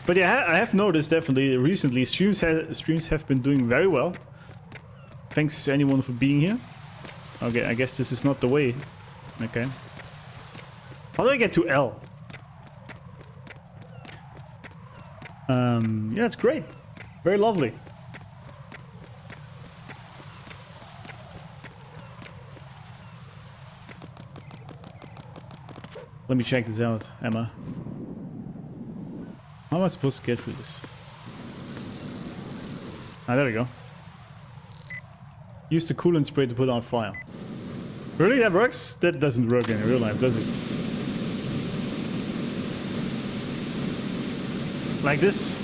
But yeah, I have noticed definitely recently streams have been doing very well. Thanks to anyone for being here. Okay, I guess this is not the way. Okay. How do I get to L? Yeah, it's great. Very lovely. Let me check this out, Emma. How am I supposed to get through this? Ah, there we go. Use the coolant spray to put out fire. Really? That works? That doesn't work in real life, does it? Like this.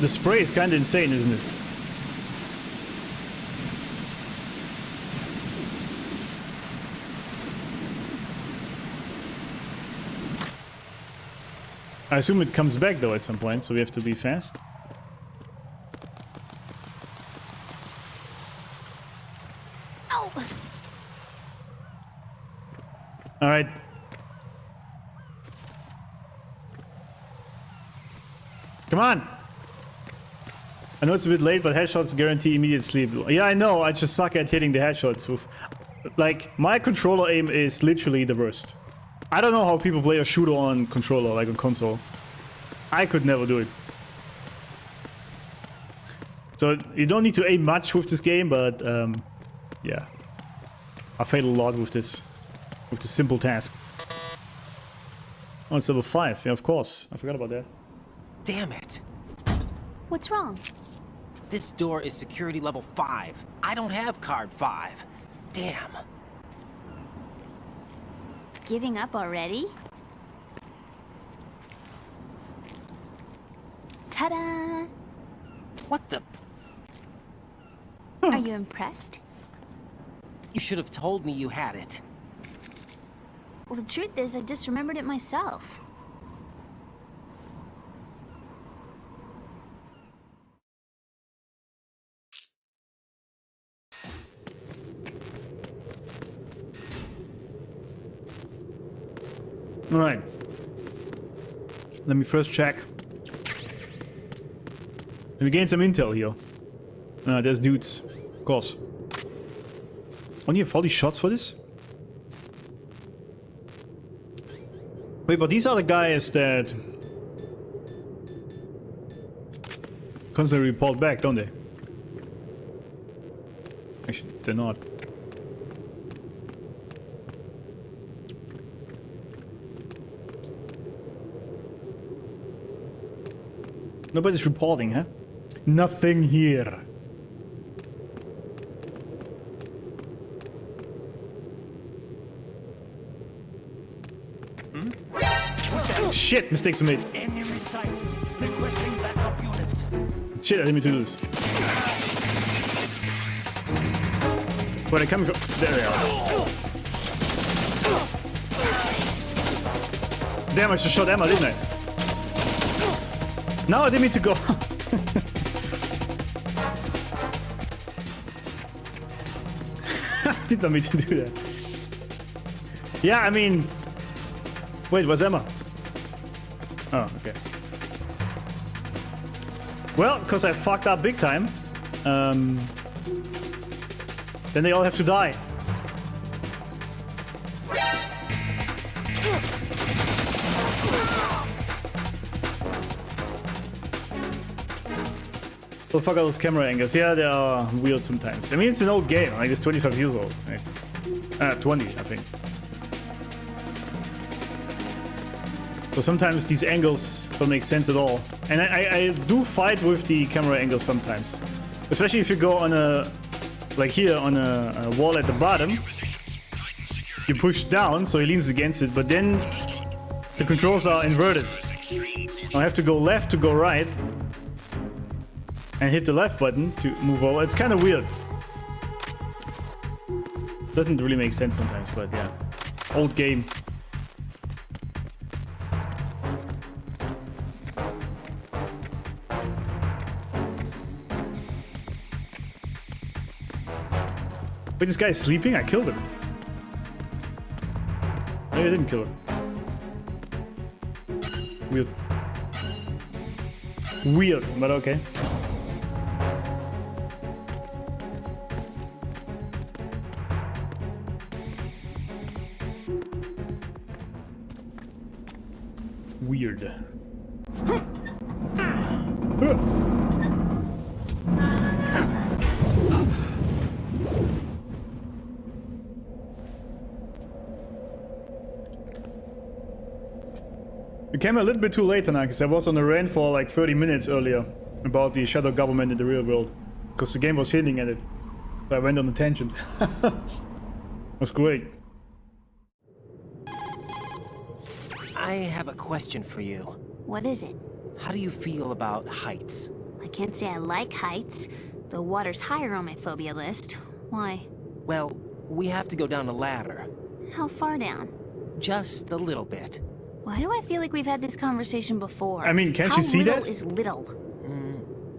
The spray is kind of insane, isn't it? I assume it comes back though at some point, so we have to be fast. Ow. All right. Come on. I know it's a bit late, but headshots guarantee immediate sleep. Yeah, I know. I just suck at hitting the headshots with... Like, my controller aim is literally the worst. I don't know how people play a shooter on controller, like on console. I could never do it. So, you don't need to aim much with this game, but... yeah. I fail a lot with this. With this simple task. Oh, it's level 5. Yeah, of course. I forgot about that. Damn it. What's wrong? This door is security level 5. I don't have card 5. Damn. Giving up already? Ta-da! What the? Are you impressed? You should have told me you had it. Well, the truth is, I just remembered it myself. All right. Let me first check. Let me gain some intel here. There's dudes. Of course. Only have 40 shots for this? Wait, but these are the guys that constantly report back, don't they? Actually, they're not. Nobody's reporting, huh? Nothing here. Shit, mistakes were made. Enemy sight. Requesting backup units. Shit, I didn't mean to do this. Where are they coming from? There they are. Damn, I just shot Emma, didn't I? No, I didn't mean to go. I did not mean to do that. Yeah, I mean... Wait, where's Emma? Oh, okay. Well, because I fucked up big time. Then they all have to die. What the fuck are those camera angles? Yeah, they are weird sometimes. I mean, it's an old game. Like, it's 25 years old. Like, 20, I think. So sometimes these angles don't make sense at all. And I do fight with the camera angles sometimes. Especially if you go on a... Like here, on a wall at the bottom. You push down, so he leans against it. But then the controls are inverted. I have to go left to go right. And hit the left button to move over. It's kind of weird. Doesn't really make sense sometimes, but yeah. Old game. Wait, this guy is sleeping? I killed him. Maybe I didn't kill him. Weird. Weird, but okay. Weird. You came a little bit too late, Tanakis. I was on a rant for like 30 minutes earlier about the shadow government in the real world. Because the game was hinting at it. So I went on a tangent. It was great. I have a question for you. What is it? How do you feel about heights? I can't say I like heights. The water's higher on my phobia list. Why? Well, we have to go down a ladder. How far down? Just a little bit. Why do I feel like we've had this conversation before? I mean, can't you see that? How little is little?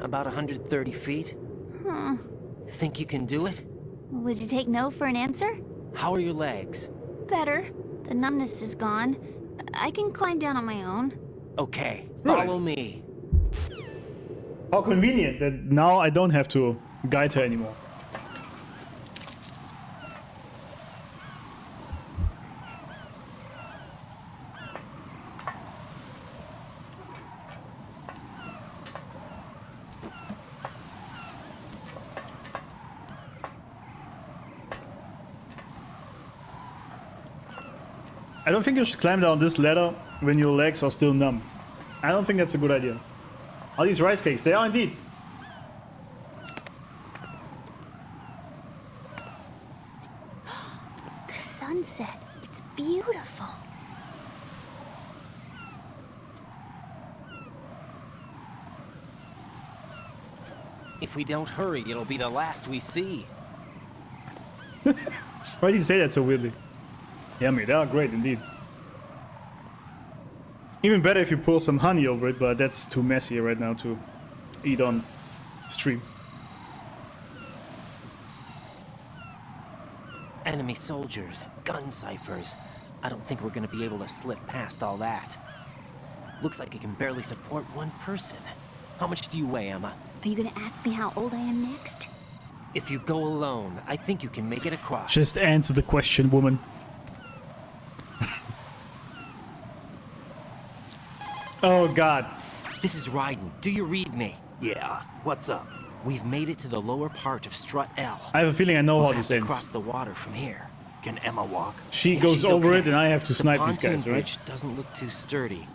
About 130 feet. Huh. Think you can do it? Would you take no for an answer? How are your legs? Better. The numbness is gone. I can climb down on my own. Okay, Really? follow me. How convenient that now I don't have to guide her anymore. I don't think you should climb down this ladder when your legs are still numb. I don't think that's a good idea. Are these rice cakes? They are indeed. The sunset. It's beautiful. If we don't hurry, it'll be the last we see. Why did you say that so weirdly? Yummy, they are great indeed. Even better if you pour some honey over it, but that's too messy right now to eat on stream. Enemy soldiers, gun ciphers. I don't think we're gonna be able to slip past all that. Looks like it can barely support one person. How much do you weigh, Emma? Are you gonna ask me how old I am next? If you go alone, I think you can make it across. Just answer the question, woman. Oh god. This is Raiden. Do you read me? Yeah, what's up? We've made it to the lower part of Strut L. I have a feeling I know We'll how have this to ends. cross the water from here. Can Emma walk? She Yeah, goes she's over okay. it and I have to snipe the these guys, pontoon right? bridge doesn't look too sturdy.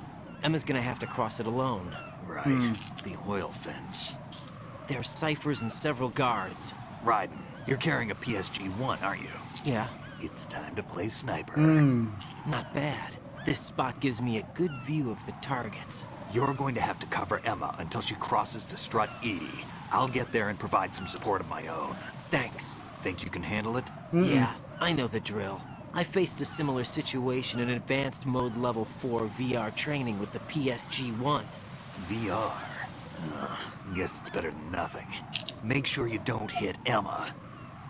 Emma's gonna have to cross it alone. Right, the oil fence. There are ciphers and several guards. Raiden, you're carrying a PSG-1, aren't you? Yeah, It's time to play sniper. not bad. This spot gives me a good view of the targets. You're going to have to cover Emma until she crosses to Strut E. I'll get there and provide some support of my own. Thanks. Think you can handle it? Yeah, I know the drill. I faced a similar situation in advanced mode level 4 VR training with the PSG-1. VR. Guess it's better than nothing. Make sure you don't hit Emma.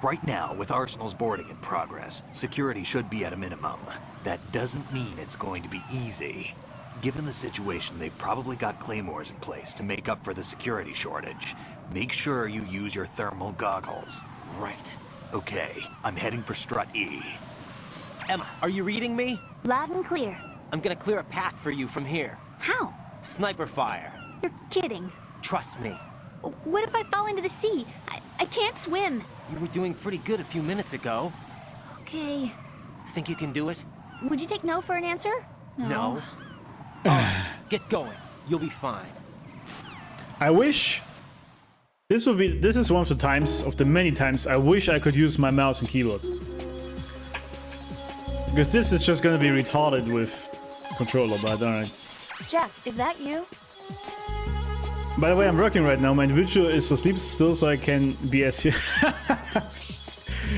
Right now, with Arsenal's boarding in progress, security should be at a minimum. That doesn't mean it's going to be easy. Given the situation, they've probably got claymores in place to make up for the security shortage. Make sure you use your thermal goggles. Right. Okay, I'm heading for Strut E. Emma, are you reading me? Loud and clear. I'm gonna clear a path for you from here. How? Sniper fire. You're kidding. Trust me. What if I fall into the sea? I can't swim. You were doing pretty good a few minutes ago. Okay. Think you can do it? Would you take no for an answer? No. Alright, get going. You'll be fine. I wish this is one of the times, of the many times I wish I could use my mouse and keyboard. Because this is just gonna be retarded with controller, but alright. Jack, is that you? By the way, I'm working right now. My individual is asleep still, so I can BS here.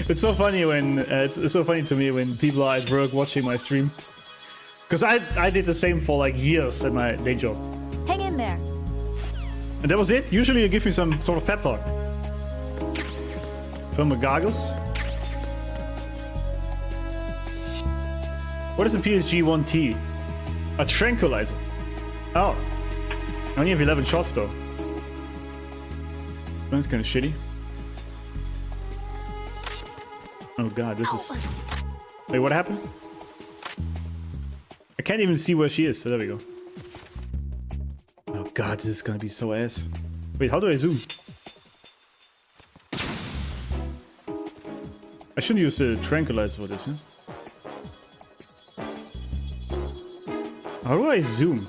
It's so funny when it's so funny to me when people are at work watching my stream. Because I did the same for like years at my day job. Hang in there. And that was it. Usually you give me some sort of pep talk. Thermal goggles. What is a PSG-1T? A tranquilizer. Oh. I only have 11 shots though. That's kind of shitty. Oh god, this is... Wait, what happened? I can't even see where she is, so there we go. Oh god, this is gonna be so ass. Wait, how do I zoom? I shouldn't use the tranquilizer for this, huh? How do I zoom?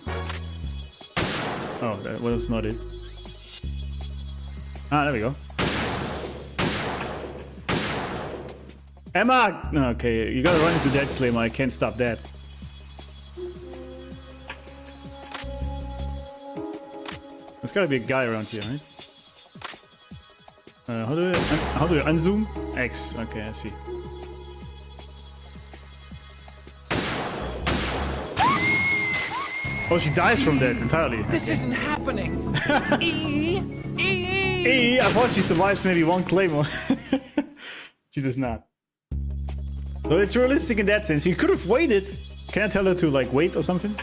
Oh, that was not it. Ah, there we go. Emma! No, okay, you gotta run into that claim. I can't stop that. There's gotta be a guy around here, right? How do I unzoom? X. Okay, I see. Oh, she dies from that entirely. This isn't happening. E. I thought she survives maybe one claymore. She does not. So it's realistic in that sense. You could have waited. Can I tell her to like wait or something?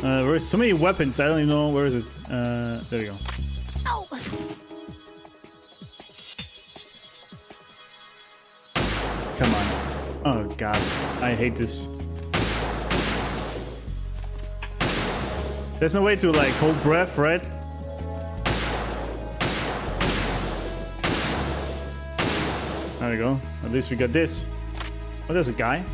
There's so many weapons. I don't even know where is it. There we go. Oh. Come on. Oh god, I hate this. There's no way to like hold breath, right? There we go. At least we got this. Oh, there's a guy.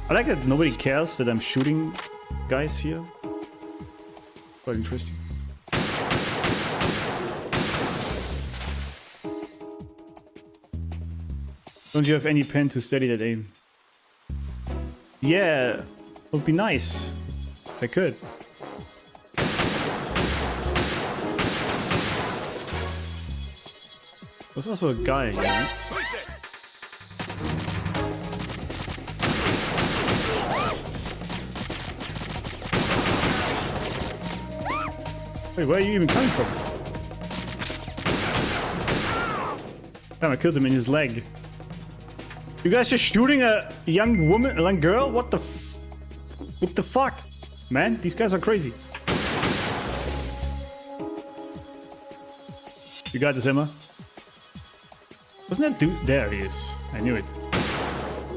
I like that nobody cares that I'm shooting guys here. Quite interesting. Don't you have any pen to steady that aim? Yeah, it would be nice if I could. There's also a guy here, right? Wait, where are you even coming from? Damn, I killed him in his leg. You guys just shooting a young woman, a young girl? What the fuck? Man, these guys are crazy. You got this, Emma? Wasn't that dude? There he is. I knew it.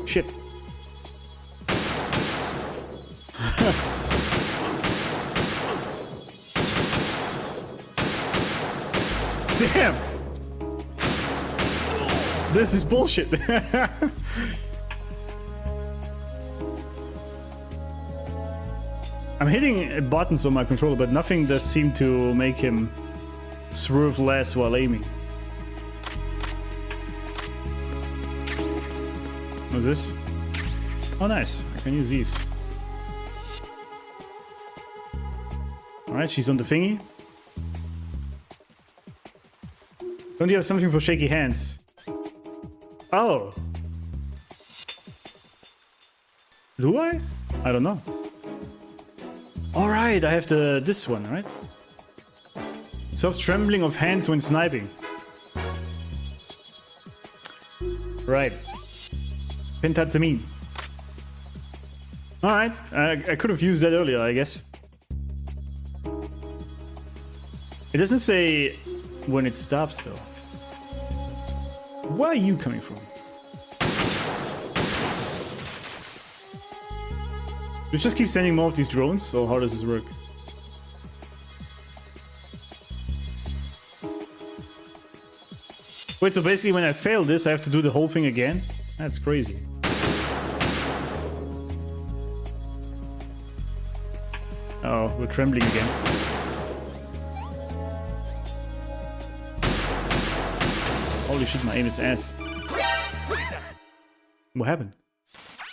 Shit. Damn! This is bullshit. I'm hitting buttons on my controller, but nothing does seem to make him swerve less while aiming. What's this? Oh, nice. I can use these. Alright, she's on the thingy. Don't you have something for shaky hands? Oh. Do I? I don't know. Alright, I have this one, right? Soft trembling of hands when sniping. Right. Pentazamine. Alright, I could have used that earlier, I guess. It doesn't say when it stops, though. Where are you coming from? You just keep sending more of these drones, or how does this work? Wait, so basically when I fail this, I have to do the whole thing again? That's crazy. Oh, we're trembling again. Holy shit, my aim is ass. What happened?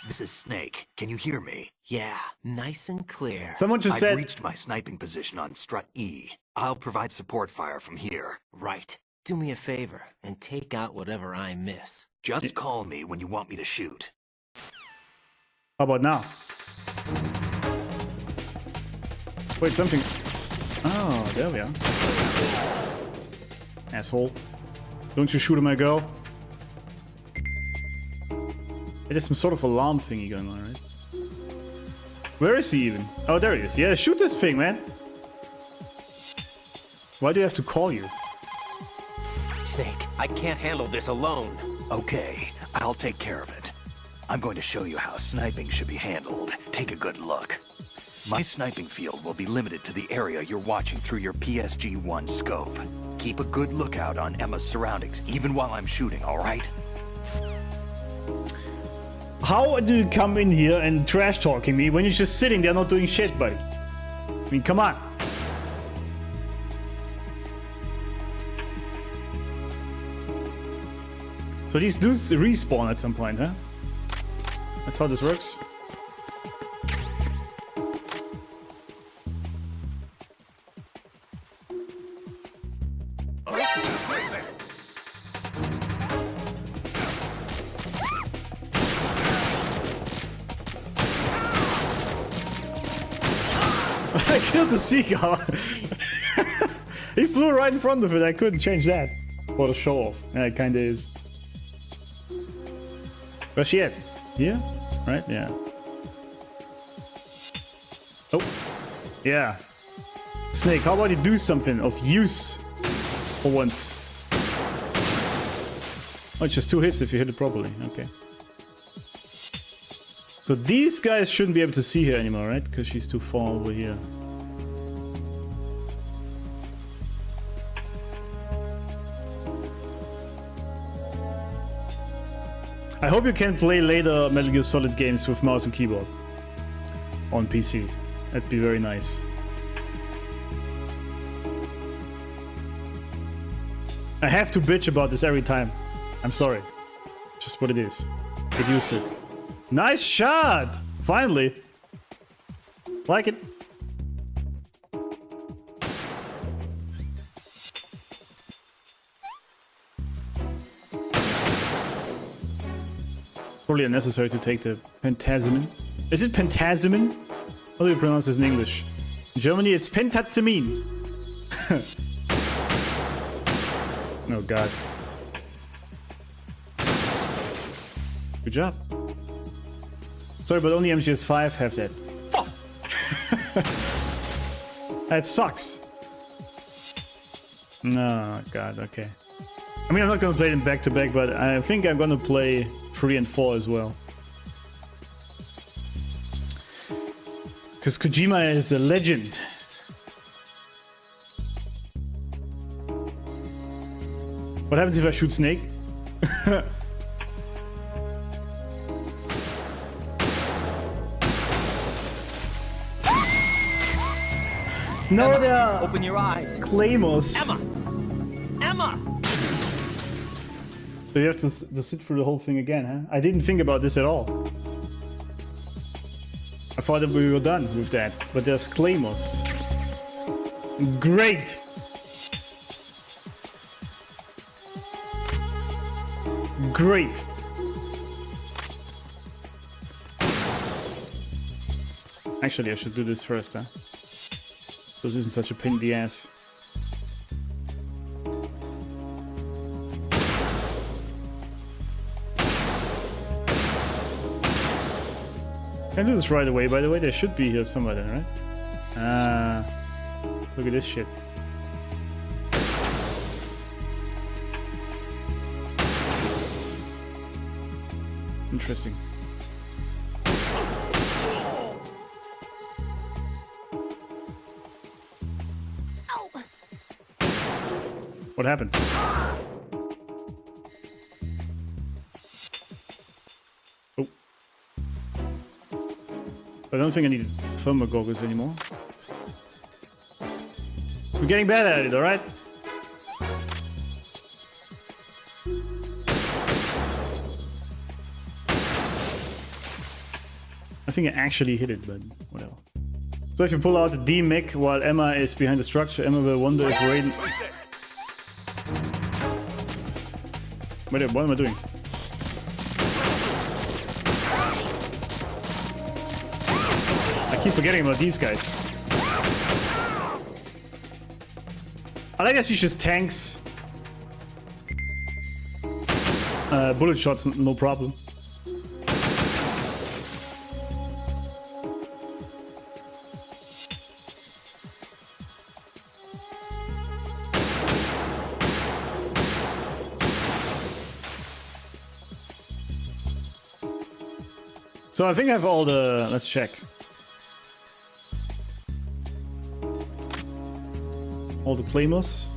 This is Snake. Can you hear me? Yeah, nice and clear. Someone just I've said... reached my sniping position on strut E. I'll provide support fire from here. Right. Do me a favor and take out whatever I miss. Just call me when you want me to shoot. How about now? Wait, something. Oh, there we are. Asshole. Don't you shoot at my girl. There's some sort of alarm thingy going on, right? Where is he even? Oh, there he is. Yeah, shoot this thing, man. Why do you have to call you? Snake, I can't handle this alone. Okay, I'll take care of it. I'm going to show you how sniping should be handled. Take a good look. My sniping field will be limited to the area you're watching through your PSG-1 scope. Keep a good lookout on Emma's surroundings, even while I'm shooting, all right? How do you come in here and trash talking me when you're just sitting there not doing shit, buddy? I mean, come on. So these dudes respawn at some point, huh? That's how this works. I killed the seagull. He flew right in front of it. I couldn't change that. What a show off. Yeah, it kinda is. Where's she at? Here? Right? Yeah. Oh. Yeah. Snake, how about you do something of use for once? Oh, it's just 2 hits if you hit it properly. Okay. So these guys shouldn't be able to see her anymore, right? Because she's too far over here. I hope you can play later Metal Gear Solid games with mouse and keyboard on PC. That'd be very nice. I have to bitch about this every time. I'm sorry. Just what it is. Get used to it. Nice shot! Finally. Like it. Probably unnecessary to take the pentazemin. Is it pentazemin? How do you pronounce this in English? In Germany, it's pentazemin. Oh god. Good job. Sorry, but only MGS5 have that. Fuck! That sucks. No, god, okay. I mean, I'm not gonna play them back to back, but I think I'm gonna play 3 and 4 as well. Because Kojima is a legend. What happens if I shoot Snake? No, Emma, there open your eyes. Claymores. Emma! Emma! So you have to sit through the whole thing again, huh? I didn't think about this at all. I thought that we were done with that, but there's Claymores. Great! Great! Actually, I should do this first, huh? This isn't such a pain in the ass. Can I do this right away, by the way? They should be here somewhere then, right? Look at this shit. Interesting. What happened? Oh. I don't think I need thermal goggles anymore. We're getting better at it, alright? I think I actually hit it, but whatever. So if you pull out the D-Mic while Emma is behind the structure, Emma will wonder if Raiden... Wait, what am I doing? I keep forgetting about these guys. I like that she just tanks bullet shots, no problem. So I think I have all the... Let's check. All the claymores.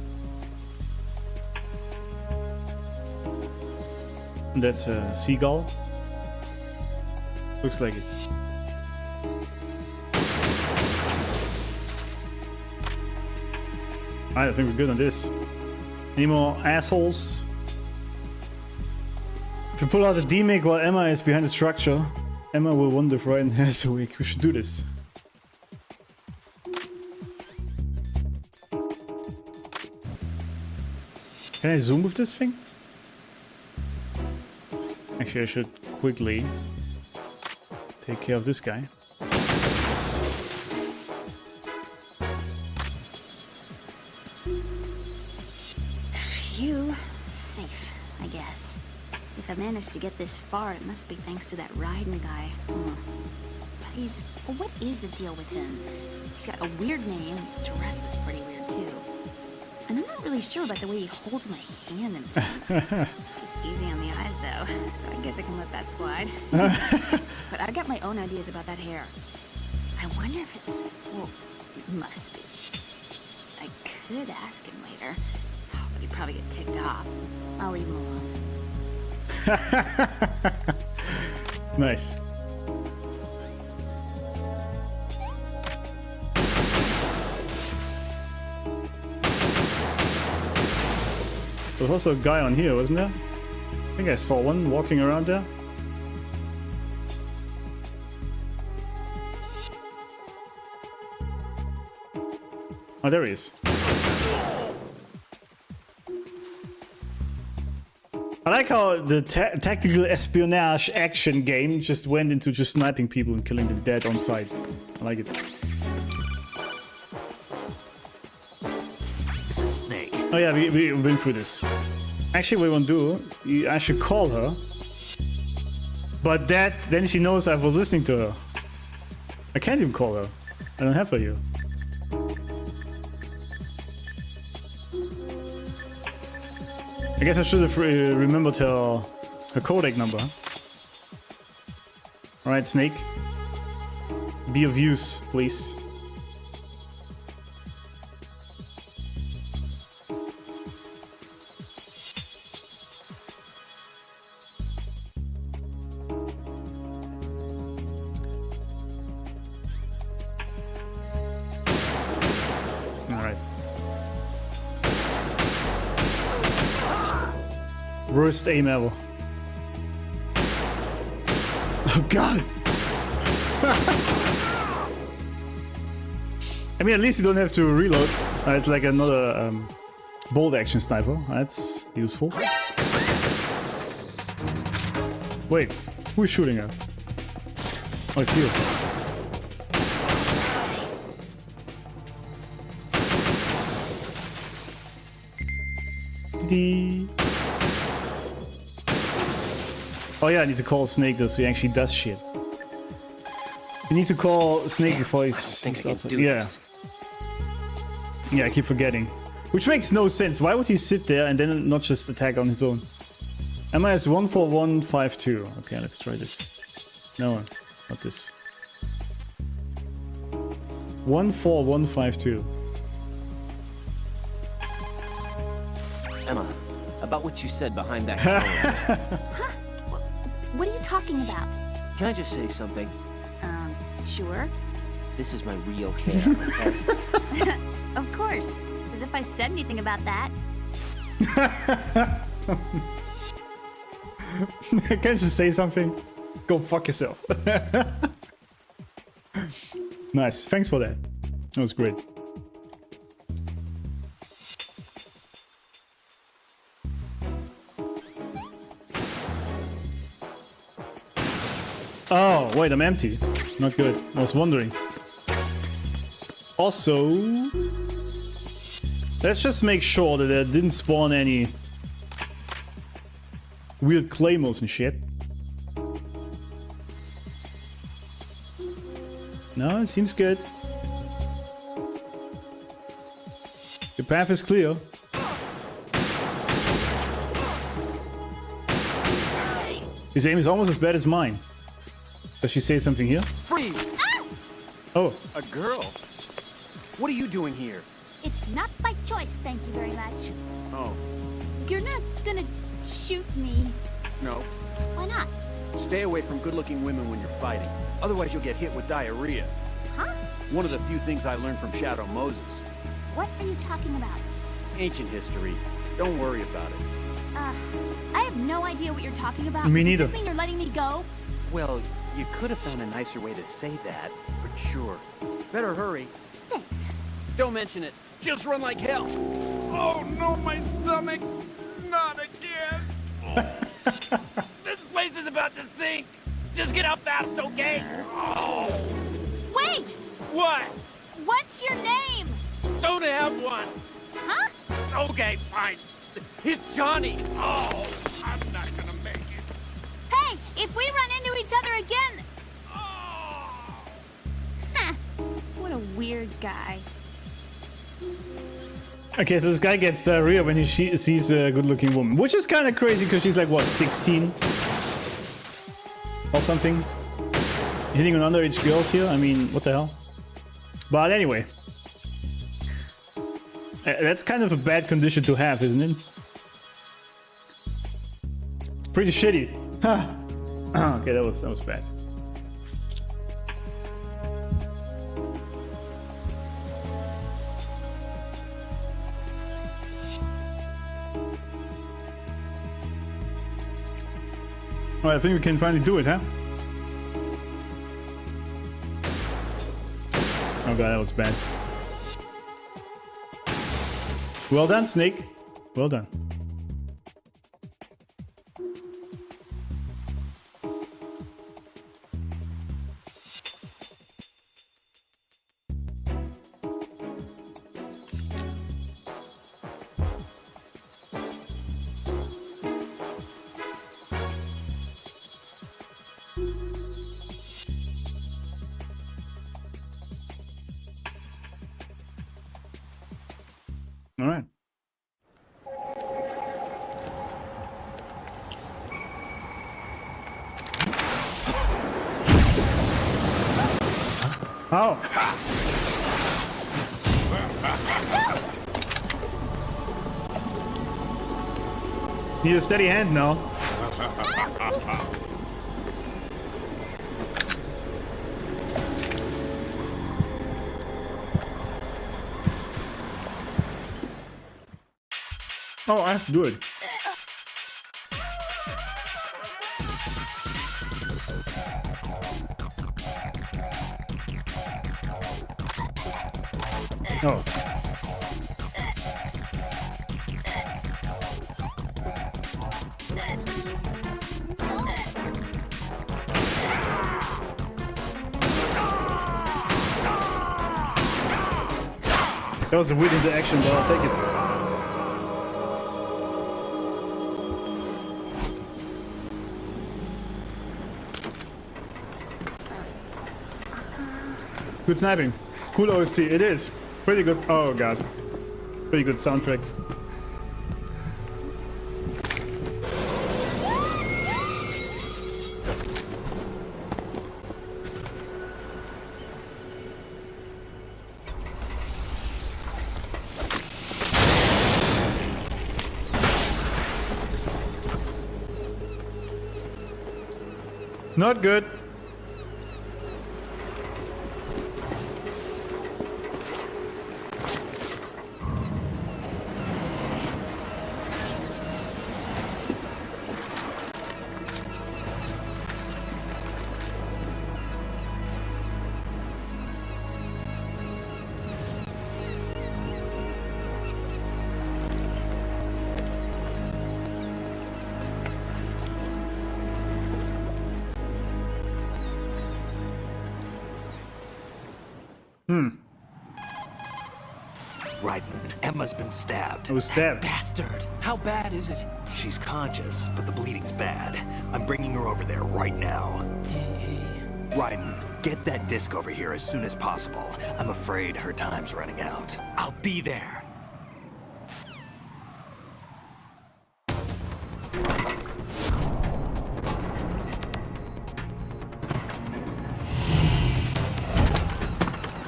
And that's a seagull. Looks like it. Alright, I think we're good on this. Any more assholes? If you pull out the D-Make while Emma is behind the structure, Emma will wonder if Raiden has a week. We should do this. Can I zoom with this thing? Actually, I should quickly take care of this guy. Phew. Safe, I guess. If I managed to get this far, it must be thanks to that Raiden guy. But what is the deal with him? He's got a weird name, dresses pretty weird too. And I'm not really sure about the way he holds my hand and things. He's easy on the eyes though, so I guess I can let that slide. But I've got my own ideas about that hair. I wonder if it's... well, it must be. I could ask him later, but he'd probably get ticked off. I'll leave him alone. Nice. There was also a guy on here, wasn't there? I think I saw one walking around there. Oh, there he is. I like how the tactical espionage action game just went into just sniping people and killing them dead on sight. I like it. This is Snake. Oh yeah, we've been through this. Actually, what we won't do, I should call her. But then she knows I was listening to her. I can't even call her. I don't have her here. I guess I should have remembered her codec number. Alright, Snake. Be of use, please. Alright. Worst aim ever. Oh god! I mean, at least you don't have to reload. It's like another bolt action sniper. That's useful. Wait, who is shooting at? Oh, it's you. Oh yeah, I need to call Snake though, so he actually does shit. You need to call Snake before he starts. Yeah. Yeah, I keep forgetting. Which makes no sense. Why would he sit there and then not just attack on his own? MIS 14152. Okay, let's try this. No, not this. 14152. Emma, about what you said behind that counter. What are you talking about? Can I just say something? Sure. This is my real hair, okay? Of course. As if I said anything about that. Can I just say something? Go fuck yourself. Nice. Thanks for that. That was great. Oh, wait, I'm empty. Not good. I was wondering. Also... Let's just make sure that there didn't spawn any weird claymores and shit. No, it seems good. The path is clear. His aim is almost as bad as mine. Does she say something here? Freeze! Oh. A girl? What are you doing here? It's not by choice, thank you very much. Oh, You're not gonna shoot me. no. Why not? Stay away from good-looking women when you're fighting. Otherwise, you'll get hit with diarrhea. Huh? One of the few things I learned from Shadow Moses. What are you talking about? Ancient history. Don't worry about it. I have no idea what you're talking about. Me neither. Does this mean you're letting me go? Well, you could have found a nicer way to say that, but sure. Better hurry. Thanks. Don't mention it. Just run like hell. Oh no, my stomach! Not again! This place is about to sink! Just get out fast, okay? Oh. Wait! What? What's your name? Don't have one! Huh? Okay, fine. It's Johnny! Oh, I'm not gonna make it. Hey, if we run into each other again... Oh. Huh. What a weird guy. Okay, so this guy gets diarrhea when he sees a good-looking woman, which is kind of crazy because she's like what, 16 or something, hitting on underage girls here. I mean, what the hell? But anyway, that's kind of a bad condition to have, isn't it? Pretty shitty. Huh. Okay, that was bad. Alright, I think we can finally do it, huh? Oh god, that was bad. Well done, Snake. Well done. All right. Oh. Need a steady hand now. Oh, I have to do it. Oh. That was a weird interaction, but I'll take it. Good sniping. Cool OST. It is. Pretty good. Oh god. Pretty good soundtrack. Not good. Raiden, Emma's been stabbed. I was stabbed. Bastard! How bad is it? She's conscious, but the bleeding's bad. I'm bringing her over there right now. Raiden, get that disc over here as soon as possible. I'm afraid her time's running out. I'll be there.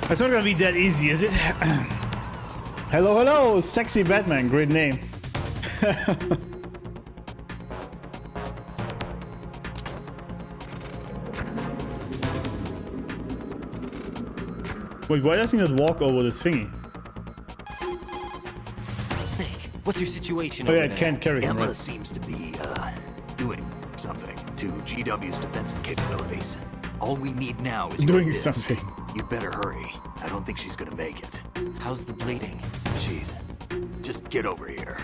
It's not gonna be that easy, is it? Hello, hello, sexy Batman, great name. Wait, why doesn't he not walk over this thingy? Snake, what's your situation Oh over yeah, there? it can't carry him, Emma right? seems to be, doing something to GW's defensive capabilities. All we need now is your Doing disc. something. You'd better hurry. I don't think she's gonna make it. How's the bleeding? Just get over here.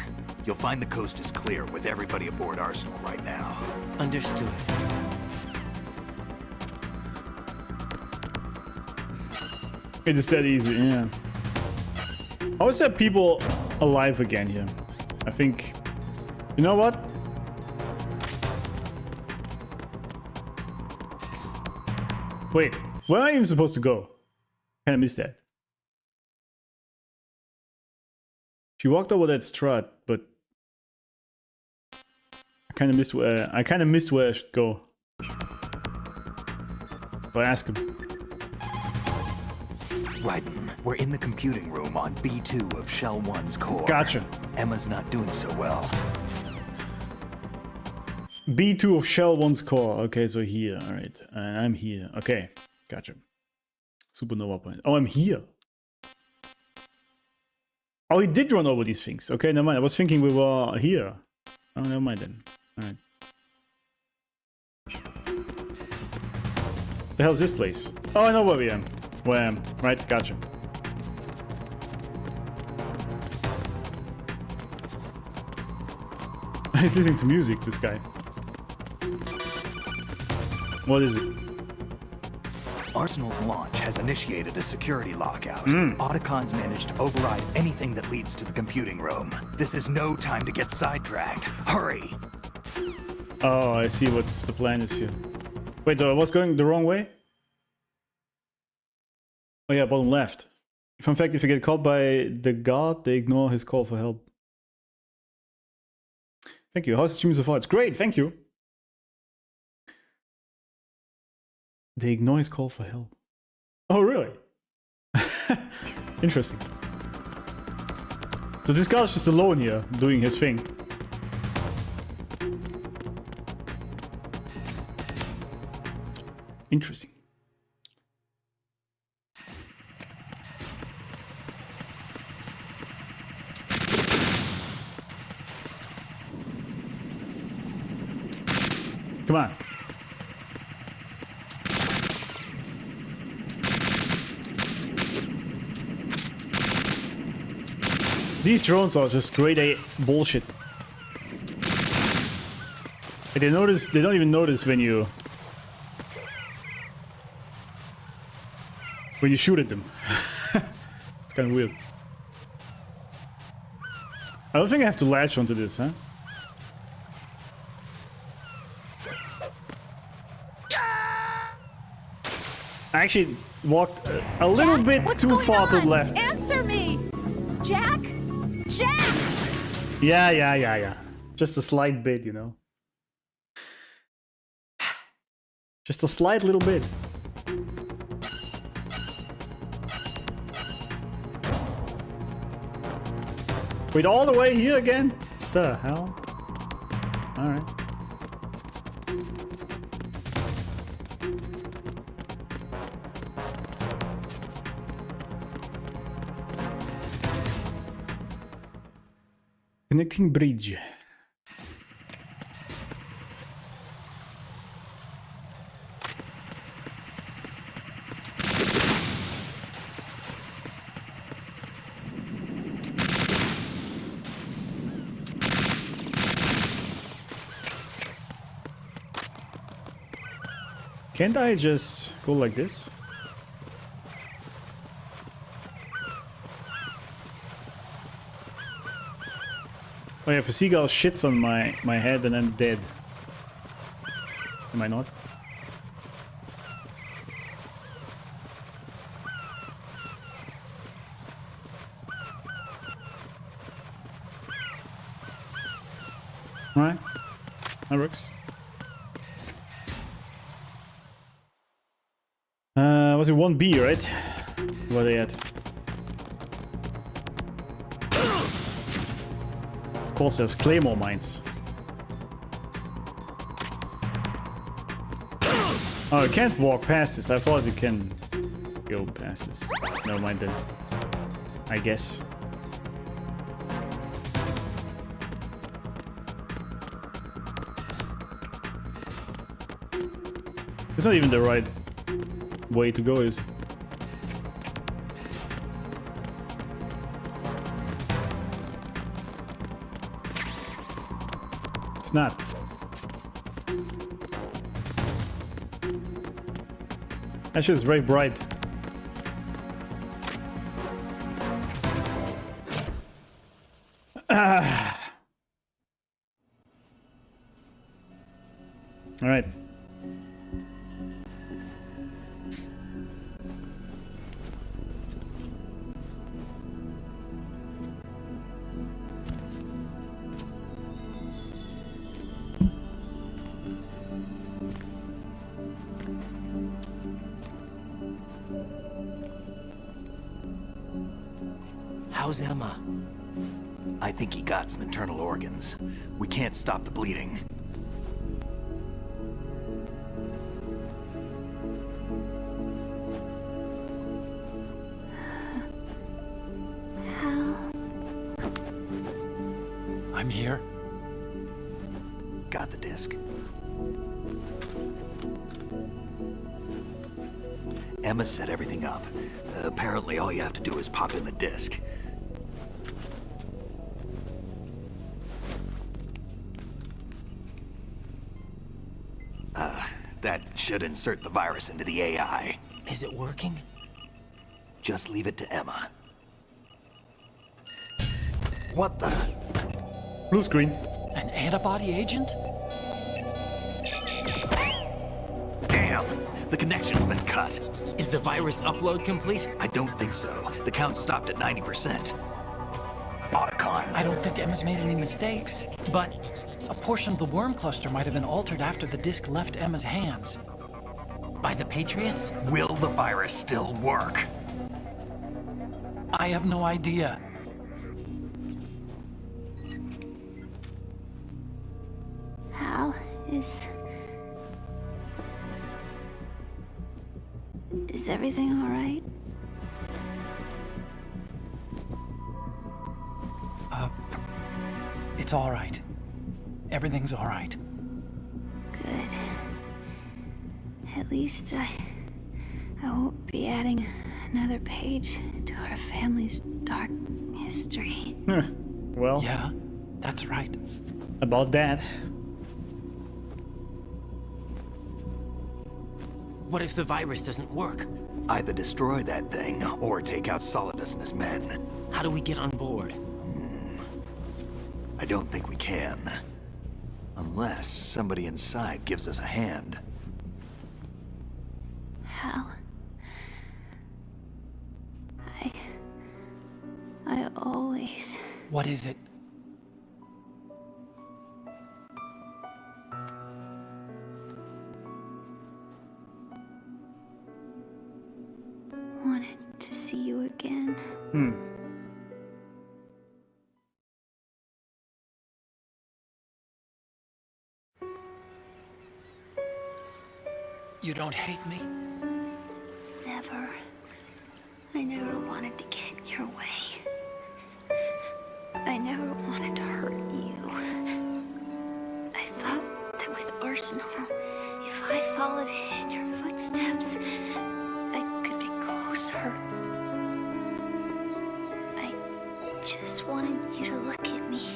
You'll find the coast is clear with everybody aboard Arsenal right now. Understood. It is that easy, yeah. How is there people alive again here? I think... You know what? Wait, where am I even supposed to go? Kinda missed that. She walked over that strut, but... I kinda missed where I should go. So I ask him. Raiden, we're in the computing room on B2 of Shell 1's core. Gotcha. Emma's not doing so well. B2 of Shell 1's core. Okay, so here. Alright. And I'm here. Okay. Gotcha. Supernova point. Oh, I'm here. Oh, he did run over these things. Okay, never mind. I was thinking we were here. Oh, never mind then. Alright. The hell is this place? Oh, I know where we am. Where I am. Right, gotcha. He's listening to music, this guy. What is it? Arsenal's launch has initiated a security lockout. Otacon's managed to override anything that leads to the computing room. This is no time to get sidetracked. Hurry! Oh, I see what's the plan is here. Wait, so I was going the wrong way? Oh yeah, bottom left. Fun fact, if you get caught by the guard, they ignore his call for help. Thank you. How's the stream so far? It's great, thank you. They ignore his call for help. Oh, really? Interesting. So this guy's just alone here, doing his thing. Interesting. Come on. These drones are just grade A bullshit. And they don't even notice when you shoot at them. It's kind of weird. I don't think I have to latch onto this, huh? I actually walked a little bit too far to the left. Answer me! Jack? Jack! Yeah. Just a slight bit, you know. Just a slight little bit. Wait, all the way here again? What the hell? Alright. Connecting bridge. Can't I just go like this? Oh yeah, if a seagull shits on my head, then I'm dead. Am I not? Alright. That works. Was it 1B, right? Where are they at? Of course, there's Claymore mines. Oh, I can't walk past this. I thought you can go past this. Never mind then. I guess. It's not even the right way to go, is. It's not. That shit is very bright. All right. How's Emma? I think he got some internal organs. We can't stop the bleeding. Hal? I'm here. Got the disc. Emma set everything up. Apparently all you have to do is pop in the disc. That should insert the virus into the AI. Is it working? Just leave it to Emma. What the? Blue screen. An antibody agent? Damn! The connection's been cut. Is the virus upload complete? I don't think so. The count stopped at 90%. Otacon. I don't think Emma's made any mistakes. But a portion of the worm cluster might have been altered after the disc left Emma's hands. By the Patriots? Will the virus still work? I have no idea. Hal, is everything all right? It's all right. Everything's all right. Good. At least I won't be adding another page to our family's dark history. Well, Yeah, that's right. about that. What if the virus doesn't work? Either destroy that thing, or take out Solidus and his men. How do we get on board? I don't think we can. Unless somebody inside gives us a hand. Hal, I always... What is it? wanted to see you again. You don't hate me? Never. I never wanted to get in your way. I never wanted to hurt you. I thought that with Arsenal, if I followed in your footsteps, I could be closer. I just wanted you to look at me.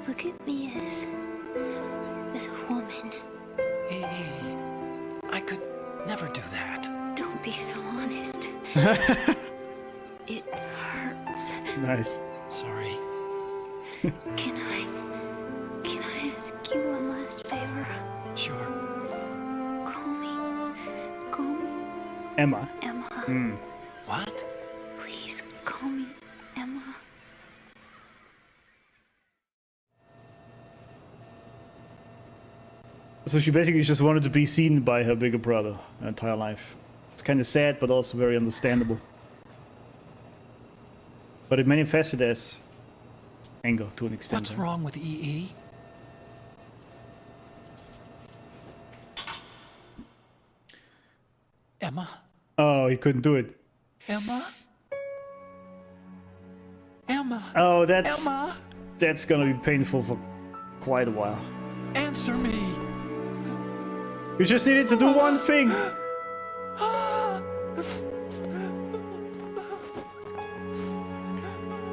Look at me as a woman. I could never do that. Don't be so honest. It hurts. Nice. Sorry. Can I ask you one last favor? Sure. Call me Emma. Emma. What? Please call me Emma. So she basically just wanted to be seen by her bigger brother her entire life. It's kind of sad, but also very understandable. But it manifested as anger to an extent. What's wrong with EE? Emma? Oh, he couldn't do it. Emma? Emma? Oh, that's Emma? gonna be painful for quite a while. Answer me! You just needed to do one thing.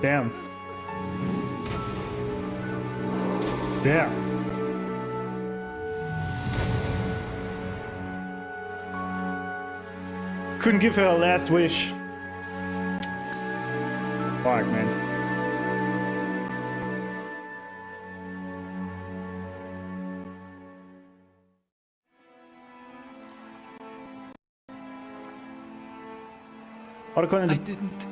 Damn. Damn. Couldn't give her a last wish. Fuck, man. Otacon and I the... didn't.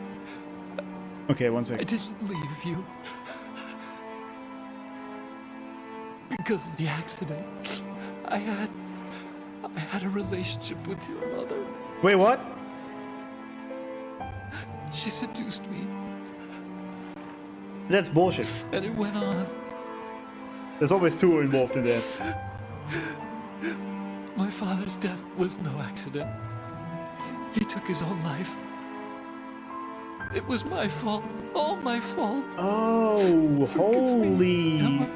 Okay, one I second. didn't leave you. Because of the accident. I had a relationship with your mother. Wait, what? She seduced me, That's bullshit. and it went on. There's always two involved in that. My father's death was no accident. He took his own life. It was my fault. All my fault. Oh, holy... Emma.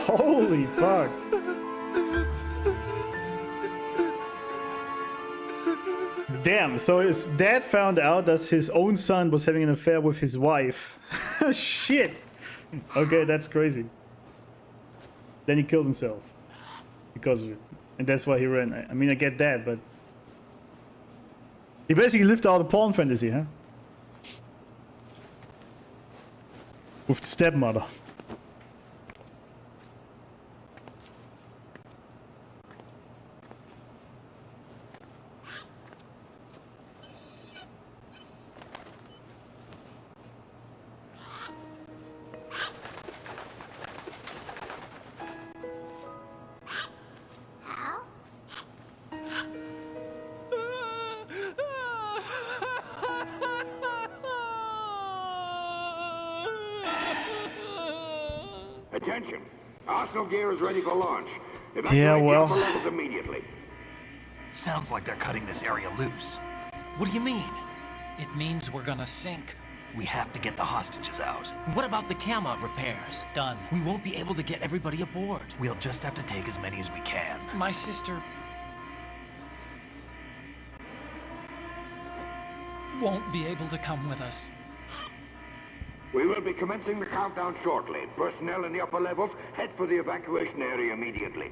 Holy fuck. Damn, so his dad found out that his own son was having an affair with his wife. Shit. Okay, that's crazy. Then he killed himself because of it. And that's why he ran. I mean, I get that, but... He basically lived out a porn fantasy, huh? With the stepmother. Attention! Arsenal gear is ready for launch. Yeah, Evacuate well. the upper levels immediately. Sounds like they're cutting this area loose. What do you mean? It means we're gonna sink. We have to get the hostages out. What about the camo repairs? Done. We won't be able to get everybody aboard. We'll just have to take as many as we can. My sister won't be able to come with us. We will be commencing the countdown shortly. Personnel in the upper levels, head for the evacuation area immediately.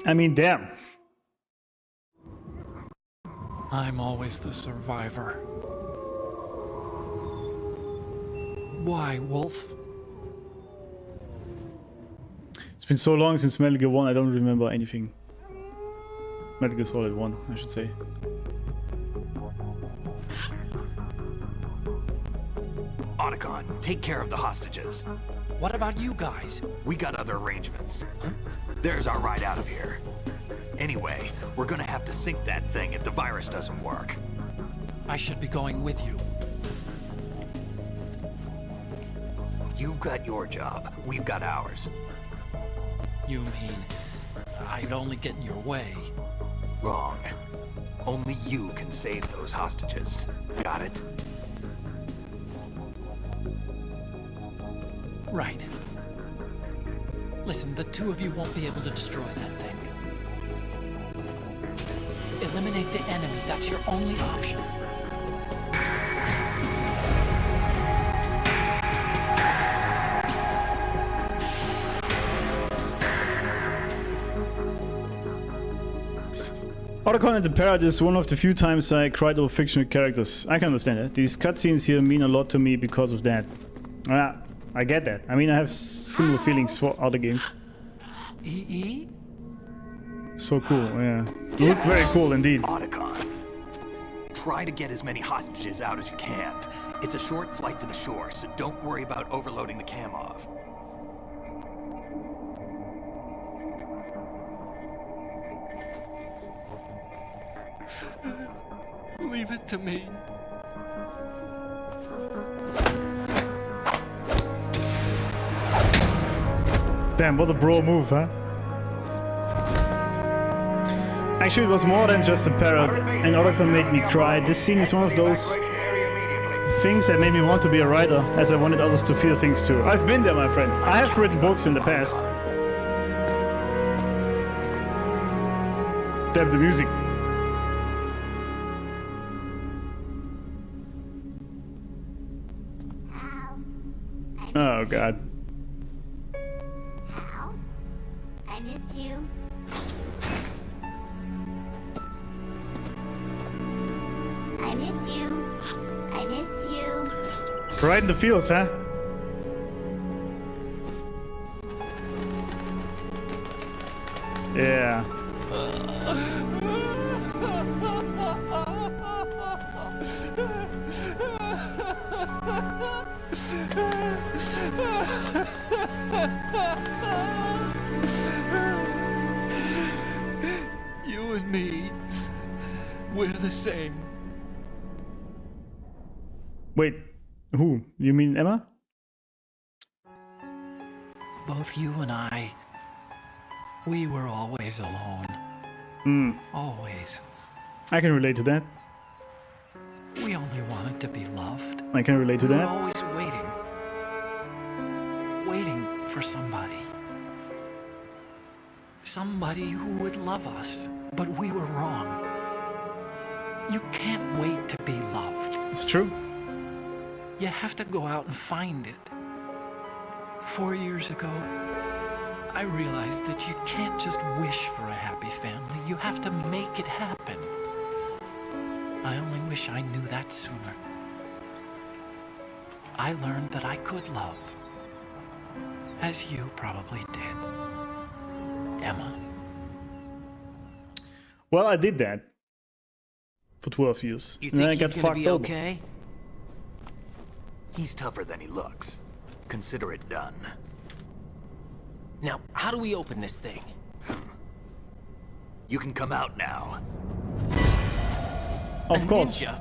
I mean, damn. I'm always the survivor. Why, Wolf? It's been so long since Metal Gear 1, I don't remember anything. Metal Gear Solid 1, I should say. Otacon, take care of the hostages. What about you guys? We got other arrangements. There's our ride out of here. Anyway, we're gonna have to sink that thing if the virus doesn't work. I should be going with you. You've got your job, we've got ours. You mean I'd only get in your way? Wrong. Only you can save those hostages. Got it? Right. Listen, the two of you won't be able to destroy that thing. Eliminate the enemy. That's your only option. Otacon and the Parrot is one of the few times I cried over fictional characters. I can understand it. These cutscenes here mean a lot to me because of that. I get that. I mean, I have similar feelings for other games. EE? So cool, yeah. Look very cool indeed. Otacon. Try to get as many hostages out as you can. It's a short flight to the shore, so don't worry about overloading the cam off. Leave it to me. Damn, what a bro move, huh? Actually, it was more than just a parrot, and Otacon made me cry. This scene is one of those things that made me want to be a writer, as I wanted others to feel things too. I've been there, my friend. I have written books in the past. Damn, the music. Oh, God. Hal, I miss you. I miss you. I miss you. Right in the fields, huh? Yeah. You and me, we're the same. Wait, who? You mean Emma? Both you and I, we were always alone. Always. I can relate to that. We only wanted to be loved. I can relate to We were that. always waiting. Waiting for somebody. Somebody who would love us. But we were wrong. You can't wait to be loved. It's true. You have to go out and find it. 4 years ago, I realized that you can't just wish for a happy family. You have to make it happen. I only wish I knew that sooner. I learned that I could love. As you probably did. Emma. Well, I did that. For 12 years. You And then I think got he's gonna fucked be over. okay? He's tougher than he looks. Consider it done. Now, how do we open this thing? You can come out now. Of course. Ninja?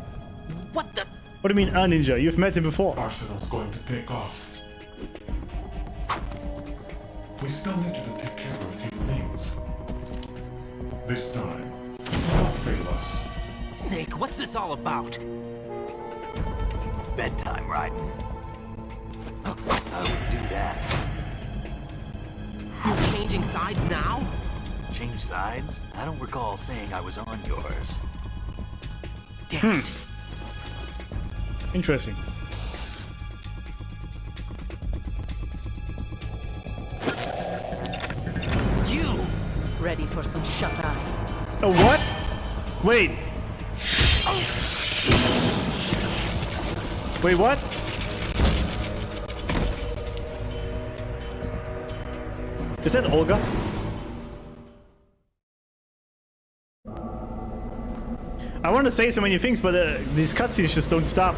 What the? What do you mean, a ninja? You've met him before. Arsenal's going to take off. We still need you to take care of a few things. This time, don't fail us. Snake, what's this all about? Bedtime, Raiden. I would do that. You're changing sides now? Change sides? I don't recall saying I was on yours. Damn it. Interesting. You! Ready for some shut-eye? Oh, what? Wait. Wait, what? Is that Olga? I want to say so many things, but these cutscenes just don't stop.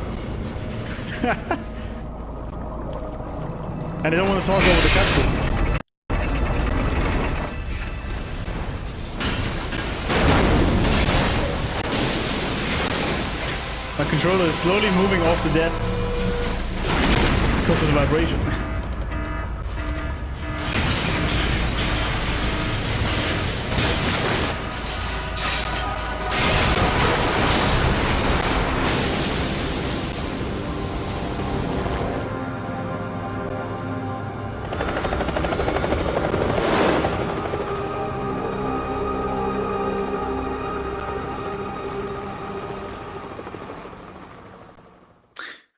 And I don't want to talk over the cutscene. My controller is slowly moving off the desk because of the vibration.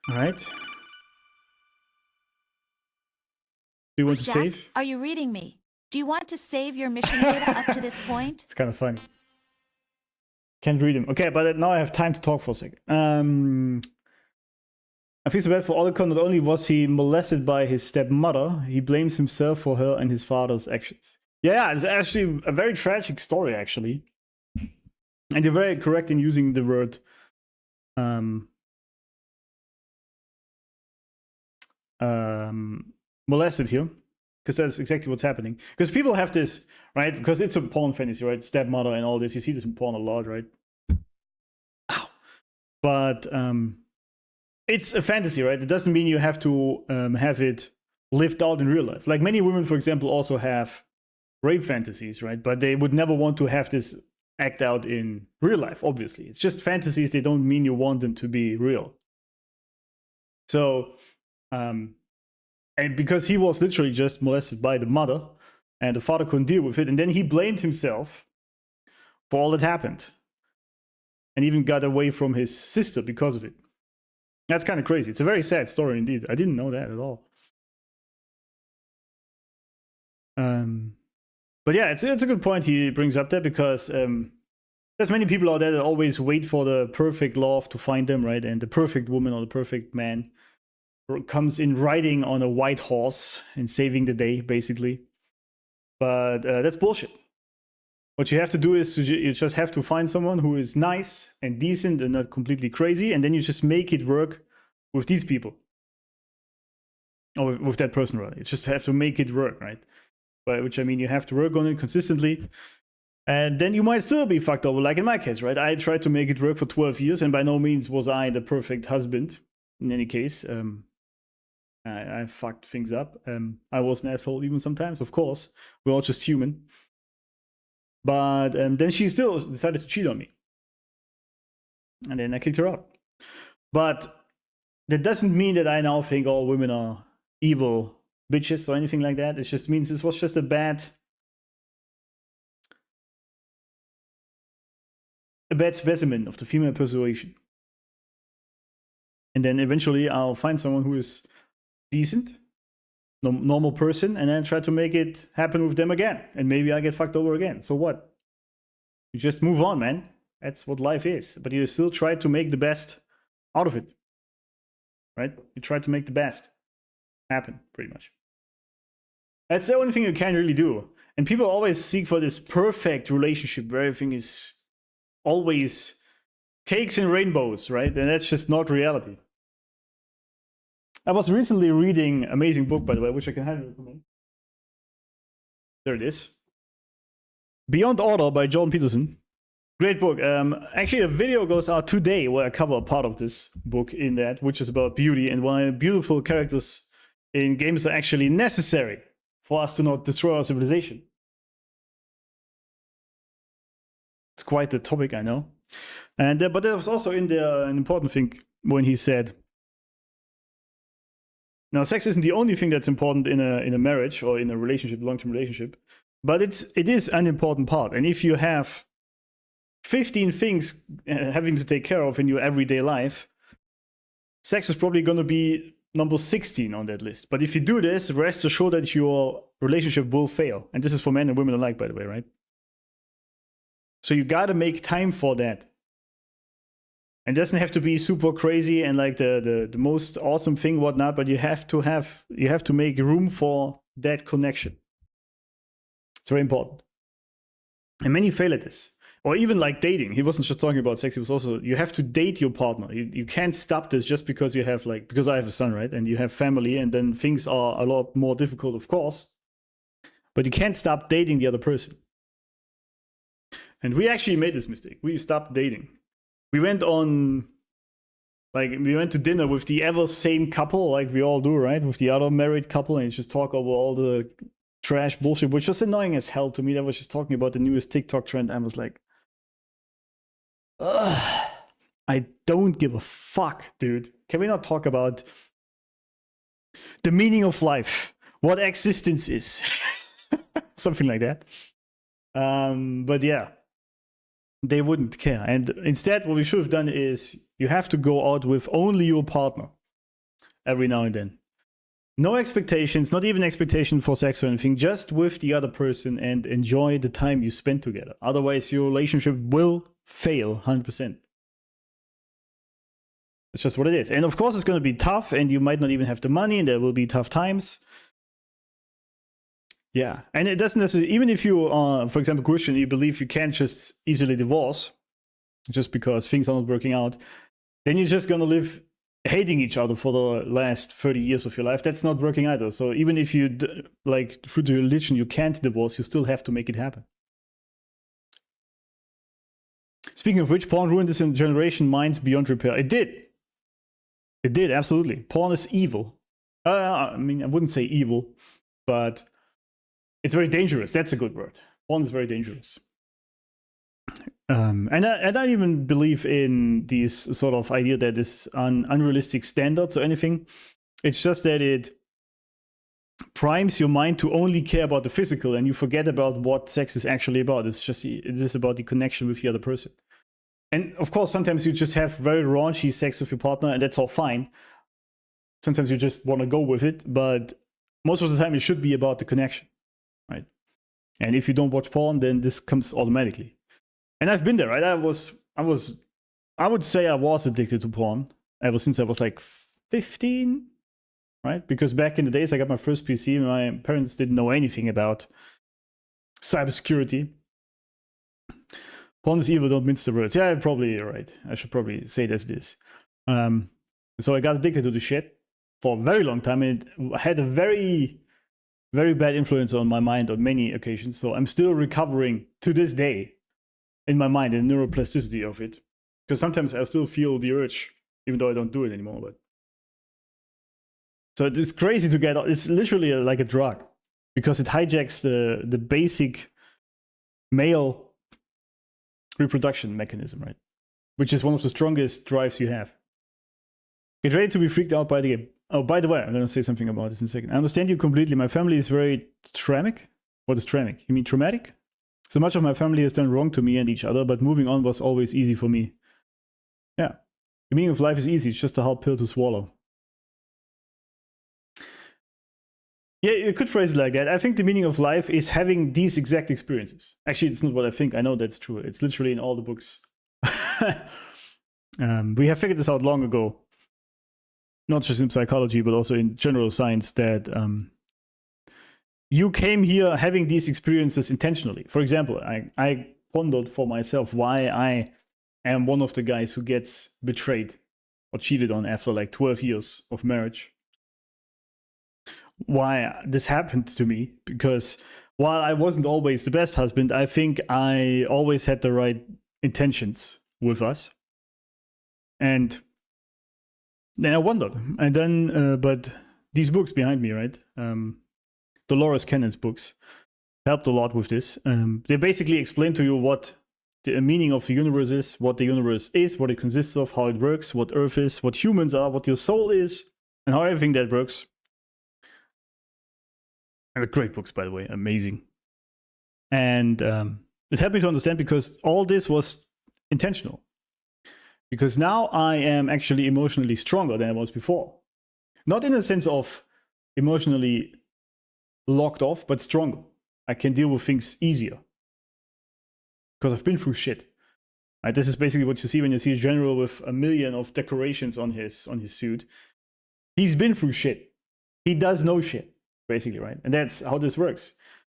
Alright. Do you want to Jack, save? are you reading me? Do you want to save your mission data up to this point? It's kind of funny. Can't read him. Okay, but now I have time to talk for a second. I feel so bad for Otacon. Not only was he molested by his stepmother, he blames himself for her and his father's actions. Yeah, it's actually a very tragic story, actually. And you're very correct in using the word molested here, because that's exactly what's happening. Because people have this, right? Because it's a porn fantasy, right? Stepmother and all this. You see this in porn a lot, right? Ow. But it's a fantasy, right? It doesn't mean you have to have it lived out in real life. Like many women, for example, also have rape fantasies, right? But they would never want to have this act out in real life, obviously. It's just fantasies. They don't mean you want them to be real. So, and because he was literally just molested by the mother, and the father couldn't deal with it, and then he blamed himself for all that happened, and even got away from his sister because of it. That's kind of crazy. It's a very sad story indeed. I didn't know that at all. But yeah, it's a good point he brings up there, because there's many people out there that always wait for the perfect love to find them, right? And the perfect woman or the perfect man comes in riding on a white horse and saving the day, basically. But that's bullshit. What you have to do is you just have to find someone who is nice and decent and not completely crazy, and then you just make it work with these people. Or with that person, rather. You just have to make it work, right? By which I mean you have to work on it consistently. And then you might still be fucked over, like in my case, right? I tried to make it work for 12 years, and by no means was I the perfect husband. In any case, I fucked things up. I was an asshole even sometimes, of course. We're all just human. But then she still decided to cheat on me. And then I kicked her out. But that doesn't mean that I now think all women are evil bitches or anything like that. It just means this was just a bad specimen of the female persuasion. And then eventually I'll find someone who is decent, normal person, and then try to make it happen with them again. And maybe I get fucked over again. So what? You just move on, man. That's what life is. But you still try to make the best out of it. Right? You try to make the best happen, pretty much. That's the only thing you can really do. And people always seek for this perfect relationship where everything is always cakes and rainbows, right? And that's just not reality. I was recently reading an amazing book, by the way, which I can highly recommend. There it is. Beyond Order by Jordan Peterson. Great book. Actually, a video goes out today where I cover a part of this book in that, which is about beauty and why beautiful characters in games are actually necessary for us to not destroy our civilization. It's quite the topic, I know. And but there was also in there an important thing when he said, now sex isn't the only thing that's important in a marriage or in a relationship, long-term relationship, but it is an important part. And if you have 15 things having to take care of in your everyday life, sex is probably going to be number 16 on that list. But if you do this, rest assured that your relationship will fail. And this is for men and women alike, by the way, right? So you got to make time for that. And it doesn't have to be super crazy and like the most awesome thing, whatnot, but you have to make room for that connection. It's very important. And many fail at this. Or even like dating. He wasn't just talking about sex, he was also, you have to date your partner. You can't stop this just because you have like, because I have a son, right? And you have family, and then things are a lot more difficult, of course. But you can't stop dating the other person. And we actually made this mistake. We stopped dating. We went to dinner with the ever same couple, like we all do, right? With the other married couple, and just talk over all the trash bullshit, which was annoying as hell to me. That was just talking about the newest TikTok trend. I was like, ugh, I don't give a fuck, dude. Can we not talk about the meaning of life? What existence is? Something like that. But yeah. They wouldn't care. And instead, what we should have done is you have to go out with only your partner every now and then. No expectations, not even expectation for sex or anything, just with the other person and enjoy the time you spend together. Otherwise, your relationship will fail 100%. It's just what it is. And of course, it's going to be tough, and you might not even have the money, and there will be tough times. Yeah. And it doesn't necessarily, even if you are, for example, Christian, you believe you can't just easily divorce just because things are not working out, then you're just going to live hating each other for the last 30 years of your life. That's not working either. So even if you, like, through the religion, you can't divorce, you still have to make it happen. Speaking of which, porn ruined this generation minds beyond repair. It did. It did, absolutely. Porn is evil. I mean, I wouldn't say evil, but it's very dangerous. That's a good word. Porn is very dangerous. And I even believe in this sort of idea that is unrealistic standards or anything. It's just that it primes your mind to only care about the physical, and you forget about what sex is actually about. It is about the connection with the other person. And of course, sometimes you just have very raunchy sex with your partner, and that's all fine. Sometimes you just want to go with it, but most of the time it should be about the connection, right? And if you don't watch porn, then this comes automatically. And I've been there, right? I would say I was addicted to porn ever since I was like 15, right? Because back in the days, I got my first PC, and my parents didn't know anything about cybersecurity. Porn is evil, don't mince the words. Yeah, you're probably right. I should probably say it as it is. So I got addicted to the shit for a very long time, and it had a very, very bad influence on my mind on many occasions. So I'm still recovering to this day in my mind, and neuroplasticity of it, because sometimes I still feel the urge, even though I don't do it anymore. But so it's crazy to get. It's literally like a drug, because it hijacks the basic male reproduction mechanism, right? Which is one of the strongest drives you have. Get ready to be freaked out by the game. Oh, by the way, I'm going to say something about this in a second. I understand you completely. My family is very traumatic. What is traumatic? You mean traumatic? So much of my family has done wrong to me and each other, but moving on was always easy for me. Yeah. The meaning of life is easy. It's just a hard pill to swallow. Yeah, you could phrase it like that. I think the meaning of life is having these exact experiences. Actually, it's not what I think. I know that's true. It's literally in all the books. We have figured this out long ago. Not just in psychology, but also in general science, that you came here having these experiences intentionally. For example, I pondered for myself why I am one of the guys who gets betrayed or cheated on after like 12 years of marriage. Why this happened to me, because while I wasn't always the best husband, I think I always had the right intentions with us. And then I wondered. And then, but these books behind me, right? Dolores Cannon's books helped a lot with this. They basically explain to you what the meaning of the universe is, what the universe is, what it consists of, how it works, what Earth is, what humans are, what your soul is, and how everything that works. And they're great books, by the way, amazing. And it helped me to understand, because all this was intentional. Because now I am actually emotionally stronger than I was before. Not in a sense of emotionally locked off, but stronger. I can deal with things easier because I've been through shit. Right? This is basically what you see when you see a general with 1 million of decorations on his suit. He's been through shit. He does know shit, basically, right? And that's how this works.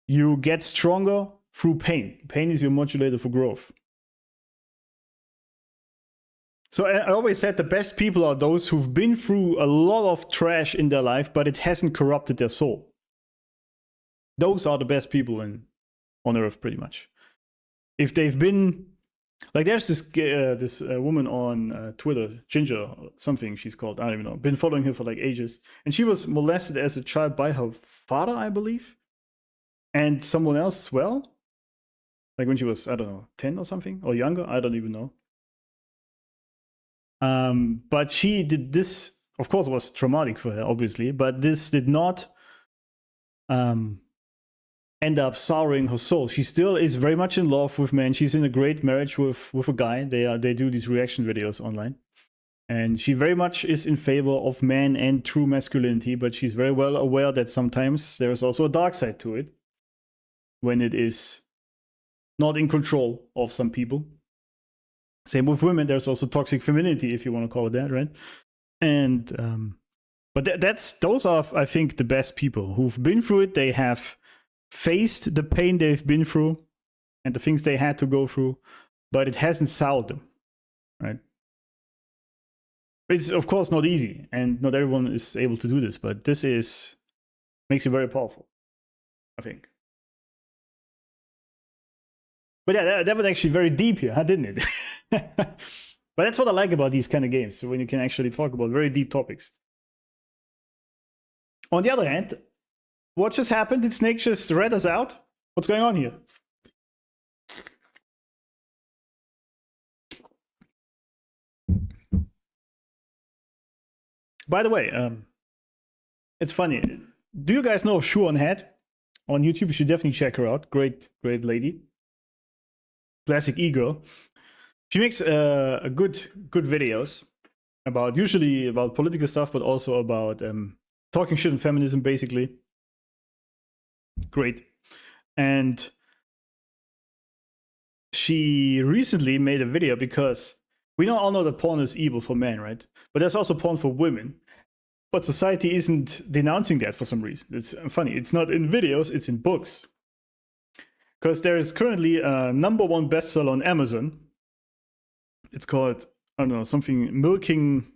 You get stronger through pain. Pain is your modulator for growth. So I always said the best people are those who've been through a lot of trash in their life, but it hasn't corrupted their soul. Those are the best people on Earth, pretty much. If they've been, like, there's this woman on Twitter, Ginger or something she's called, I don't even know. Been following her for like ages, and she was molested as a child by her father, I believe, and someone else as well. Like when she was, I don't know, 10 or something, or younger. I don't even know. But she did this. Of course, it was traumatic for her, obviously, but this did not end up souring her soul. She still is very much in love with men. She's in a great marriage with a guy. They do these reaction videos online. And she very much is in favor of man and true masculinity, but she's very well aware that sometimes there's also a dark side to it when it is not in control of some people. Same with women, there's also toxic femininity, if you want to call it that, right? And but those are, I think, the best people who've been through it. They have faced the pain they've been through and the things they had to go through, but it hasn't soured them, right? It's of course not easy, and not everyone is able to do this, but this makes it very powerful, I think. But yeah, that was actually very deep here, huh, didn't it? But that's what I like about these kind of games, so when you can actually talk about very deep topics. On the other hand, what just happened? Did Snake just rat us out? What's going on here? By the way, it's funny. Do you guys know of Shoe on Head? On YouTube, you should definitely check her out. Great lady. Classic e-girl. She makes good videos usually about political stuff, but also about talking shit on feminism, basically. Great. And she recently made a video because we all know that porn is evil for men, right? But there's also porn for women. But society isn't denouncing that for some reason. It's funny. It's not in videos, it's in books. Because there is currently a #1 bestseller on Amazon. It's called, I don't know, something Milking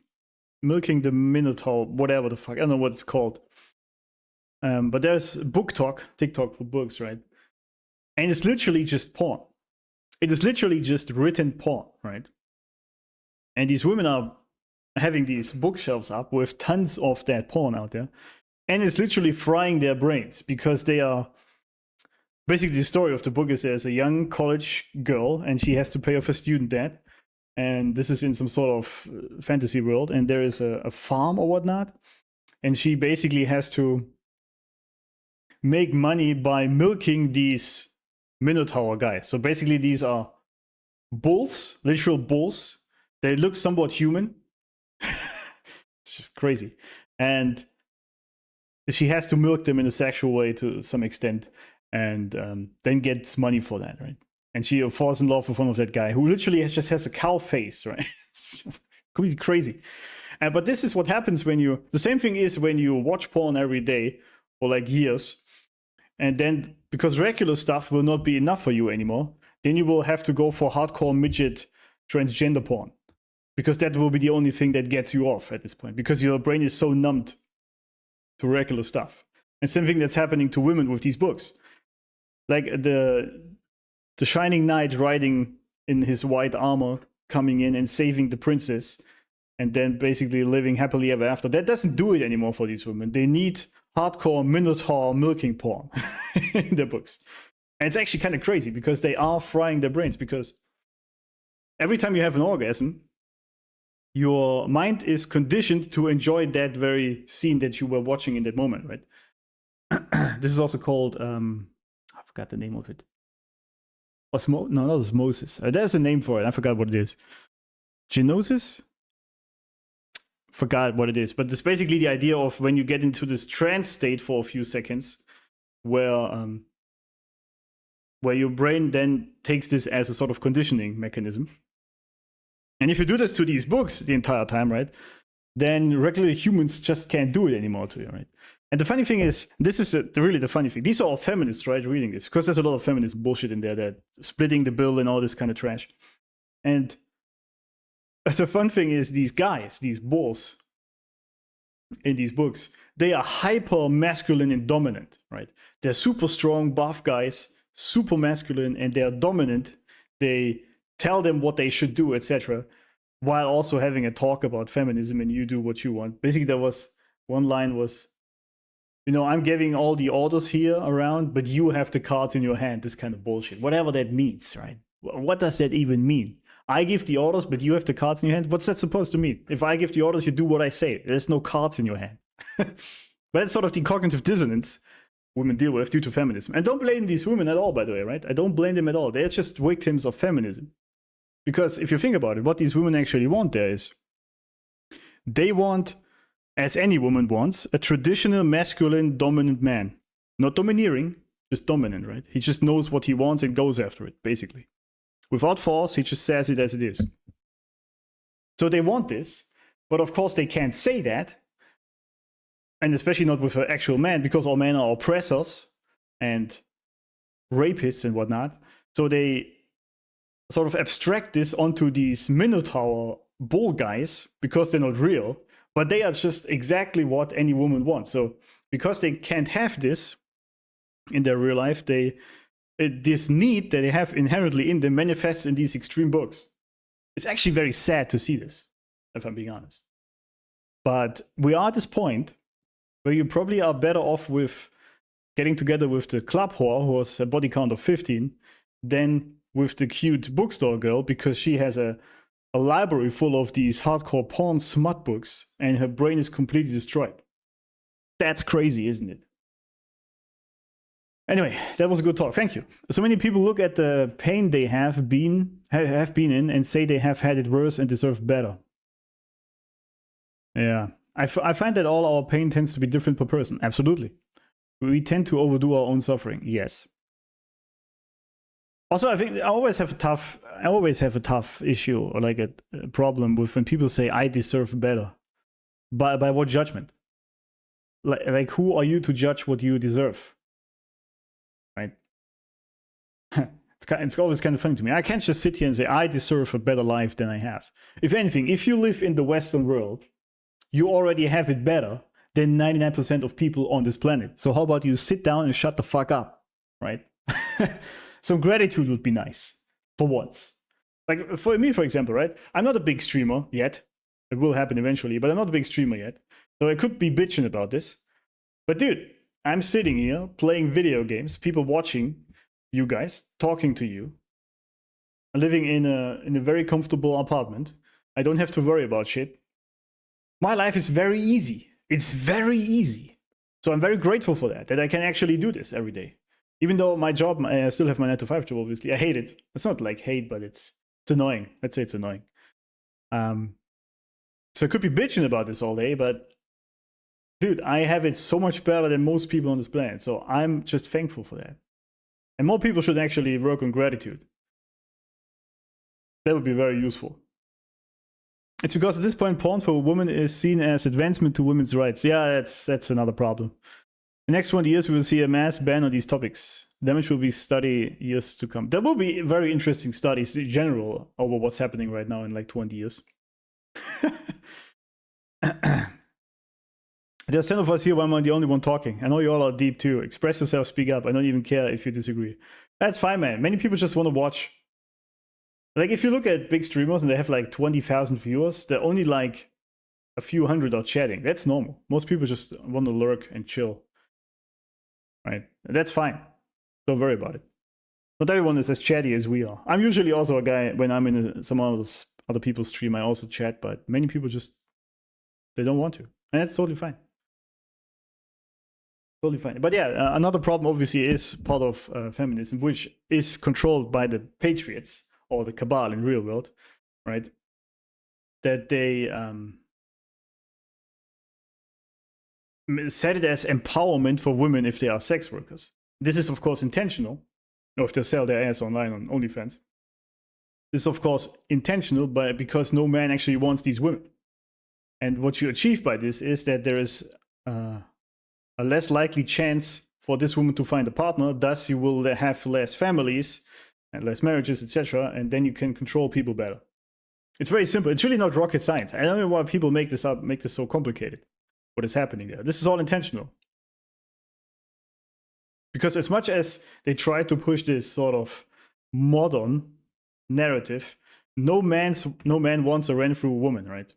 the Minotaur, whatever the fuck. I don't know what it's called. But there's TikTok for books, right? And it's literally just porn. It is literally just written porn, right? And these women are having these bookshelves up with tons of that porn out there. And it's literally frying their brains because they are... Basically, the story of the book is there's a young college girl and she has to pay off her student debt. And this is in some sort of fantasy world. And there is a farm or whatnot. And she basically has to make money by milking these Minotaur guys. So basically, these are bulls, literal bulls. They look somewhat human. It's just crazy. And she has to milk them in a sexual way to some extent. And then gets money for that, right? And she falls in love with one of that guy who literally just has a cow face, right? It's completely crazy. But this is what happens when you... The same thing is when you watch porn every day for like years. And then, because regular stuff will not be enough for you anymore, then you will have to go for hardcore midget transgender porn. Because that will be the only thing that gets you off at this point. Because your brain is so numbed to regular stuff. And same thing that's happening to women with these books. Like the Shining Knight riding in his white armor, coming in and saving the princess, and then basically living happily ever after. That doesn't do it anymore for these women. They need hardcore Minotaur milking porn in their books. And it's actually kind of crazy because they are frying their brains, because every time you have an orgasm, your mind is conditioned to enjoy that very scene that you were watching in that moment, right? This is also called, I forgot the name of it. No, not osmosis. There's a name for it. I forgot what it is. Genosis? Forgot what it is. But it's basically the idea of when you get into this trance state for a few seconds, where your brain then takes this as a sort of conditioning mechanism. And if you do this to these books the entire time, right, then regular humans just can't do it anymore to you, right? And the funny thing is, this is really the funny thing. These are all feminists, right, reading this, because there's a lot of feminist bullshit in there, that splitting the bill and all this kind of trash. And the fun thing is, these guys, these bulls in these books, they are hyper masculine and dominant, right? They're super strong, buff guys, super masculine, and they're dominant. They tell them what they should do, etc., while also having a talk about feminism and you do what you want. Basically, there was one line was, you know, I'm giving all the orders here around, but you have the cards in your hand, this kind of bullshit. Whatever that means, right? What does that even mean? I give the orders, but you have the cards in your hand? What's that supposed to mean? If I give the orders, you do what I say. There's no cards in your hand. But it's sort of the cognitive dissonance women deal with due to feminism. And don't blame these women at all, by the way, right? I don't blame them at all. They're just victims of feminism. Because if you think about it, what these women actually want there is, They want, as any woman wants, a traditional masculine dominant man. Not domineering, just dominant, right? He just knows what he wants and goes after it, basically. Without force, he just says it as it is. So they want this, but of course they can't say that. And especially not with an actual man, because all men are oppressors and rapists and whatnot. So they sort of abstract this onto these Minotaur bull guys because they're not real, but they are just exactly what any woman wants. So because they can't have this in their real life, this need that they have inherently in them manifests in these extreme books. It's actually very sad to see this, if I'm being honest. But we are at this point where you probably are better off with getting together with the club whore who has a body count of 15 than with the cute bookstore girl, because she has a library full of these hardcore porn smut books and her brain is completely destroyed. That's crazy, isn't it? Anyway, that was a good talk. Thank you. So many people look at the pain they have been in and say they have had it worse and deserve better. Yeah. I find that all our pain tends to be different per person. Absolutely. We tend to overdo our own suffering. Yes. Also, I think I always have a tough issue, or like a problem with when people say I deserve better. By what judgment? Like who are you to judge what you deserve? Right? It's always kind of funny to me. I can't just sit here and say I deserve a better life than I have. If anything, if you live in the Western world, you already have it better than 99% of people on this planet. So how about you sit down and shut the fuck up, right? Some gratitude would be nice, for once. Like for me, for example, right? I'm not a big streamer yet. It will happen eventually, but I'm not a big streamer yet. So I could be bitching about this. But dude, I'm sitting here playing video games, people watching you guys, talking to you, living in a very comfortable apartment. I don't have to worry about shit. My life is very easy. It's very easy. So I'm very grateful for that I can actually do this every day. Even though my job, I still have my 9-to-5 job, obviously. I hate it. It's not like hate, but it's annoying. Let's say it's annoying. So I could be bitching about this all day, but dude, I have it so much better than most people on this planet. So I'm just thankful for that. And more people should actually work on gratitude. That would be very useful. It's because at this point, porn for women is seen as advancement to women's rights. Yeah, that's another problem. The next 20 years, we will see a mass ban on these topics. Damage will be study years to come. There will be very interesting studies in general over what's happening right now in like 20 years. There's 10 of us here, I'm the only one talking. I know you all are deep too. Express yourself, speak up. I don't even care if you disagree. That's fine, man. Many people just want to watch. Like, if you look at big streamers and they have like 20,000 viewers, they're only like a few hundred are chatting. That's normal. Most people just want to lurk and chill. Right? And that's fine. Don't worry about it. Not everyone is as chatty as we are. I'm usually also a guy, when I'm in some other people's stream, I also chat, but many people just, they don't want to. And that's totally fine. Totally fine. But yeah, another problem obviously is part of feminism, which is controlled by the patriots, or the cabal in real world, right? That they set it as empowerment for women if they are sex workers. This is of course intentional, or if they sell their ass online on OnlyFans. This is of course intentional, but because no man actually wants these women. And what you achieve by this is that there is a less likely chance for this woman to find a partner, thus you will have less families, and less marriages, etc., and then you can control people better. It's very simple. It's really not rocket science. I don't know why people make this up, make this so complicated. What is happening there? This is all intentional. Because as much as they try to push this sort of modern narrative, no man wants a rent-through woman, right?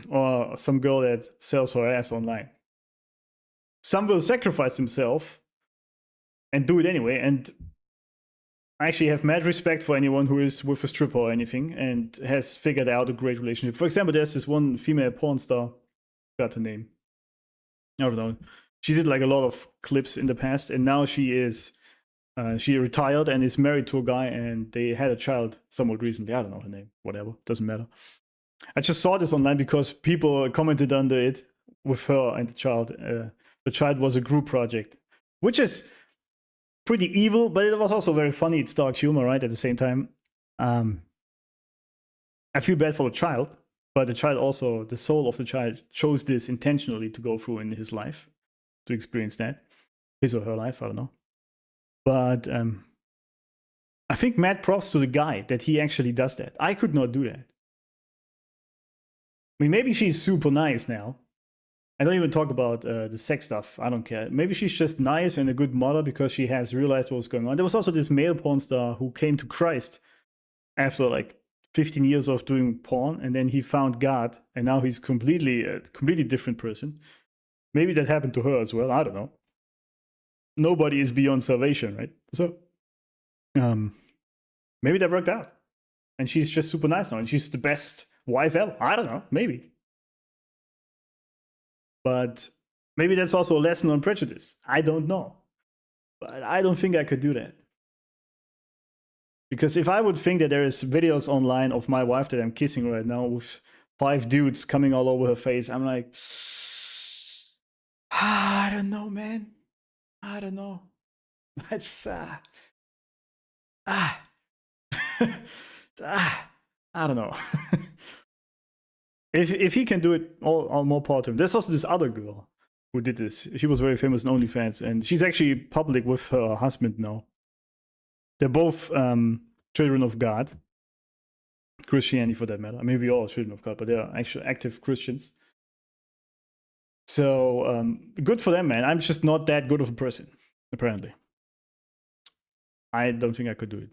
Or some girl that sells her ass online. Some will sacrifice themselves and do it anyway, and I actually have mad respect for anyone who is with a stripper or anything and has figured out a great relationship. For example, there's this one female porn star, got her name. I don't know. She did like a lot of clips in the past, and now she retired and is married to a guy, and they had a child somewhat recently. I don't know her name, whatever, doesn't matter. I just saw this online because people commented under it with her and the child. The child was a group project, which is pretty evil, but it was also very funny. It's dark humor, right? At the same time, I feel bad for the child, but the child also, the soul of the child chose this intentionally to go through in his life, to experience that. His or her life, I don't know. But I think mad props to the guy that he actually does that. I could not do that. I mean, maybe she's super nice now. I don't even talk about the sex stuff. I don't care. Maybe she's just nice and a good mother because she has realized what was going on. There was also this male porn star who came to Christ after like 15 years of doing porn, and then he found God, and now he's completely different person. Maybe that happened to her as well. I don't know. Nobody is beyond salvation, right? So, maybe that worked out, and she's just super nice now, and she's the best wife ever. I don't know, maybe. But maybe that's also a lesson on prejudice. I don't know, but I don't think I could do that. Because if I would think that there is videos online of my wife that I'm kissing right now with 5 dudes coming all over her face, I'm like, I don't know, man. I don't know. I just, I don't know. If he can do it, all more power to him. There's also this other girl who did this. She was very famous on OnlyFans, and she's actually public with her husband now. They're both children of God. Christianity, for that matter. I mean, we all children of God, but they're actually active Christians. So, good for them, man. I'm just not that good of a person, apparently. I don't think I could do it.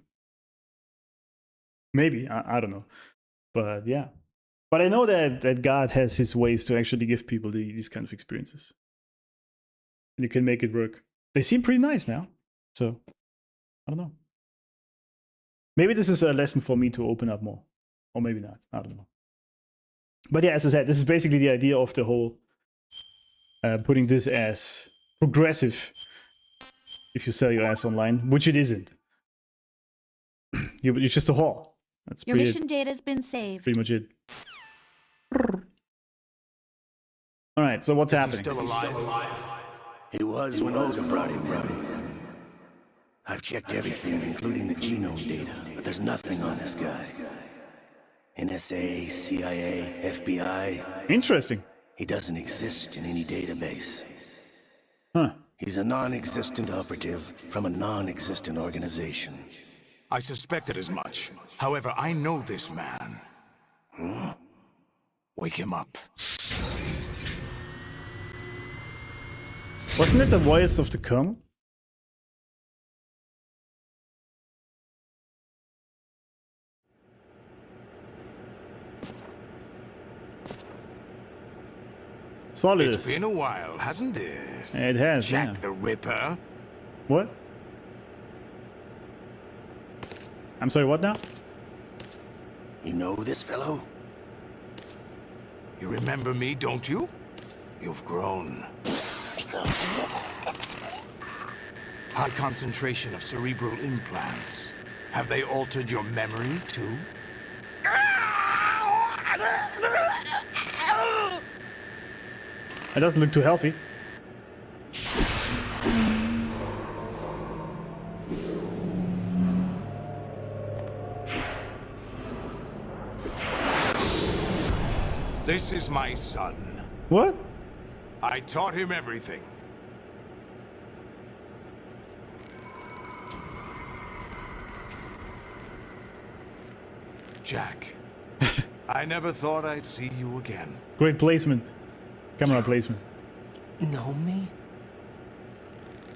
Maybe, I don't know. But yeah. But I know that God has his ways to actually give people these kind of experiences. And you can make it work. They seem pretty nice now. So, I don't know. Maybe this is a lesson for me to open up more. Or maybe not. I don't know. But yeah, as I said, this is basically the idea of the whole putting this as progressive if you sell your ass online, which it isn't. You're just a whore. That's Your mission data has been saved. Pretty much it. All right, so what's happening? Still alive? He was when Olga brought him in. I've checked everything, including the genome data, but there's nothing on this guy. NSA, CIA, FBI. Interesting. He doesn't exist in any database. Huh. He's a non-existent operative from a non-existent organization. I suspected as much. However, I know this man. Wake him up. Wasn't it the voice of the Colonel? Solid. It's been a while, hasn't it? It has, Jack yeah. the Ripper. What? I'm sorry, what now? You know this fellow? You remember me, don't you? You've grown. High concentration of cerebral implants. Have they altered your memory, too? It doesn't look too healthy. This is my son. What? I taught him everything. Jack, I never thought I'd see you again. Great placement. Camera placement. Know me?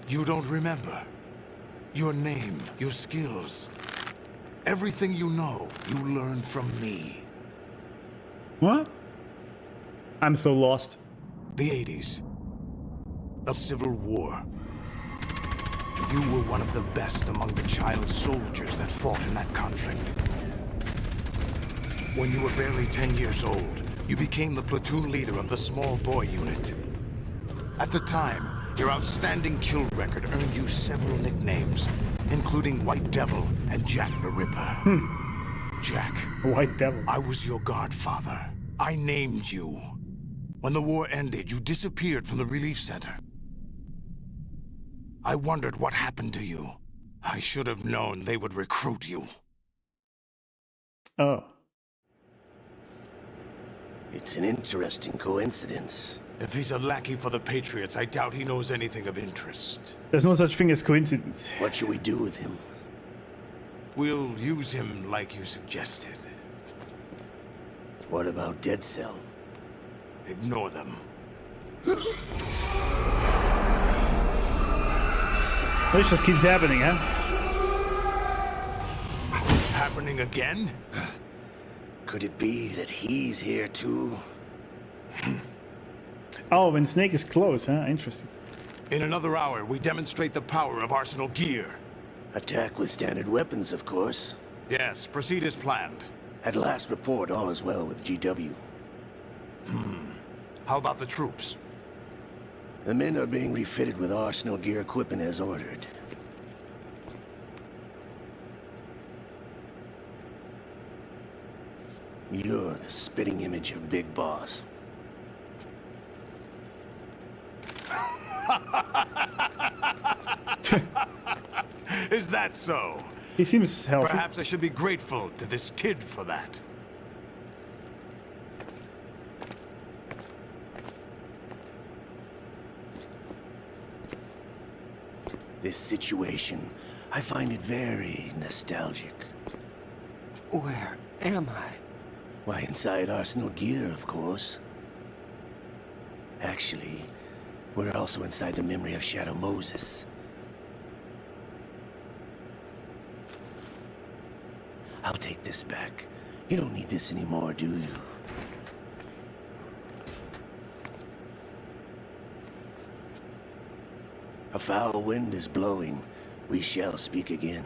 You don't remember. Your name, your skills. Everything you know, you learned from me. What? I'm so lost. The 80s. A civil war. You were one of the best among the child soldiers that fought in that conflict. When you were barely 10 years old, you became the platoon leader of the small boy unit. At the time, your outstanding kill record earned you several nicknames, including White Devil and Jack the Ripper. Jack. White devil. I was your godfather. I named you. When the war ended, you disappeared from the relief center. I wondered what happened to you. I should have known they would recruit you. Oh. It's an interesting coincidence. If he's a lackey for the Patriots, I doubt he knows anything of interest. There's no such thing as coincidence. What should we do with him? We'll use him like you suggested. What about Dead Cell? Ignore them. This just keeps happening, huh? Happening again? Could it be that he's here too? Oh, when Snake is close, huh? Interesting. In another hour, we demonstrate the power of Arsenal gear. Attack with standard weapons, of course. Yes, proceed as planned. At last report, all is well with GW. How about the troops? The men are being refitted with Arsenal gear equipment as ordered. You're the spitting image of Big Boss. Is that so? He seems healthy. Perhaps I should be grateful to this kid for that. This situation, I find it very nostalgic. Where am I? Why, inside Arsenal gear, of course. Actually, we're also inside the memory of Shadow Moses. I'll take this back. You don't need this anymore, do you? A foul wind is blowing. We shall speak again.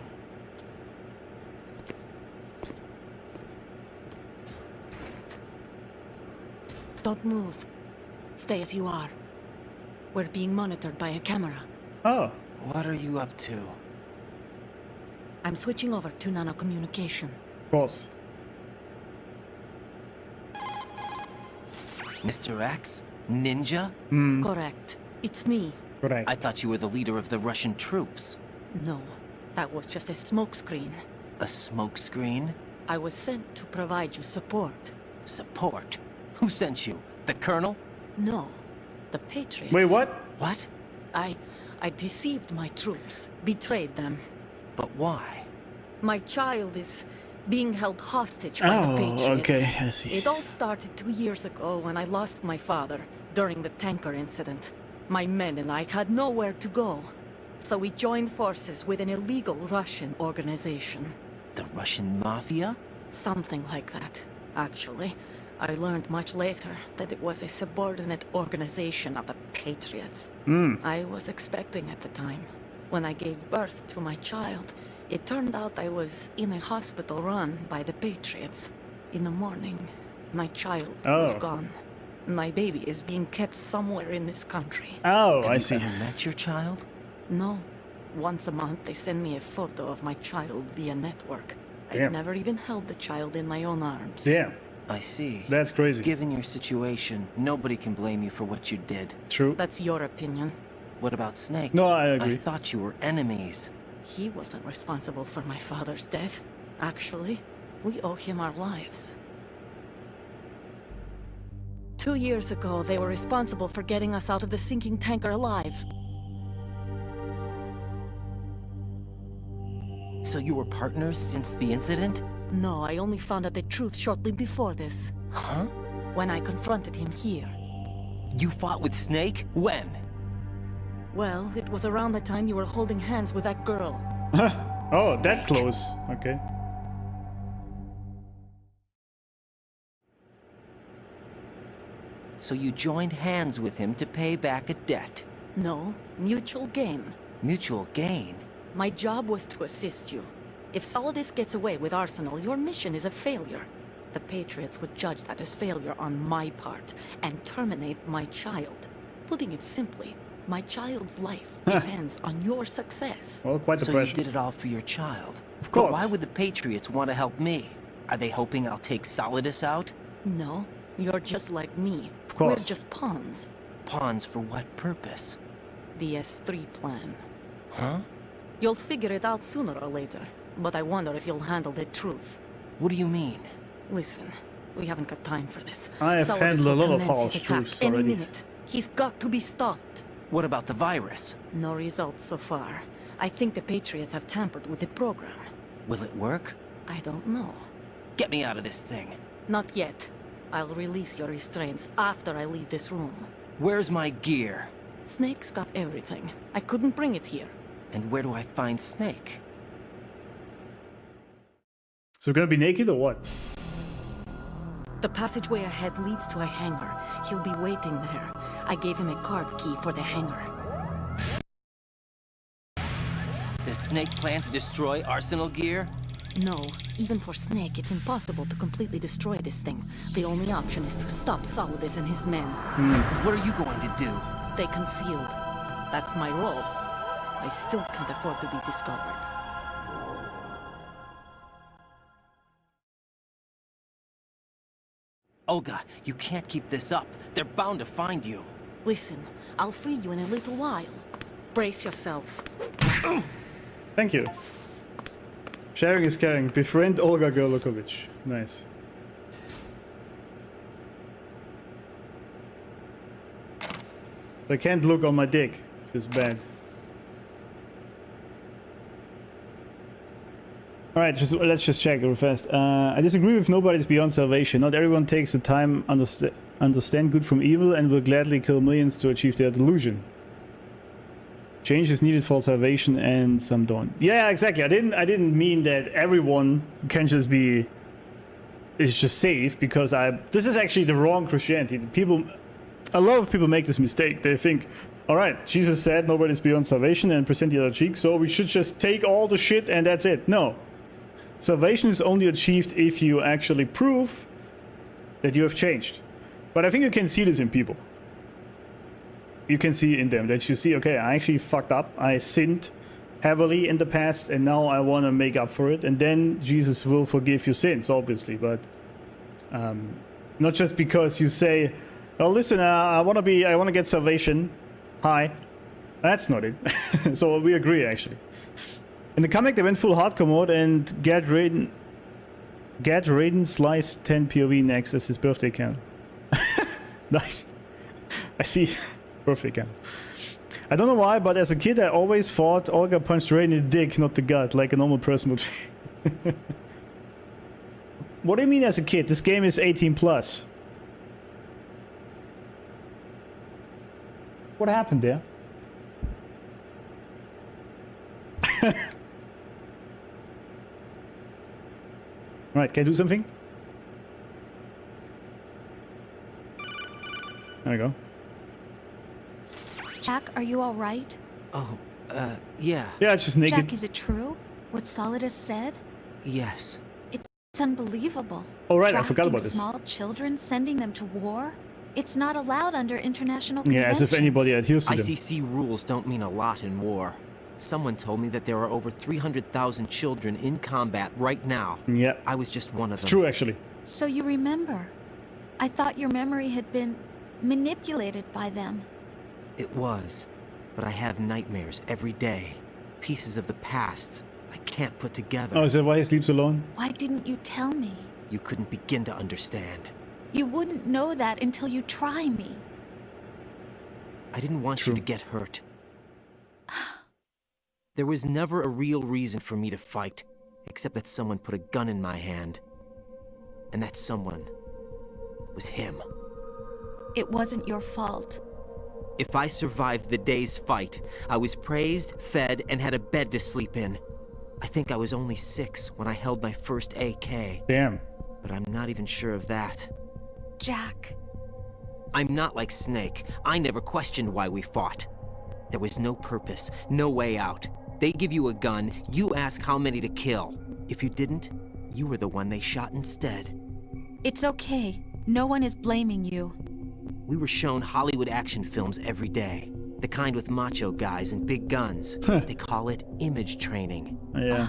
Don't move. Stay as you are. We're being monitored by a camera. Oh. What are you up to? I'm switching over to nano-communication. Of course. Mr. X? Ninja? Correct. It's me. Correct. I thought you were the leader of the Russian troops. No, that was just a smokescreen. A smokescreen? I was sent to provide you support. Support? Who sent you? The Colonel? No, the Patriots. Wait, what? What? I deceived my troops, betrayed them. But why? My child is being held hostage by the Patriots. Okay, I see. It all started 2 years ago when I lost my father during the tanker incident. My men and I had nowhere to go, so we joined forces with an illegal Russian organization. The Russian Mafia? Something like that, actually. I learned much later that it was a subordinate organization of the Patriots. I was expecting at the time. When I gave birth to my child, it turned out I was in a hospital run by the Patriots. In the morning, my child was gone. My baby is being kept somewhere in this country. Oh, Have I you see. ever met your child? No. Once a month, they send me a photo of my child via network. Damn. I've never even held the child in my own arms. Damn. I see. That's crazy. Given your situation, nobody can blame you for what you did. True. That's your opinion. What about Snake? No, I agree. I thought you were enemies. He wasn't responsible for my father's death. Actually, we owe him our lives. 2 years ago, they were responsible for getting us out of the sinking tanker alive. So you were partners since the incident? No, I only found out the truth shortly before this. Huh? When I confronted him here. You fought with Snake? When? Well, it was around the time you were holding hands with that girl. Oh, Snake. that close. Okay. So you joined hands with him to pay back a debt? No, mutual gain. Mutual gain? My job was to assist you. If Solidus gets away with Arsenal, your mission is a failure. The Patriots would judge that as failure on my part, and terminate my child. Putting it simply, my child's life depends on your success. Well, quite the So pressure. you did it all for your child? Of course. But why would the Patriots want to help me? Are they hoping I'll take Solidus out? No, you're just like me. Of course. We're just pawns. Pawns for what purpose? The S3 plan. Huh? You'll figure it out sooner or later, but I wonder if you'll handle the truth. What do you mean? Listen, we haven't got time for this. I have Solidus handled a will lot of commence false his attack truths any already. minute. He's got to be stopped. What about the virus? No results so far. I think the Patriots have tampered with the program. Will it work? I don't know. Get me out of this thing. Not yet. I'll release your restraints after I leave this room. Where's my gear? Snake's got everything. I couldn't bring it here. And where do I find Snake? So we're gonna be naked or what? The passageway ahead leads to a hangar. He'll be waiting there. I gave him a card key for the hangar. Does Snake plan to destroy Arsenal gear? No, even for Snake, it's impossible to completely destroy this thing. The only option is to stop Solidus and his men. What are you going to do? Stay concealed. That's my role. I still can't afford to be discovered. Olga, you can't keep this up. They're bound to find you. Listen, I'll free you in a little while. Brace yourself. Thank you. Sharing is caring. Befriend Olga Gerlukovich. Nice. I can't look on my dick if it's bad. Alright, let's just check real fast. I disagree with nobody's beyond salvation. Not everyone takes the time understand good from evil and will gladly kill millions to achieve their delusion. Change is needed for salvation and some don't. Yeah, exactly. I didn't mean that everyone can just be is just safe, because this is actually the wrong Christianity. A lot of people make this mistake. They think, all right, Jesus said nobody's beyond salvation and present the other cheek, so we should just take all the shit and that's it. No. Salvation is only achieved if you actually prove that you have changed. But I think you can see this in people. You can see in them that you see, okay, I actually fucked up. I sinned heavily in the past and now I want to make up for it. And then Jesus will forgive your sins, obviously. But not just because you say, oh, listen, I want to get salvation. Hi. That's not it. So we agree, actually. In the comic, they went full hardcore mode and get Raiden slice 10 POV next as his birthday candle. Nice. I see. Birthday candle. I don't know why, but as a kid, I always thought Olga punched Raiden in the dick, not the gut, like a normal person would. What do you mean as a kid? This game is 18+. What happened there? Right, can I do something? There we go. Jack, are you all right? Oh, yeah. Yeah, it's just naked. Jack, is it true? What Solidus said? Yes. It's unbelievable. Oh, right, I forgot about this. Small children, sending them to war? It's not allowed under international Yeah, conventions. as if anybody adheres to them. ICC rules don't mean a lot in war. Someone told me that there are over 300,000 children in combat right now. Yeah. I was just one of them. It's true, actually. So you remember. I thought your memory had been manipulated by them. It was. But I have nightmares every day. Pieces of the past I can't put together. Oh, is that why he sleeps alone? Why didn't you tell me? You couldn't begin to understand. You wouldn't know that until you try me. I didn't want you to get hurt. There was never a real reason for me to fight, except that someone put a gun in my hand. And that someone was him. It wasn't your fault. If I survived the day's fight, I was praised, fed, and had a bed to sleep in. I think I was only 6 when I held my first AK. Damn. But I'm not even sure of that. Jack. I'm not like Snake. I never questioned why we fought. There was no purpose, no way out. They give you a gun, you ask how many to kill. If you didn't, you were the one they shot instead. It's okay. No one is blaming you. We were shown Hollywood action films every day. The kind with macho guys and big guns. They call it image training. Yeah.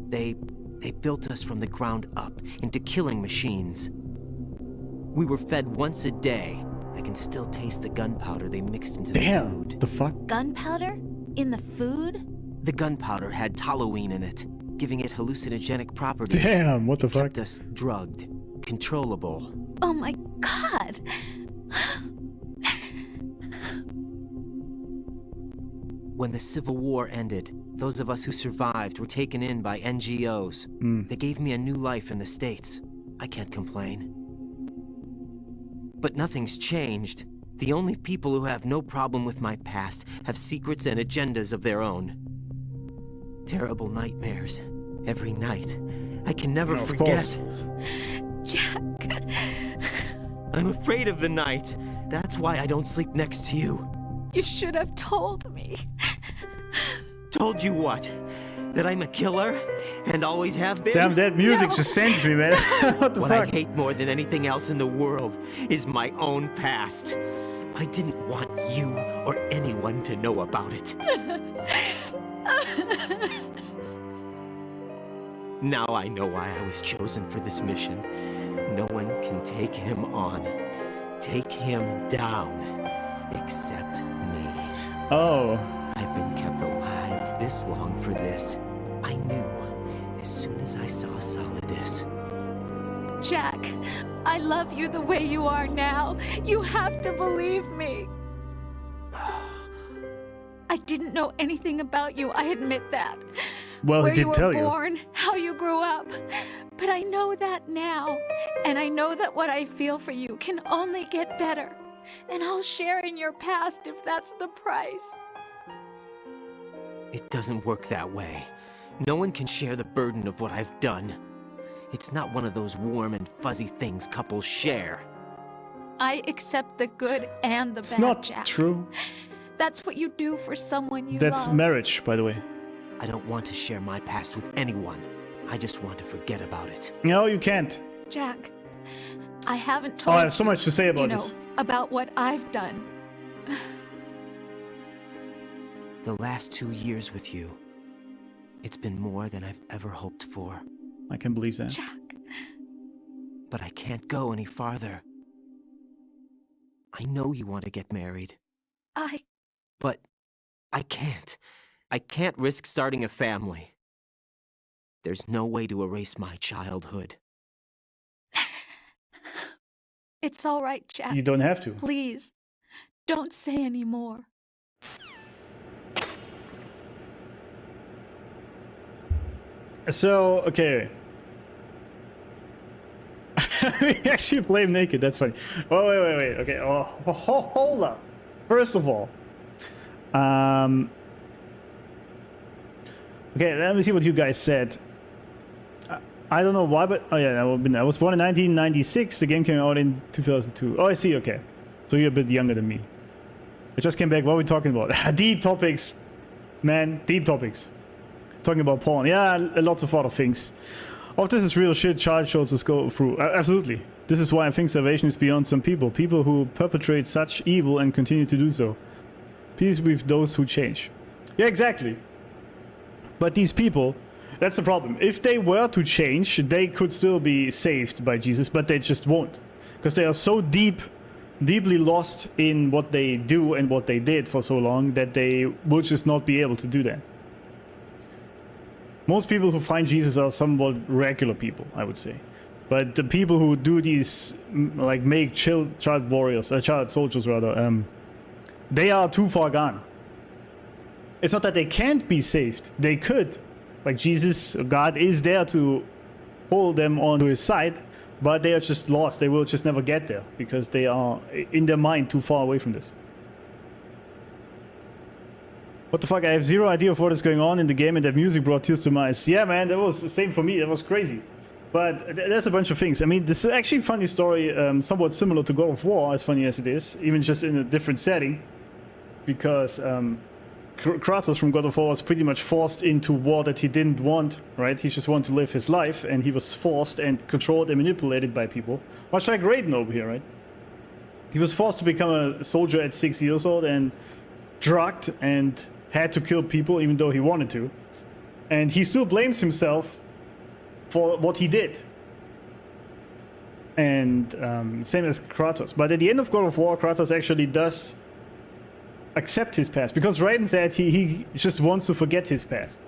They They built us from the ground up into killing machines. We were fed once a day. I can still taste the gunpowder they mixed into the food. The fuck? Gunpowder? In the food? The gunpowder had toluene in it, giving it hallucinogenic properties. Damn, what the fuck? Kept us drugged, controllable. Oh my god! When the Civil War ended, those of us who survived were taken in by NGOs. They gave me a new life in the States. I can't complain. But nothing's changed. The only people who have no problem with my past have secrets and agendas of their own. Terrible nightmares. Every night. I can never forget. Of course. Jack. I'm afraid of the night. That's why I don't sleep next to you. You should have told me. Told you what? That I'm a killer? And always have been? Damn, that music just sends me, man. What the what fuck? I hate more than anything else in the world is my own past. I didn't want you or anyone to know about it. Now I know why I was chosen for this mission. No one can take him on, take him down, except me. Oh. I've been kept alive this long for this. I knew as soon as I saw Solidus. Jack, I love you the way you are now. You have to believe me. I didn't know anything about you, I admit that. Well, where he did tell you you. were born, how you grew up. But I know that now. And I know that what I feel for you can only get better. And I'll share in your past if that's the price. It doesn't work that way. No one can share the burden of what I've done. It's not one of those warm and fuzzy things couples share. I accept the good and the It's bad, not Jack. true. That's what you do for someone you That's love. marriage, by the way. I don't want to share my past with anyone. I just want to forget about it. No, you can't. Jack, I haven't Oh, told I have so much to say about you know, this. about what I've done. The last 2 years with you, it's been more than I've ever hoped for. I can believe that. Jack. But I can't go any farther. I know you want to get married. But I can't. I can't risk starting a family. There's no way to erase my childhood. It's all right, Jack. You don't have to. Please, don't say any more. So, okay. We actually play him naked, that's funny. Oh, wait. Okay, hold up. First of all, okay, let me see what you guys said. I don't know why, but oh yeah, I was born in 1996. The game came out in 2002. Oh, I see. Okay, so you're a bit younger than me. I just came back. What are we talking about? Deep topics, man. Deep topics. Talking about porn. Yeah, lots of other things. Oh, this is real shit child shows us go through. Absolutely. This is why I think salvation is beyond some people. People who perpetrate such evil and continue to do so. Peace with those who change. Yeah, exactly. But these people, that's the problem. If they were to change, they could still be saved by Jesus, but they just won't. Because they are so deeply lost in what they do and what they did for so long that they will just not be able to do that. Most people who find Jesus are somewhat regular people, I would say. But the people who do these, like, make child warriors, child soldiers rather, they are too far gone. It's not that they can't be saved. They could. Like, Jesus, God, is there to hold them onto his side, but they are just lost. They will just never get there because they are, in their mind, too far away from this. What the fuck? I have zero idea of what is going on in the game, and that music brought tears to my eyes. Yeah, man, that was the same for me. That was crazy. But there's a bunch of things. I mean, this is actually a funny story, somewhat similar to God of War, as funny as it is, even just in a different setting. Because Kratos from God of War was pretty much forced into war that he didn't want, right? He just wanted to live his life, and he was forced and controlled and manipulated by people. Much like Raiden over here, right? He was forced to become a soldier at 6 years old and drugged and had to kill people even though he wanted to. And he still blames himself for what he did. And same as Kratos. But at the end of God of War, Kratos actually does accept his past. Because Raiden said he just wants to forget his past.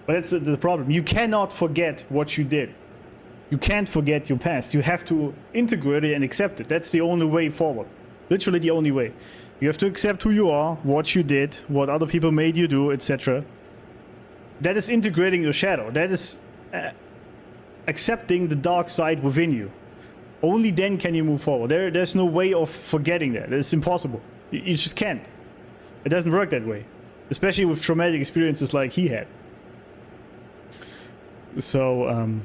But that's the problem. You cannot forget what you did. You can't forget your past. You have to integrate it and accept it. That's the only way forward. Literally the only way. You have to accept who you are, what you did, what other people made you do, etc. That is integrating your shadow. That is accepting the dark side within you. Only then can you move forward. There's no way of forgetting that. It's impossible. You just can't. It doesn't work that way. Especially with traumatic experiences like he had. So,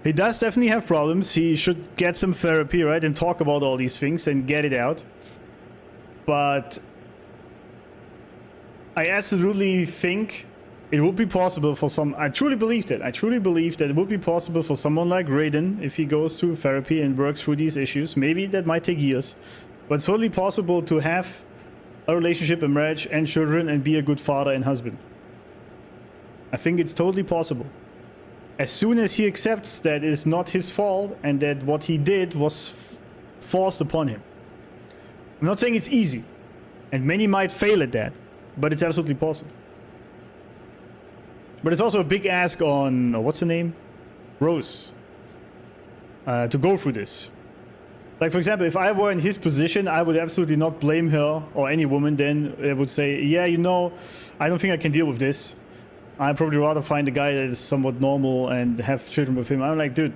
he does definitely have problems. He should get some therapy, right? And talk about all these things and get it out. But I absolutely think it would be possible for some... I truly believe that. I truly believe that it would be possible for someone like Raiden, if he goes to therapy and works through these issues. Maybe that might take years. But it's totally possible to have a relationship, a marriage, and children, and be a good father and husband. I think it's totally possible. As soon as he accepts that it's not his fault and that what he did was forced upon him. I'm not saying it's easy. And many might fail at that. But it's absolutely possible. But it's also a big ask on, what's her name? Rose. To go through this. Like, for example, if I were in his position, I would absolutely not blame her or any woman then. I would say, yeah, you know, I don't think I can deal with this. I'd probably rather find a guy that is somewhat normal and have children with him. I'm like, dude,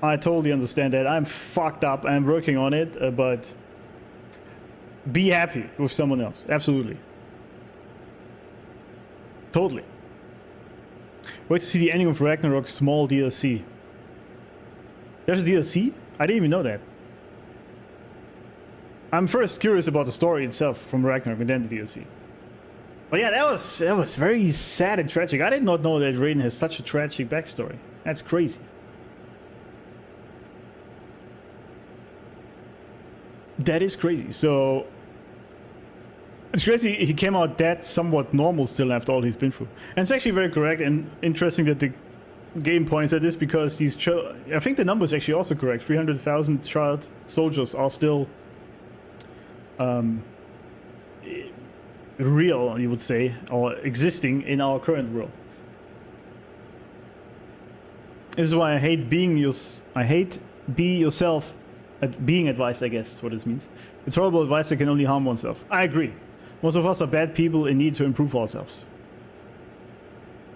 I totally understand that. I'm fucked up. I'm working on it, but be happy with someone else. Absolutely. Totally. Wait to see the ending of Ragnarok's small DLC. There's a DLC? I didn't even know that. I'm first curious about the story itself from Ragnarok and then the DLC. But yeah, that was very sad and tragic. I did not know that Raiden has such a tragic backstory. That's crazy. That is crazy. So it's crazy he came out that somewhat normal still after all he's been through. And it's actually very correct and interesting that the game points at this because these I think the number is actually also correct. 300,000 child soldiers are still real, you would say, or existing in our current world. This is why I hate being be yourself being advised, I guess is what it means. It's horrible advice that can only harm oneself. I agree. Most of us are bad people in need to improve ourselves.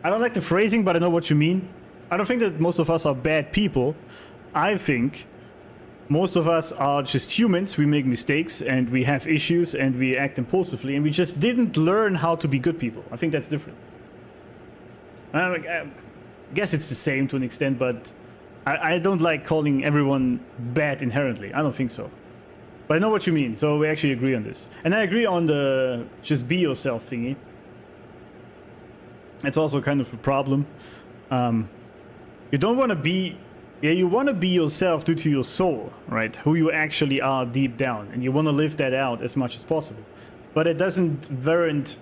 I don't like the phrasing, but I know what you mean. I don't think that most of us are bad people. I think most of us are just humans. We make mistakes and we have issues and we act impulsively and we just didn't learn how to be good people. I think that's different. I guess it's the same to an extent, but I don't like calling everyone bad inherently. I don't think so. But I know what you mean, so we actually agree on this. And I agree on the just be yourself thingy. It's also kind of a problem. You don't want to be... Yeah, you want to be yourself due to your soul, right? Who you actually are deep down. And you want to live that out as much as possible. But it doesn't warrant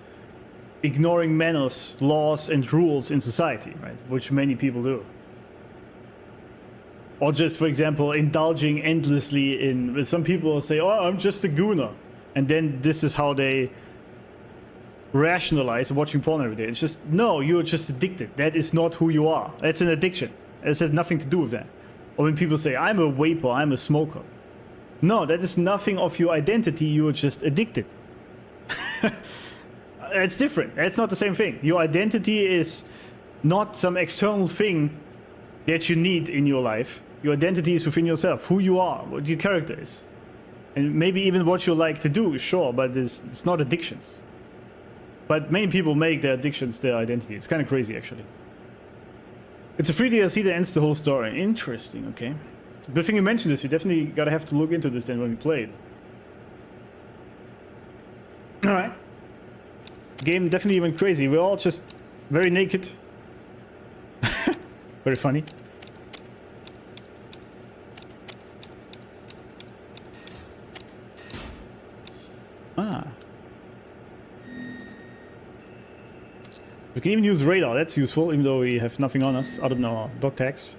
ignoring manners, laws, and rules in society, right? Which many people do. Or just, for example, indulging endlessly in... Some people say, oh, I'm just a gooner. And then this is how they rationalize watching porn every day. It's just, no, you're just addicted. That is not who you are. That's an addiction. It has nothing to do with that. Or when people say, I'm a vapor, I'm a smoker. No, that is nothing of your identity. You are just addicted. It's different. That's not the same thing. Your identity is not some external thing that you need in your life. Your identity is within yourself. Who you are, what your character is. And maybe even what you like to do, sure, but it's not addictions. But many people make their addictions their identity. It's kind of crazy, actually. It's a free DLC that ends the whole story. Interesting, okay. Good thing you mentioned this. You definitely gotta have to look into this then when we play it. Alright. Game definitely went crazy. We're all just very naked. Very funny. Ah. can even use radar. That's useful, even though we have nothing on us other than our dog tags.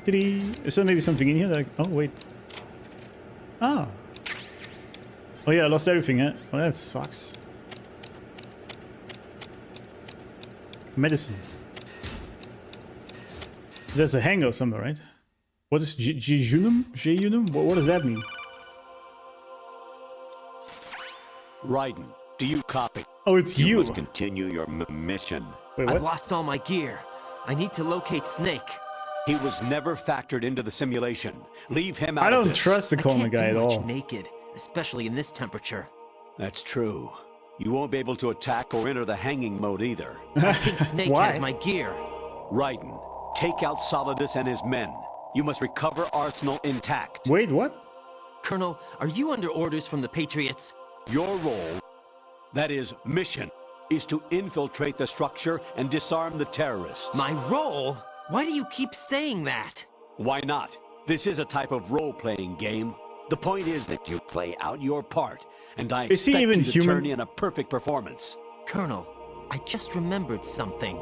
Is there maybe something in here? That oh, wait. Ah. Oh yeah, I lost everything, huh? Oh, that sucks. Medicine. There's a hangar somewhere, right? What is Jejunum? Jejunum? What does that mean? Raiden, do you copy? Oh, it's you. You must continue your mission. Wait, what? I've lost all my gear. I need to locate Snake. He was never factored into the simulation. Leave him out I of don't this. trust the Coleman guy at all. Naked, especially in this temperature. That's true. You won't be able to attack or enter the hanging mode either. I think Snake Why? has my gear. Raiden, take out Solidus and his men. You must recover Arsenal intact. Wait, what? Colonel, are you under orders from the Patriots? Your role, that is mission, is to infiltrate the structure and disarm the terrorists. My role? Why do you keep saying that? Why not? This is a type of role-playing game. The point is that you play out your part, and I Is he expect even you to human? turn in a perfect performance. Colonel, I just remembered something.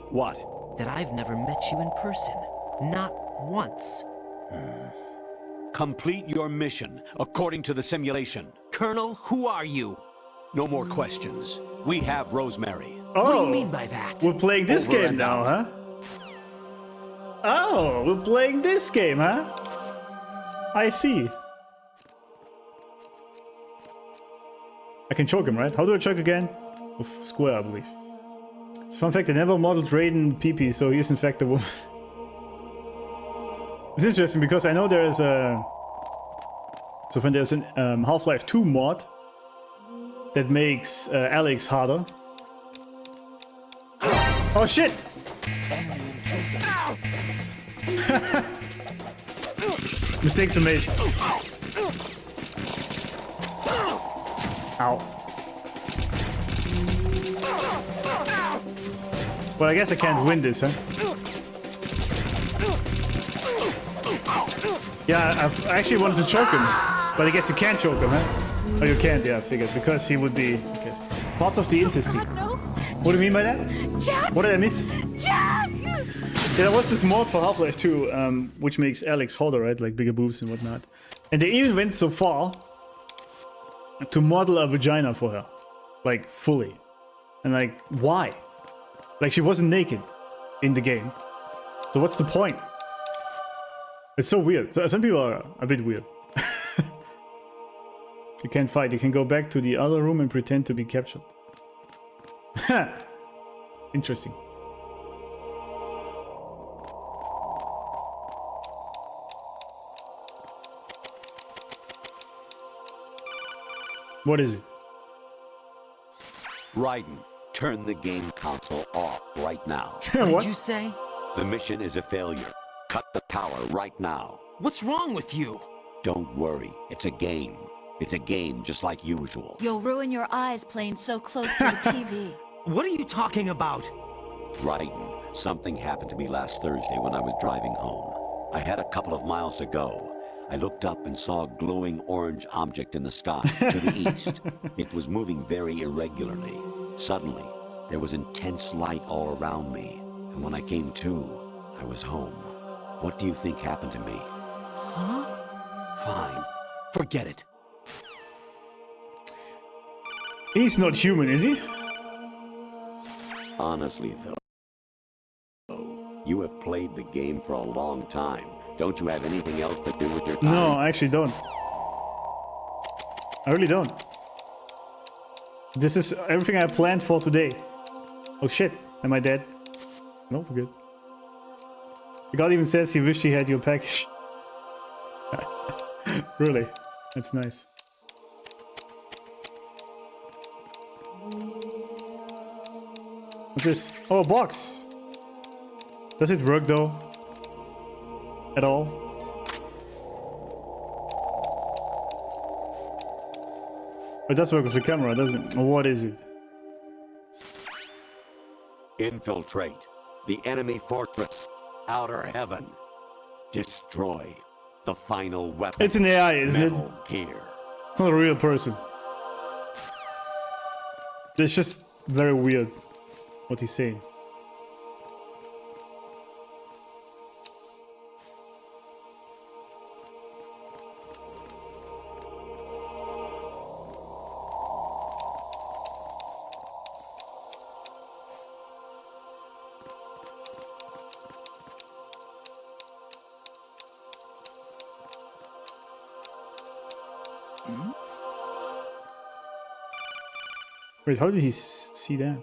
What? That I've never met you in person. Not once. Complete your mission according to the simulation. Colonel, who are you? No more questions. We have Rosemary. Oh, what do you mean by that? We're playing this Over game and now, out. huh? Oh, we're playing this game, huh? I see. I can choke him, right? How do I choke again? With square, I believe. It's a fun fact, I never modeled Raiden PP, so he is in fact a woman. It's interesting because I know there is a... So when there's an Half-Life 2 mod that makes Alex harder. Oh shit! Mistakes are made. Ow. Well, I guess I can't win this, huh? Yeah, I actually wanted to choke him, but I guess you can't choke him, huh? Oh, you can't, yeah, I figured, because he would be, I guess, parts of the intestine. No. What do you mean by that? Jack! What did I miss? Jack! Yeah, there was this mod for Half-Life 2, which makes Alex hotter, right? Like bigger boobs and whatnot. And they even went so far to model a vagina for her. Like, fully. And like, why? Like, she wasn't naked in the game. So what's the point? It's so weird. So, some people are a bit weird. You can't fight. You can go back to the other room and pretend to be captured. Interesting. What is it? Raiden, turn the game console off right now. What did you say? The mission is a failure. Cut the power right now. What's wrong with you? Don't worry, it's a game. It's a game just like usual. You'll ruin your eyes playing so close to the TV. What are you talking about? Raiden, something happened to me last Thursday when I was driving home. I had a couple of miles to go. I looked up and saw a glowing orange object in the sky to the east. It was moving very irregularly. Suddenly, there was intense light all around me. And when I came to, I was home. What do you think happened to me? Huh? Fine. Forget it. He's not human, is he? Honestly, though, you have played the game for a long time. Don't you have anything else to do with your time? No, I actually don't. I really don't. This is everything I planned for today. Oh shit, am I dead? No, we're good. The god even says he wished he had your package. Really? That's nice. What's this? Oh, a box! Does it work though? At all? It does work with the camera, doesn't it? Or what is it? Infiltrate the enemy fortress. Outer heaven. Destroy the final weapon. It's an AI, isn't it? Metal Gear. It's not a real person. It's just very weird. what he's saying. Wait, how did he see that?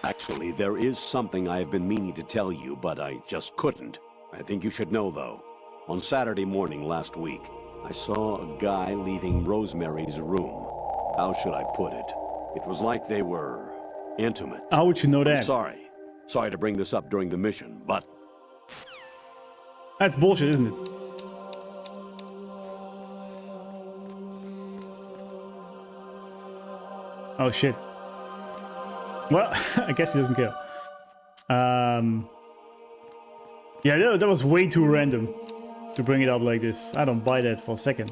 Actually, there is something I have been meaning to tell you, but I just couldn't. I think you should know, though. On Saturday morning last week, I saw a guy leaving Rosemary's room. How should I put it? It was like they were intimate. How would you know that? I'm sorry. Sorry to bring this up during the mission, but... That's bullshit, isn't it? Oh shit. Well, I guess he doesn't care. Yeah, that was way too random to bring it up like this. I don't buy that for a second.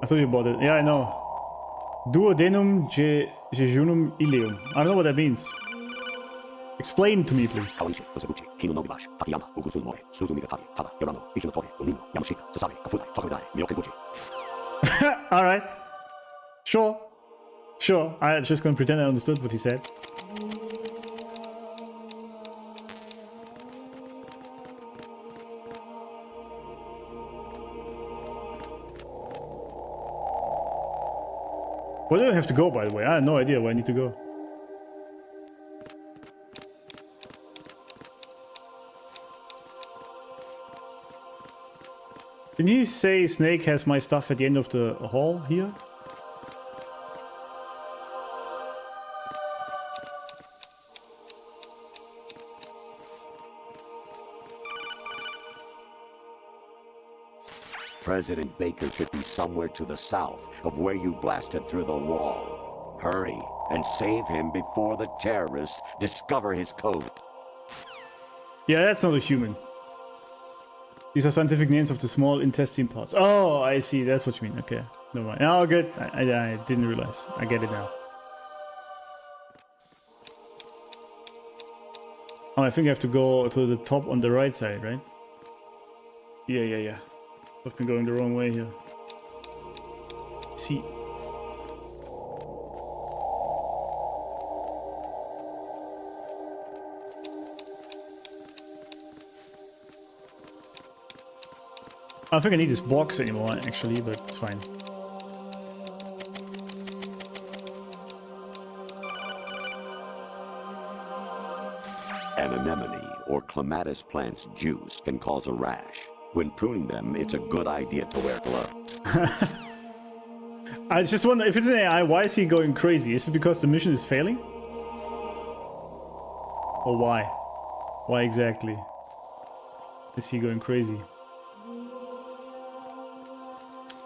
I told you about it. Yeah, I know. Duodenum jejunum ileum. I don't know what that means. Explain to me, please. Alright. Sure. Sure. I just gonna pretend I understood what he said. Where do I have to go, by the way? I have no idea where I need to go. Didn't he say Snake has my stuff at the end of the hall here? President Baker should be somewhere to the south of where you blasted through the wall. Hurry and save him before the terrorists discover his code. Yeah, that's not a human. These are scientific names of the small intestine parts. Oh, I see. That's what you mean. Okay. Never mind. Oh, good. I didn't realize. I get it now. Oh, I think I have to go to the top on the right side, right? Yeah. I've been going the wrong way here. See. I don't think I need this box anymore, actually, but it's fine. An anemone or clematis plant's juice can cause a rash. When pruning them, it's a good idea to wear gloves. I just wonder, if it's an AI, why is he going crazy? Is it because the mission is failing? Or why? Why exactly is he going crazy?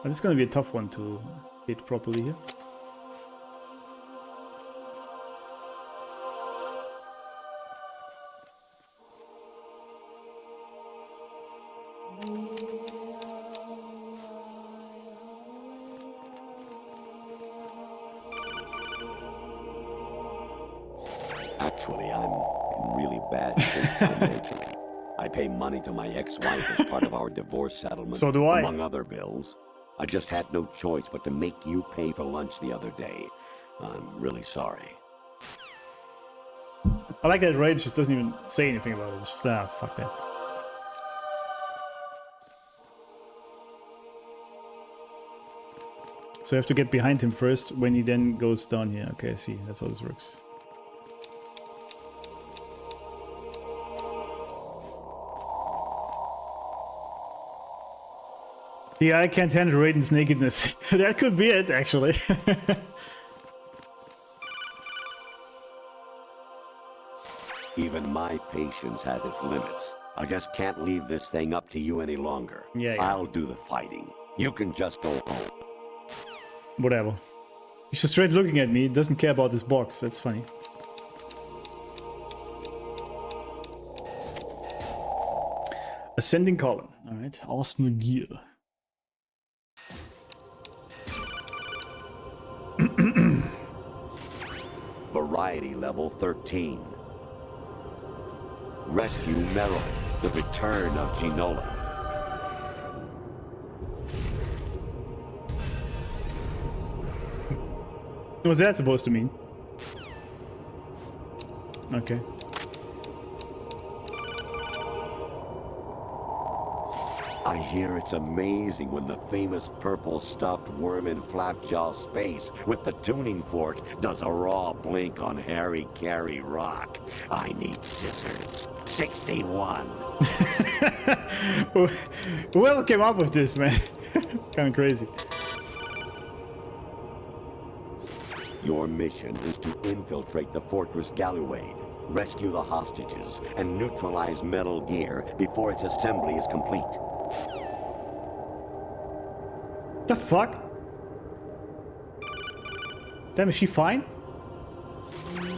But it's gonna be a tough one to hit properly here. Actually, I'm in really bad shape financially. I pay money to my ex-wife as part of our divorce settlement, so do I. Among other bills. I just had no choice but to make you pay for lunch the other day. I'm really sorry. I like that Raiden just doesn't even say anything about it. It's just, fuck that. So I have to get behind him first when he then goes down here. Okay, I see. That's how this works. Yeah, I can't handle Raiden's nakedness. That could be it, actually. Even my patience has its limits. I just can't leave this thing up to you any longer. Yeah. I'll do the fighting. You can just go home. Whatever. He's just straight looking at me. Doesn't care about this box. That's funny. Ascending column. Alright. Arsenal gear. Anxiety level 13. Rescue Meryl, the return of Ginola. What's that supposed to mean? Okay. I hear it's amazing when the famous purple stuffed worm in Flapjaw space with the tuning fork does a raw blink on Harry Carey rock. I need scissors. 61. Whoever came up with this, man. Kind of crazy. Your mission is to infiltrate the Fortress Galluade, rescue the hostages, and neutralize Metal Gear before its assembly is complete. The fuck? Damn, is she fine?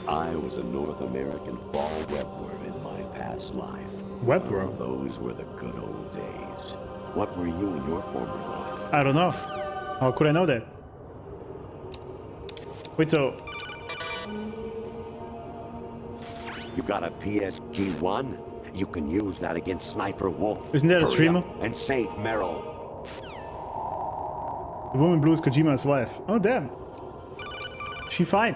I was a North American fall webworm in my past life. Webworm? Those were the good old days. What were you in your former life? I don't know. How could I know that? Wait, so... You got a PSG-1? You can use that against Sniper Wolf. Isn't that a streamer? And save Meryl. The woman blue is Kojima's wife. Oh, damn. She fine.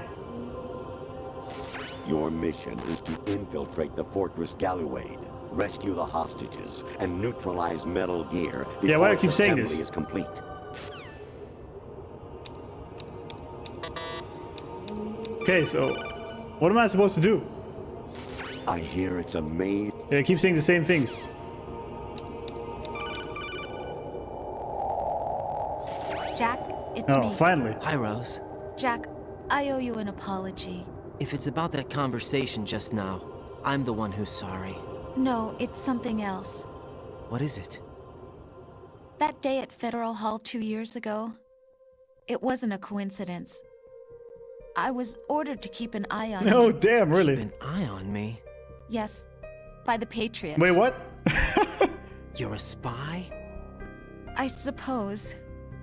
Your mission is to infiltrate the Fortress Galluade, rescue the hostages, and neutralize Metal Gear before why I its keep saying assembly this? is complete. Okay, so... what am I supposed to do? I hear it's amazing. Yeah, I keep saying the same things. Jack, it's Oh, me. finally. Hi, Rose. Jack, I owe you an apology. If it's about that conversation just now, I'm the one who's sorry. No, it's something else. What is it? That day at Federal Hall 2 years ago, it wasn't a coincidence. I was ordered to keep an eye on Oh, you. damn, really? Keep an eye on me? Yes, by the Patriots. Wait, what? You're a spy? I suppose.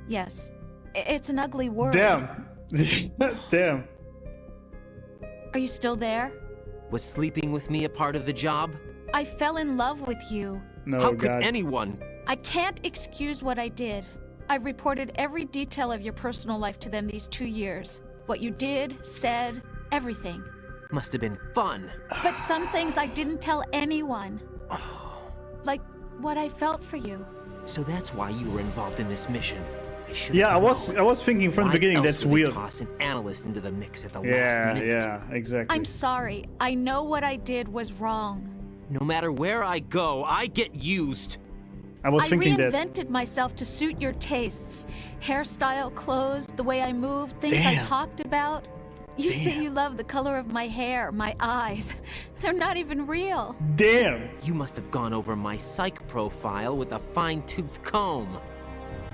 Yes. It's an ugly word. Damn. Damn. Are you still there? Was sleeping with me a part of the job? I fell in love with you. No, How could God. anyone? I can't excuse what I did. I've reported every detail of your personal life to them these 2 years. What you did, said, everything. Must have been fun. But some things I didn't tell anyone. Like what I felt for you. So that's why you were involved in this mission. Yeah, I was thinking from the beginning that's weird. Toss an analyst into the mix at the last Yeah, minute. yeah, exactly. I'm sorry. I know what I did was wrong. No matter where I go, I get used. I was thinking that. I reinvented myself to suit your tastes. Hairstyle, clothes, the way I moved, things I Damn. talked about. You say you love the color of my hair, my eyes. They're not even real. Damn. You must have gone over my psych profile with a fine-tooth comb.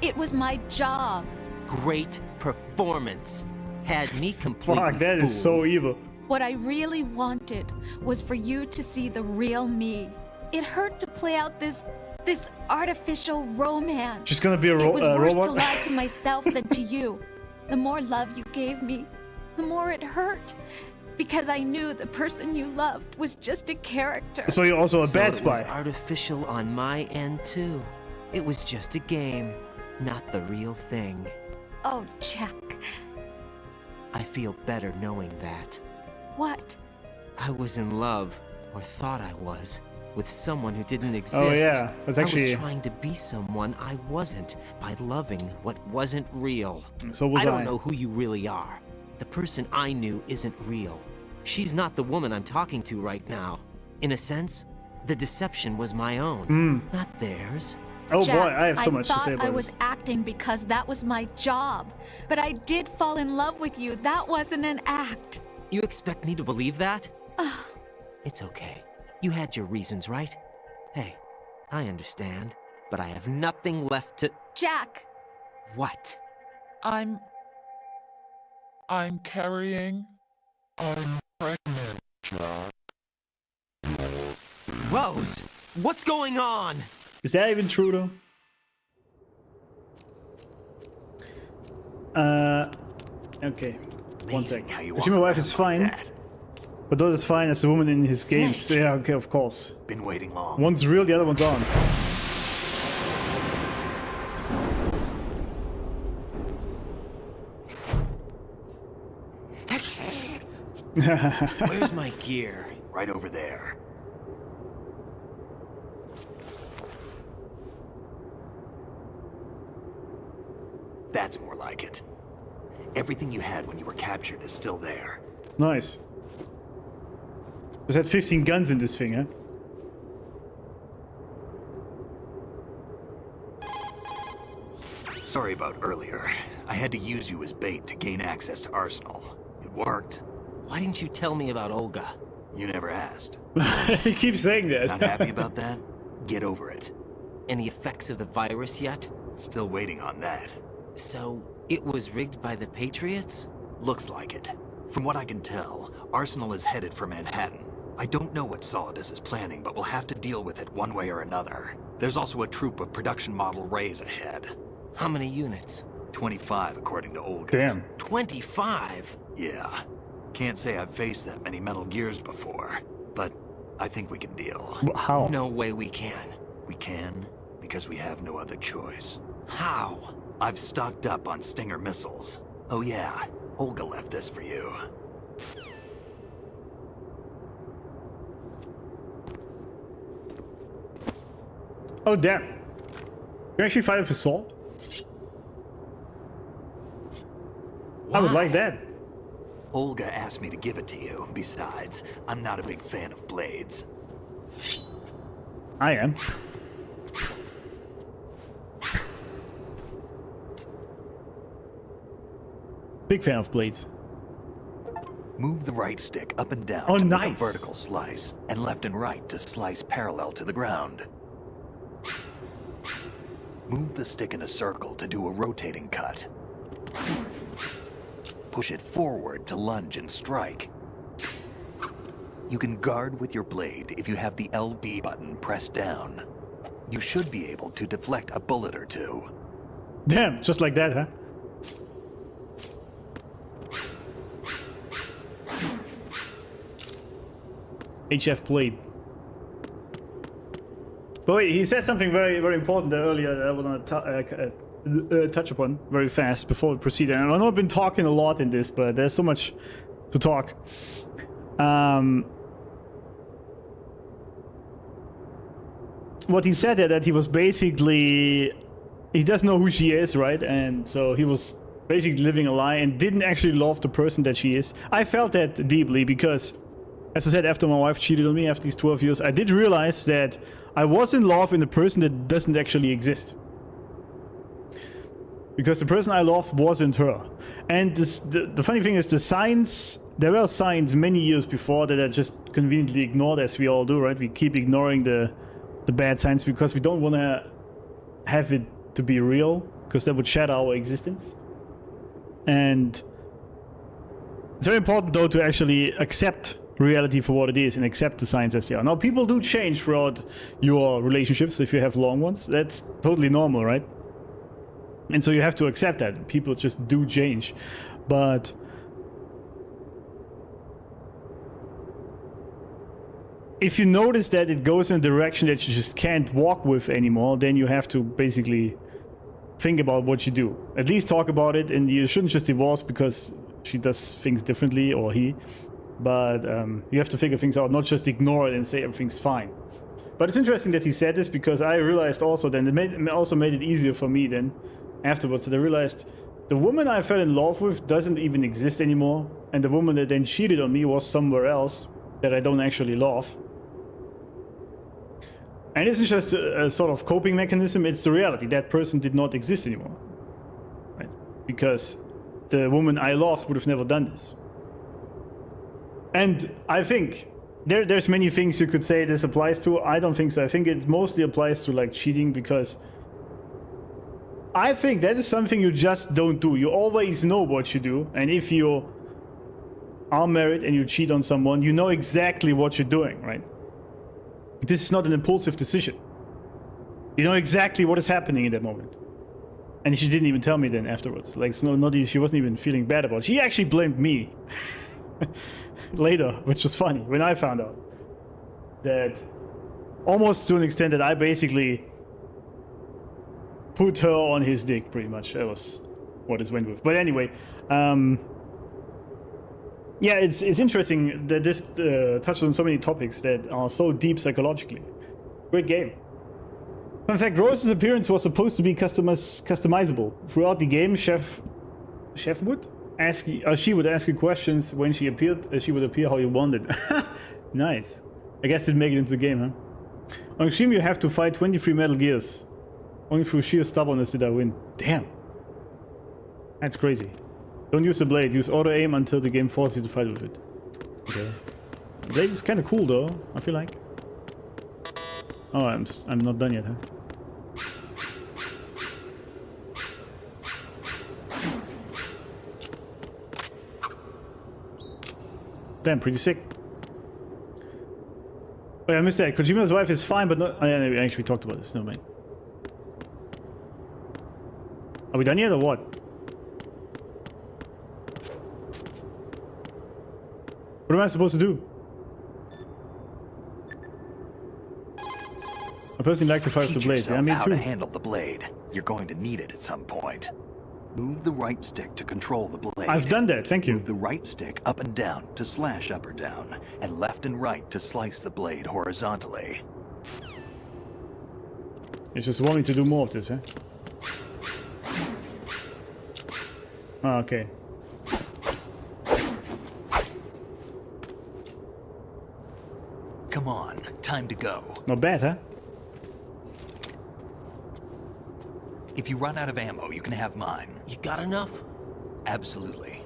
It was my job. Great performance. Had me completely Fuck, that is so evil. What I really wanted was for you to see the real me. It hurt to play out this artificial romance. She's gonna be a It was worse robot? to lie to myself than to you. The more love you gave me, the more it hurt. Because I knew the person you loved was just a character. So you're also a bad So it was spy. artificial on my end too. It was just a game, not the real thing. Oh, Jack. I feel better knowing that. What? I was in love, or thought I was, with someone who didn't exist. Oh yeah, that's I actually. was trying to be someone I wasn't by loving what wasn't real. So was I don't know who you really are. The person I knew isn't real. She's not the woman I'm talking to right now. In a sense, the deception was my own, not theirs. Oh Jack, boy, I have so much to say I about thought I was this. acting because that was my job. But I did fall in love with you. That wasn't an act. You expect me to believe that? It's okay. You had your reasons, right? Hey, I understand, but I have nothing left to... Jack! What? I'm carrying. I'm pregnant, Jack. Rose! What's going on? Is that even true though? Okay. One sec. How you Actually, my walk wife around is like fine. that. But not as fine as the woman in his games. Yeah, okay, of course. Been waiting long. One's real, the other one's on. Where's my gear? Right over there. That's more like it. Everything you had when you were captured is still there. Nice. There's had 15 guns in this thing, huh? Sorry about earlier. I had to use you as bait to gain access to Arsenal. It worked. Why didn't you tell me about Olga? You never asked. He keeps saying that. Not happy about that? Get over it. Any effects of the virus yet? Still waiting on that. So, it was rigged by the Patriots? Looks like it. From what I can tell, Arsenal is headed for Manhattan. I don't know what Solidus is planning, but we'll have to deal with it one way or another. There's also a troop of production model Rays ahead. How many units? 25, according to Olga. Damn. 25? Yeah. Can't say I've faced that many Metal Gears before, but I think we can deal. How? No way we can. We can, because we have no other choice. How? I've stocked up on Stinger missiles. Oh yeah, Olga left this for you. Oh, damn. You actually fight with a sword? Why? I would like that. Olga asked me to give it to you. Besides, I'm not a big fan of blades. I am. Big fan of blades. Move the right stick up and down to make a vertical slice, and left and right to slice parallel to the ground. Move the stick in a circle to do a rotating cut. Push it forward to lunge and strike. You can guard with your blade if you have the LB button pressed down. You should be able to deflect a bullet or two. Damn, just like that, huh? HF blade. But wait, he said something very, very important earlier that I want to touch upon very fast before we proceed. And I know I've been talking a lot in this, but there's so much to talk. What he said there, that he was basically, he doesn't know who she is, right? And so he was basically living a lie and didn't actually love the person that she is. I felt that deeply because, as I said, after my wife cheated on me after these 12 years, I did realize that I was in love in a person that doesn't actually exist. Because the person I loved wasn't her. And the funny thing is, the signs, there were signs many years before that I just conveniently ignored, as we all do, right? We keep ignoring the bad signs because we don't want to have it to be real, because that would shatter our existence. And it's very important, though, to actually accept reality for what it is and accept the signs as they are. Now, people do change throughout your relationships if you have long ones. That's totally normal, right? And so you have to accept that. People just do change. But if you notice that it goes in a direction that you just can't walk with anymore, then you have to basically think about what you do. At least talk about it, and you shouldn't just divorce because she does things differently, or he. But you have to figure things out, not just ignore it and say everything's fine. But it's interesting that he said this, because I realized also then, it also made it easier for me then afterwards, that I realized the woman I fell in love with doesn't even exist anymore, and the woman that then cheated on me was somewhere else that I don't actually love. And it isn't just a sort of coping mechanism, it's the reality. That person did not exist anymore, right? Because the woman I loved would have never done this. And I think there's many things you could say this applies to. I don't think so. I think it mostly applies to like cheating, because I think that is something you just don't do. You always know what you do, and if you are married and you cheat on someone, you know exactly what you're doing, right? This is not an impulsive decision. You know exactly what is happening in that moment. And she didn't even tell me then afterwards. Like, she wasn't even feeling bad about it. She actually blamed me. later, which was funny when I found out that almost to an extent that I basically put her on his dick, pretty much. That was what it went with. But anyway, yeah, it's interesting that this touches on so many topics that are so deep psychologically. Great game. In fact, Rose's appearance was supposed to be customizable. Throughout the game, Chef would ask you, she would ask you questions when she appeared. She would appear how you wanted. Nice. I guess didn't make it into the game, huh? On Extreme, you have to fight 23 Metal Gears. Only through sheer stubbornness did I win. Damn. That's crazy. Don't use the blade. Use auto aim until the game forces you to fight with it. Okay. The blade is kind of cool, though. I feel like. Oh, I'm not done yet, huh? Damn, pretty sick. Oh, yeah, I missed that. Kojima's wife is fine, but not. Oh, yeah, we actually talked about this. No, man. Are we done yet or what? What am I supposed to do? I personally like to fight with the blade. Yeah, me how too. to handle the blade. You're going to need it at some point. Move the right stick to control the blade. I've done that, thank you. Move the right stick up and down to slash up or down, and left and right to slice the blade horizontally. You just want me to do more of this, huh? Oh, okay. Come on, time to go. Not bad, huh? If you run out of ammo, you can have mine. You got enough? Absolutely.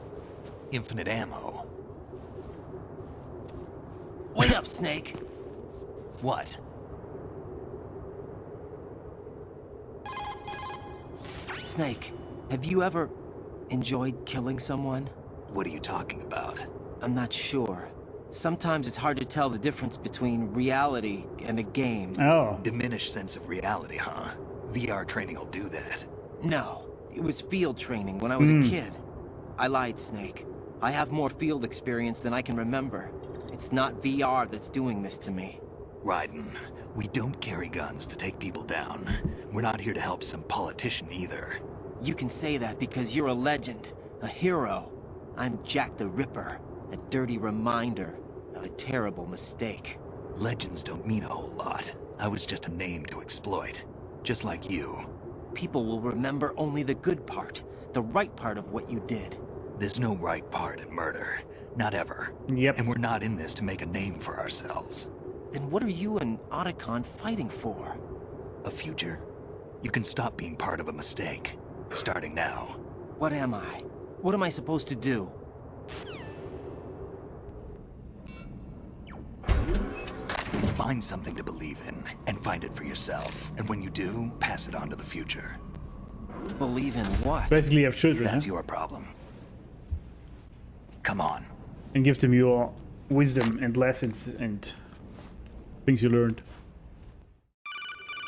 Infinite ammo. Wait up, Snake. What? Snake, have you ever enjoyed killing someone? What are you talking about? I'm not sure. Sometimes it's hard to tell the difference between reality and a game. Oh. Diminished sense of reality, huh? VR training will do that. No, it was field training when I was a kid. I lied, Snake. I have more field experience than I can remember. It's not VR that's doing this to me. Raiden, we don't carry guns to take people down. We're not here to help some politician either. You can say that because you're a legend, a hero. I'm Jack the Ripper, a dirty reminder of a terrible mistake. Legends don't mean a whole lot. I was just a name to exploit. Just like you. People will remember only the good part, the right part of what you did. There's no right part in murder. Not ever. Yep. And we're not in this to make a name for ourselves. Then what are you and Otacon fighting for? A future? You can stop being part of a mistake. Starting now. What am I? What am I supposed to do? Find something to believe in, and find it for yourself. And when you do, pass it on to the future. Believe in what? Basically have children, That's huh? your problem. Come on. And give them your wisdom and lessons and things you learned.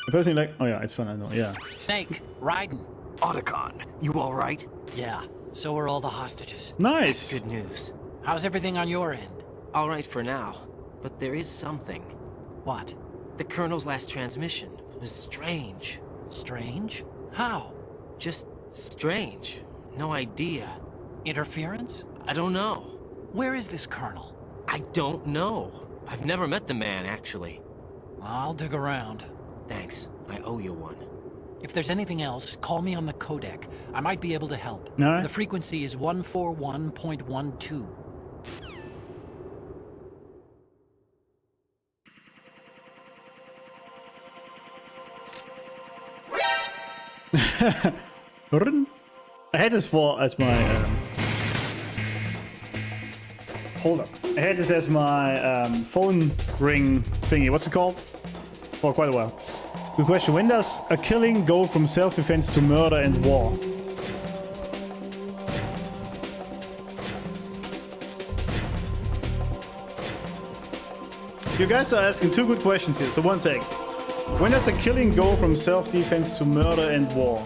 I personally like... Oh yeah, it's fun, I know, yeah. Snake, Raiden. Otacon, you alright? Yeah, so are all the hostages. Nice! Good news. How's everything on your end? All right for now, but there is something. What? The Colonel's last transmission was strange. Strange? How? Just strange. No idea. Interference? I don't know. Where is this Colonel? I don't know. I've never met the man, actually. I'll dig around. Thanks. I owe you one. If there's anything else, call me on the codec. I might be able to help. All right. The frequency is 141.12. I had this as my hold up. I had this as my phone ring thingy. What's it called? For quite a while. Good question. When does a killing go from self-defense to murder and war? You guys are asking two good questions here, so one sec. When does a killing go from self-defense to murder and war?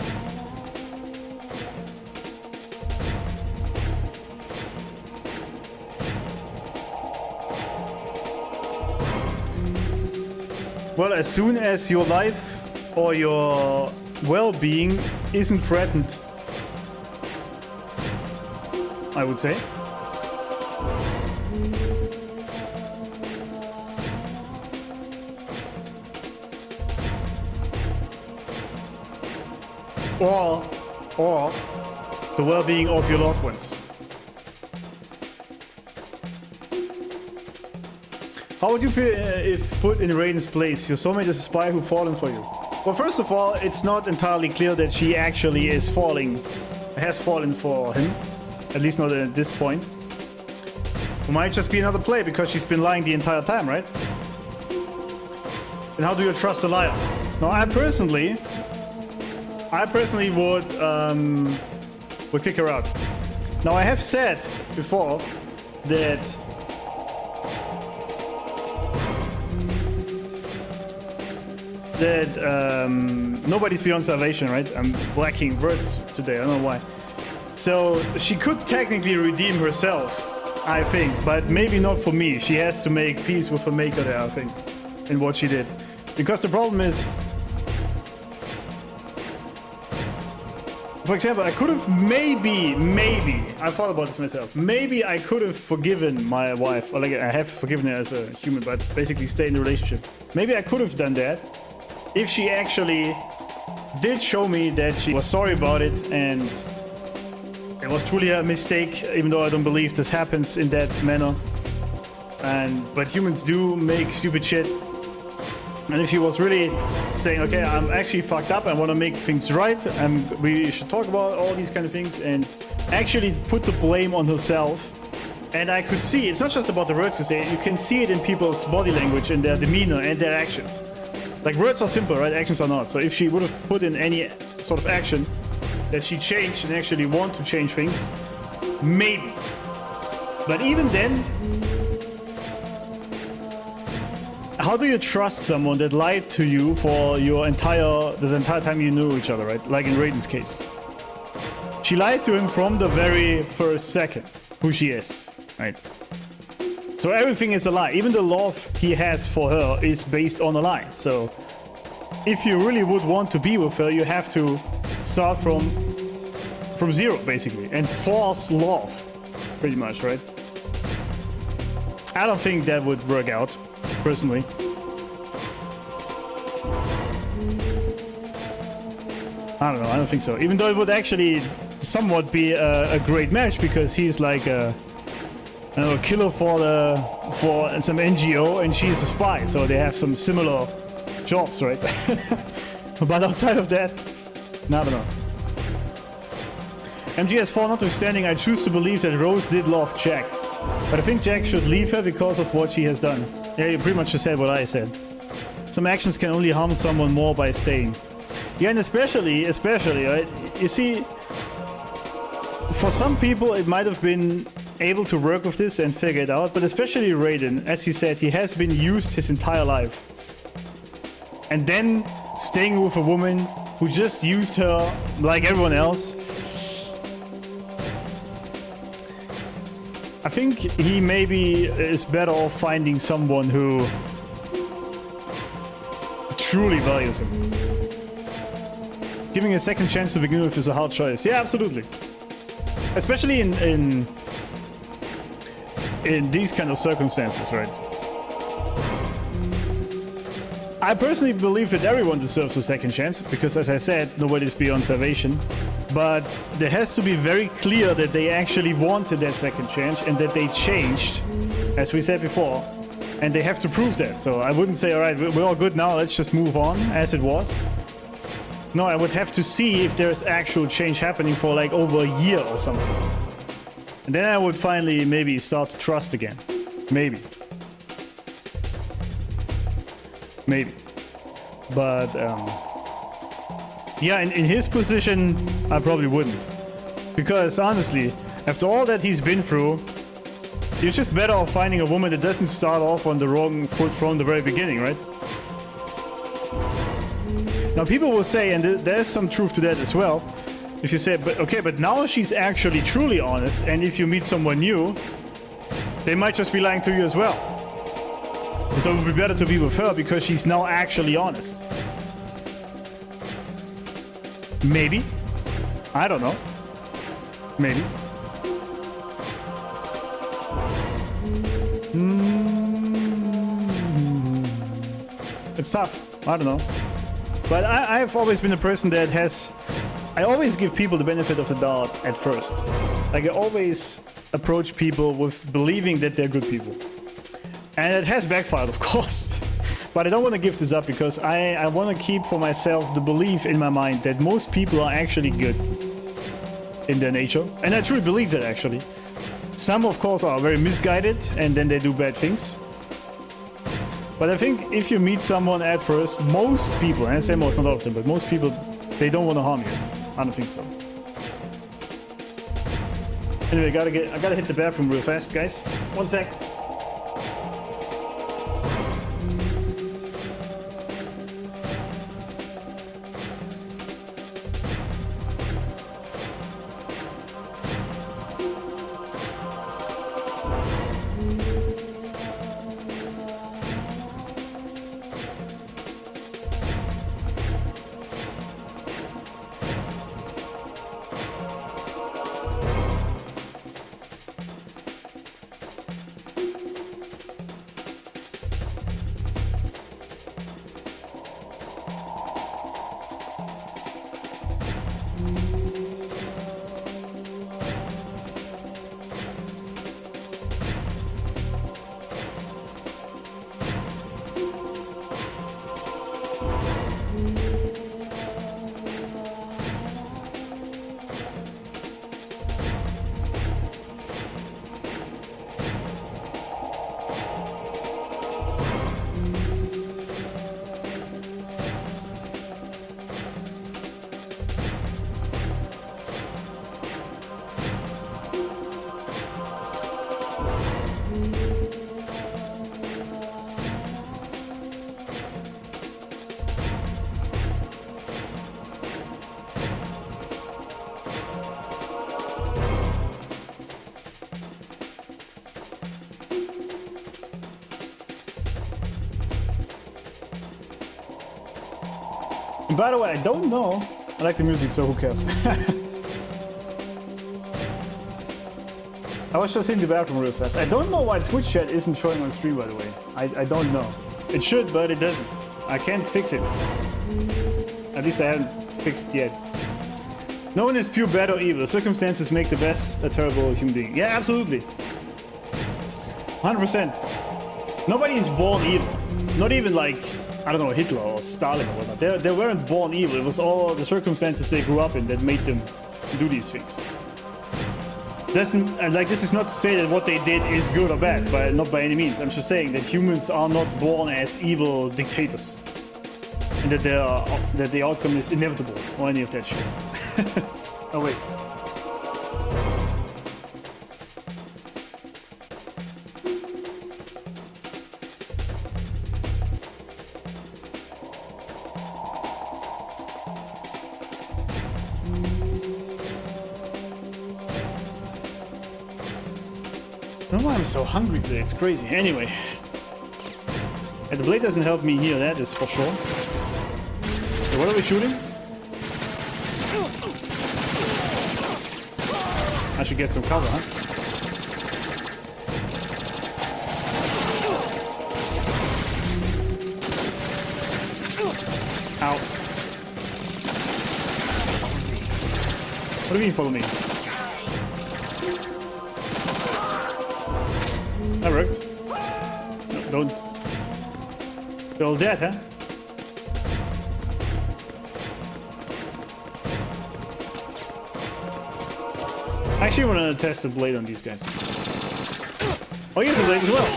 Well, as soon as your life or your well-being isn't threatened, I would say. Or the well-being of your loved ones. How would you feel if put in Raiden's place? Your soulmate is a spy who fallen for you. Well, first of all, it's not entirely clear that she actually has fallen for him. At least not at this point. It might just be another play because she's been lying the entire time, right? And how do you trust a liar? Now, I personally would kick her out. Now, I have said before that nobody's beyond salvation, right? I'm lacking words today, I don't know why. So she could technically redeem herself, I think, but maybe not for me. She has to make peace with her maker there, I think, in what she did. Because the problem is, for example, I could have maybe, I thought about this myself, maybe I could have forgiven my wife, or like I have forgiven her as a human, but basically stay in the relationship. Maybe I could have done that if she actually did show me that she was sorry about it and it was truly a mistake, even though I don't believe this happens in that manner. But humans do make stupid shit. And if she was really saying, okay, I'm actually fucked up, I want to make things right, and we should talk about all these kind of things, and actually put the blame on herself. And I could see, it's not just about the words you say, you can see it in people's body language and their demeanor and their actions. Like, words are simple, right? Actions are not. So if she would have put in any sort of action that she changed and actually want to change things, maybe. But even then, how do you trust someone that lied to you for the entire time you knew each other, right? Like in Raiden's case. She lied to him from the very first second, who she is, right? So everything is a lie. Even the love he has for her is based on a lie. So if you really would want to be with her, you have to start from zero, basically, and force love, pretty much, right? I don't think that would work out, personally. I don't know, I don't think so. Even though it would actually somewhat be a great match, because he's like a killer for some NGO, and she's a spy, so they have some similar jobs, right? But outside of that, I don't know. MGS4 notwithstanding, I choose to believe that Rose did love Jack. But I think Jack should leave her because of what she has done. Yeah, you pretty much just said what I said. Some actions can only harm someone more by staying. Yeah, and especially, right? You see, for some people it might have been able to work with this and figure it out, but especially Raiden, as he said, he has been used his entire life. And then staying with a woman who just used her like everyone else. I think he maybe is better off finding someone who truly values him. Giving a second chance to begin with is a hard choice. Yeah, absolutely. Especially in these kind of circumstances, right? I personally believe that everyone deserves a second chance, because as I said, nobody's beyond salvation. But there has to be very clear that they actually wanted that second chance and that they changed, as we said before. And they have to prove that. So I wouldn't say, all right, we're all good now, let's just move on as it was. No, I would have to see if there's actual change happening for like over a year or something. And then I would finally maybe start to trust again. Maybe. Maybe. But, yeah, in his position, I probably wouldn't. Because, honestly, after all that he's been through, you're just better off finding a woman that doesn't start off on the wrong foot from the very beginning, right? Now, people will say, and there's some truth to that as well, if you say, but okay, but now she's actually truly honest, and if you meet someone new, they might just be lying to you as well. So it would be better to be with her because she's now actually honest. Maybe. I don't know. Maybe. It's tough. I don't know. But I've always been a person that has... I always give people the benefit of the doubt at first. Like I always approach people with believing that they're good people. And it has backfired, of course. But I don't want to give this up because I want to keep for myself the belief in my mind that most people are actually good in their nature. And I truly believe that, actually. Some, of course, are very misguided and then they do bad things. But I think if you meet someone at first, most people, and I say most, not all of them, but most people, they don't want to harm you. I don't think so. Anyway, I gotta hit the bathroom real fast, guys. 1 sec. And by the way, I don't know. I like the music, so who cares? I was just in the bathroom real fast. I don't know why Twitch chat isn't showing on stream, by the way. I don't know. It should, but it doesn't. I can't fix it. At least I haven't fixed it yet. No one is pure bad or evil. Circumstances make the best a terrible human being. Yeah, absolutely. 100%. Nobody is born evil. Not even like, I don't know, Hitler or Stalin or whatnot. They weren't born evil. It was all the circumstances they grew up in that made them do these things. Like, this is not to say that what they did is good or bad, but not by any means. I'm just saying that humans are not born as evil dictators, and that the outcome is inevitable or any of that shit. Oh wait. I don't know why I'm so hungry today, it's crazy. Anyway. And the blade doesn't help me here, that is for sure. So what are we shooting? I should get some cover, huh? Ow. What do you mean follow me? That worked. No, don't. They're all dead, huh? I actually want to test the blade on these guys. Oh, he has a blade as well.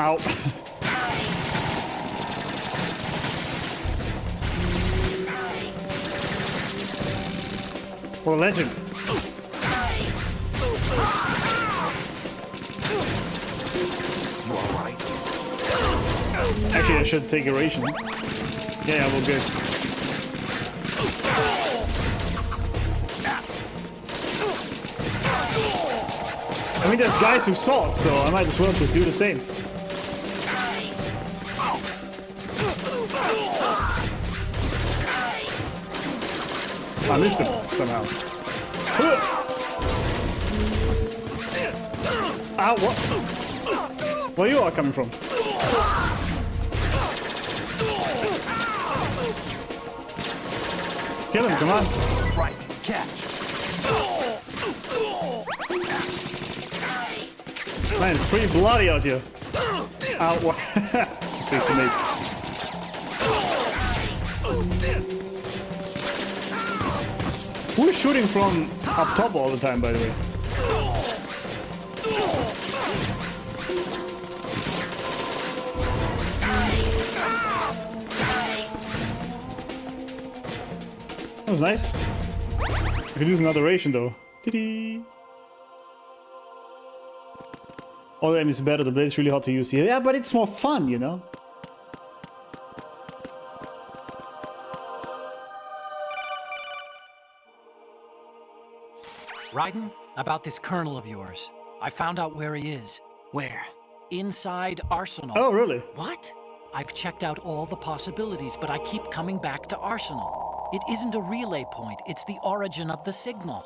Ow. What a legend. Actually, I should take a ration. Yeah, we're good. I mean, there's guys with swords, so I might as well just do the same. I missed him somehow. Ow, what? Where you are coming from? Kill him, come on. Right, catch. Man, it's pretty bloody out here. Ow, what? Stacy mate. Who is shooting from up top all the time, by the way? That was nice. I could use another ration though. Dee-dee. All the aim is better, the blade's really hard to use here. Yeah, but it's more fun, you know? Raiden, about this colonel of yours. I found out where he is. Where? Inside Arsenal. Oh, really? What? I've checked out all the possibilities, but I keep coming back to Arsenal. It isn't a relay point, it's the origin of the signal.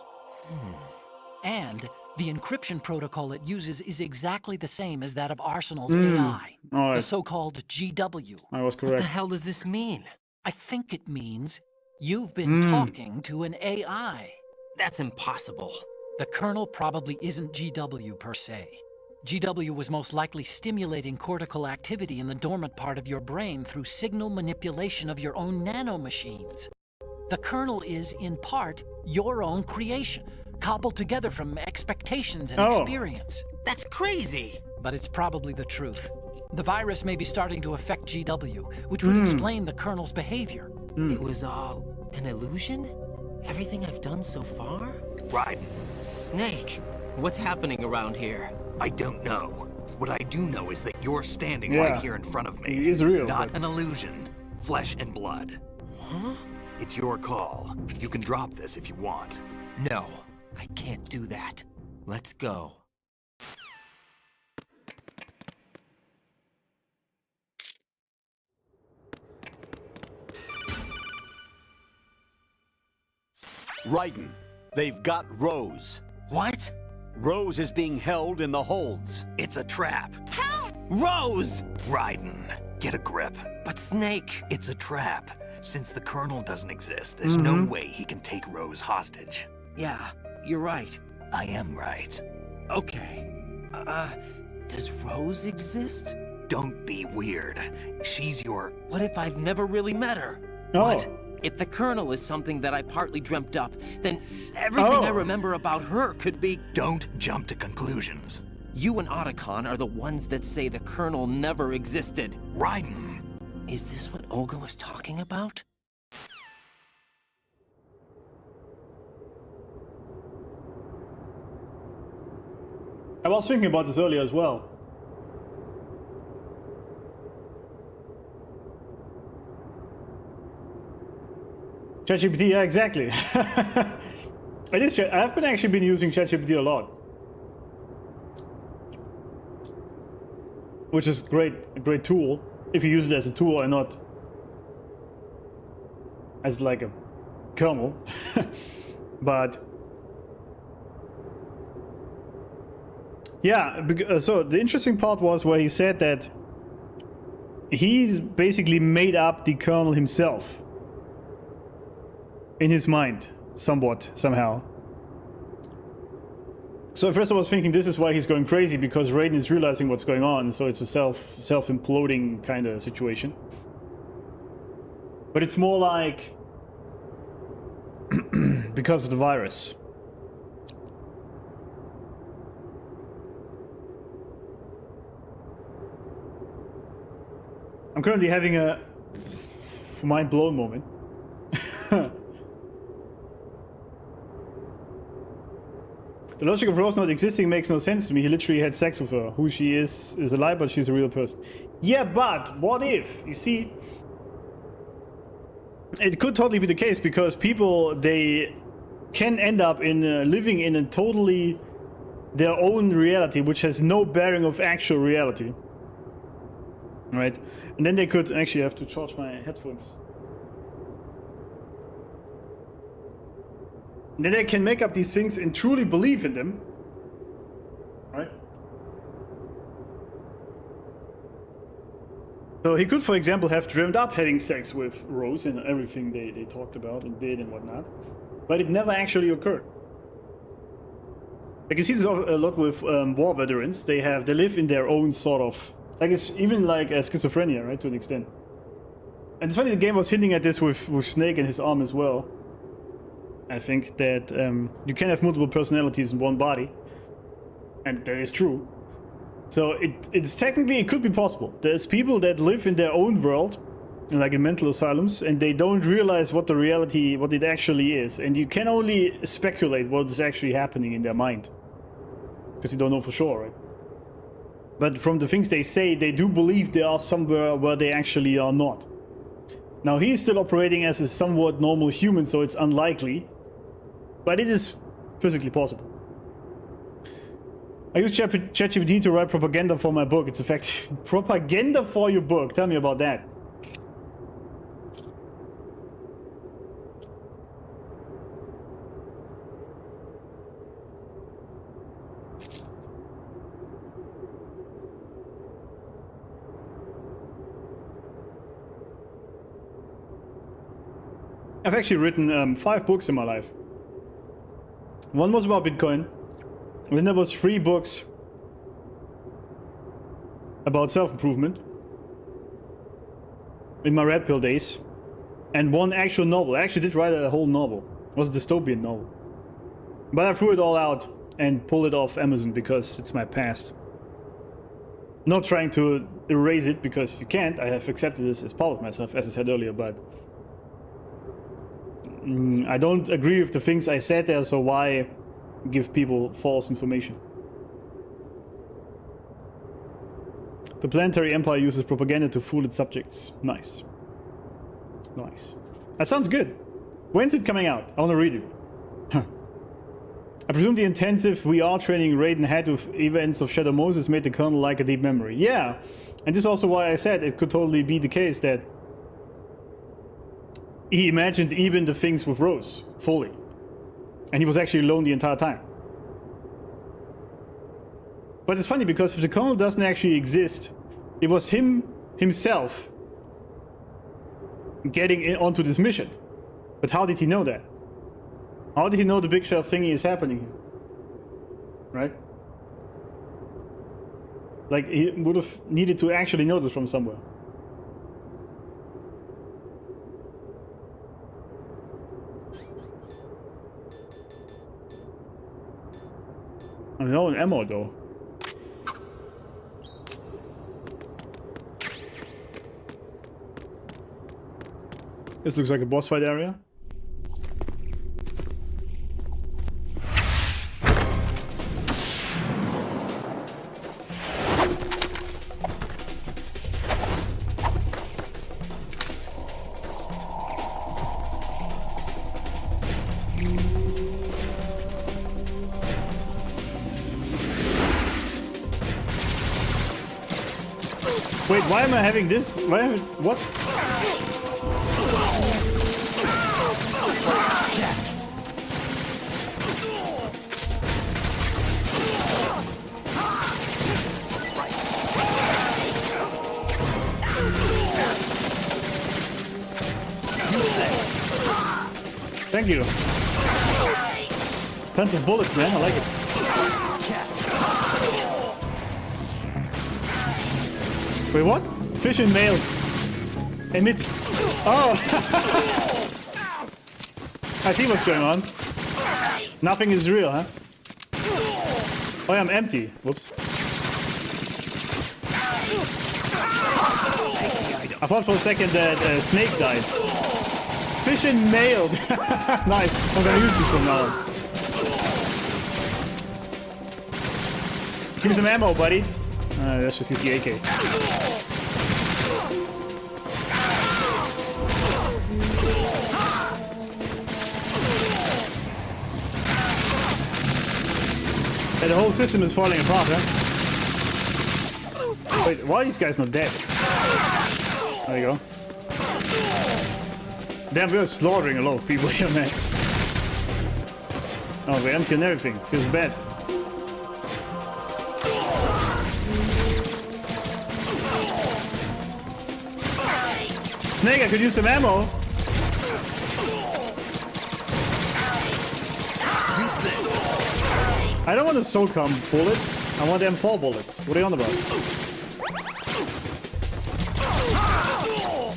And the encryption protocol it uses is exactly the same as that of Arsenal's AI, the so-called GW. I was correct. What the hell does this mean? I think it means you've been talking to an AI. That's impossible. The kernel probably isn't GW per se. GW was most likely stimulating cortical activity in the dormant part of your brain through signal manipulation of your own nanomachines. The kernel is, in part, your own creation, cobbled together from expectations and experience. That's crazy! But it's probably the truth. The virus may be starting to affect GW, which would explain the kernel's behavior. It was all an illusion? Everything I've done so far? Raiden. Snake, what's happening around here? I don't know. What I do know is that you're standing right here in front of me. He is real. Not an illusion. Flesh and blood. Huh? It's your call. You can drop this if you want. No, I can't do that. Let's go. Raiden, they've got Rose. What? Rose is being held in the holds. It's a trap. Help! Rose! Raiden, get a grip. But Snake... It's a trap. Since the Colonel doesn't exist, there's no way he can take Rose hostage. Yeah, you're right. I am right. Okay. Does Rose exist? Don't be weird. She's your... What if I've never really met her? What? If the Colonel is something that I partly dreamt up, then everything I remember about her could be... Don't jump to conclusions. You and Otacon are the ones that say the Colonel never existed. Raiden! Is this what Olga was talking about? I was thinking about this earlier as well. ChatGPT, yeah, exactly. I've actually been using ChatGPT a lot, which is a great tool if you use it as a tool and not as like a kernel. But yeah, so the interesting part was where he said that he's basically made up the kernel himself. In his mind, somewhat, somehow. So at first I was thinking this is why he's going crazy, because Raiden is realizing what's going on, so it's a self-imploding kind of situation. But it's more like because of the virus. I'm currently having a mind-blown moment. The logic of Rose not existing makes no sense to me. He literally had sex with her. Who she is a lie, but she's a real person. Yeah, but what if? You see, it could totally be the case, because people, they can end up in living in a totally their own reality, which has no bearing of actual reality. Right? And then they could... Actually, I have to charge my headphones. And then they can make up these things and truly believe in them. Right? So he could, for example, have dreamed up having sex with Rose and everything they talked about and did and whatnot. But it never actually occurred. Like you see this a lot with war veterans. They live in their own sort of... Like it's even like schizophrenia, right, to an extent. And it's funny, the game was hinting at this with Snake and his arm as well. I think that you can have multiple personalities in one body. And that is true. So it's technically, it could be possible. There's people that live in their own world, like in mental asylums, and they don't realize what the reality, what it actually is. And you can only speculate what is actually happening in their mind. Because you don't know for sure, right? But from the things they say, they do believe they are somewhere where they actually are not. Now, he is still operating as a somewhat normal human, so it's unlikely. But it is physically possible. I use ChatGPT to write propaganda for my book. It's effective. Propaganda for your book? Tell me about that. I've actually written 5 books in my life. One was about Bitcoin. Then there was 3 books about self-improvement in my Red Pill days. And 1 actual novel. I actually did write a whole novel. It was a dystopian novel. But I threw it all out and pulled it off Amazon because it's my past. Not trying to erase it because you can't. I have accepted this as part of myself, as I said earlier, but... I don't agree with the things I said there, so why give people false information? The planetary empire uses propaganda to fool its subjects. Nice. Nice. That sounds good. When's it coming out? I want to read it. I presume the intensive VR training Raiden had with events of Shadow Moses made the kernel like a deep memory. Yeah, and this is also why I said it could totally be the case that he imagined even the things with Rose, fully. And he was actually alone the entire time. But it's funny because if the kernel doesn't actually exist, it was himself getting onto this mission. But how did he know that? How did he know the big shelf thingy is happening here? Right? Like, he would have needed to actually know this from somewhere. I'm low on ammo though. This looks like a boss fight area. Wait, why am I having this? What? Thank you. Tons of bullets, man. I like it. Wait, what? Fish and mail. Emit. Oh! I see what's going on. Nothing is real, huh? Oh yeah, I'm empty. Whoops. I thought for a second that Snake died. Fish and mail. Nice. I'm gonna use this from now on. Give me some ammo, buddy. Let's just use the AK. And the whole system is falling apart, huh? Wait, why are these guys not dead? There you go. Damn, we're slaughtering a lot of people here, man. Oh, we're emptying everything. Feels bad. Snake, I could use some ammo. I don't want the SOCOM bullets. I want the M4 bullets. What are you on about?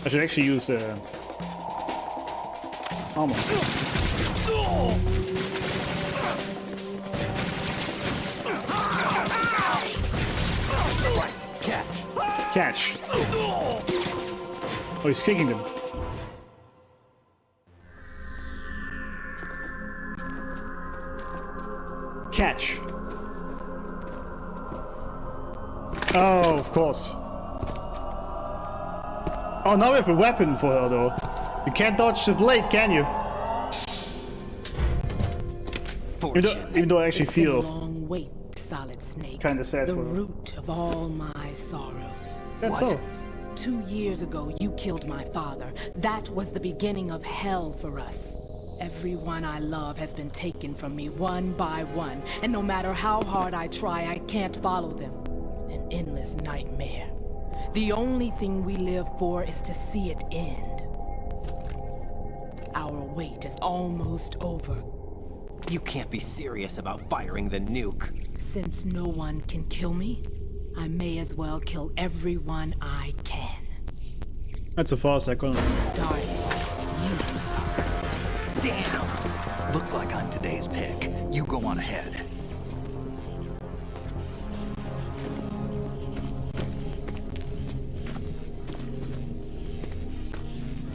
I should actually use the armor. Catch. Oh, he's kicking them. Catch. Oh, of course. Oh, now we have a weapon for her, though. You can't dodge the blade, can you? Even though I actually feel long wait, Solid Snake. kind of sad the for her. root of all my sorrows. That's so. 2 years ago, you killed my father. That was the beginning of hell for us. Everyone I love has been taken from me one by one, and no matter how hard I try, I can't follow them. An endless nightmare. The only thing we live for is to see it end. Our wait is almost over. You can't be serious about firing the nuke. Since no one can kill me, I may as well kill everyone I can. That's a fast economy. Starting. Damn! Looks like I'm today's pick. You go on ahead.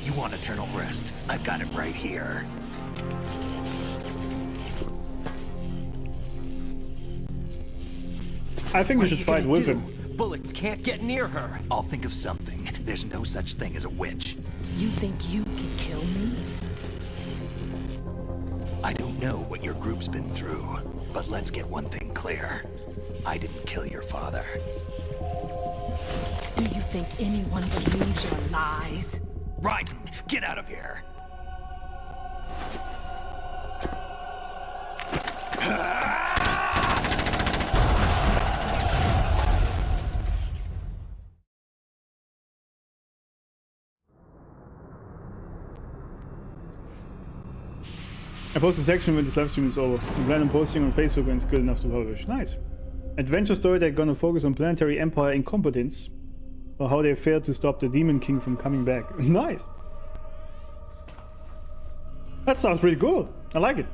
You want eternal rest? I've got it right here. I think we should fight with him. Bullets can't get near her. I'll think of something. There's no such thing as a witch. You think you can kill me? I don't know what your group's been through, but let's get one thing clear. I didn't kill your father. Do you think anyone believes your lies? Raiden, get out of here! I post a section when this live stream is over. I plan on posting on Facebook when it's good enough to publish. Nice. Adventure story that's gonna focus on planetary empire incompetence, or how they failed to stop the Demon King from coming back. Nice. That sounds pretty cool. I like it.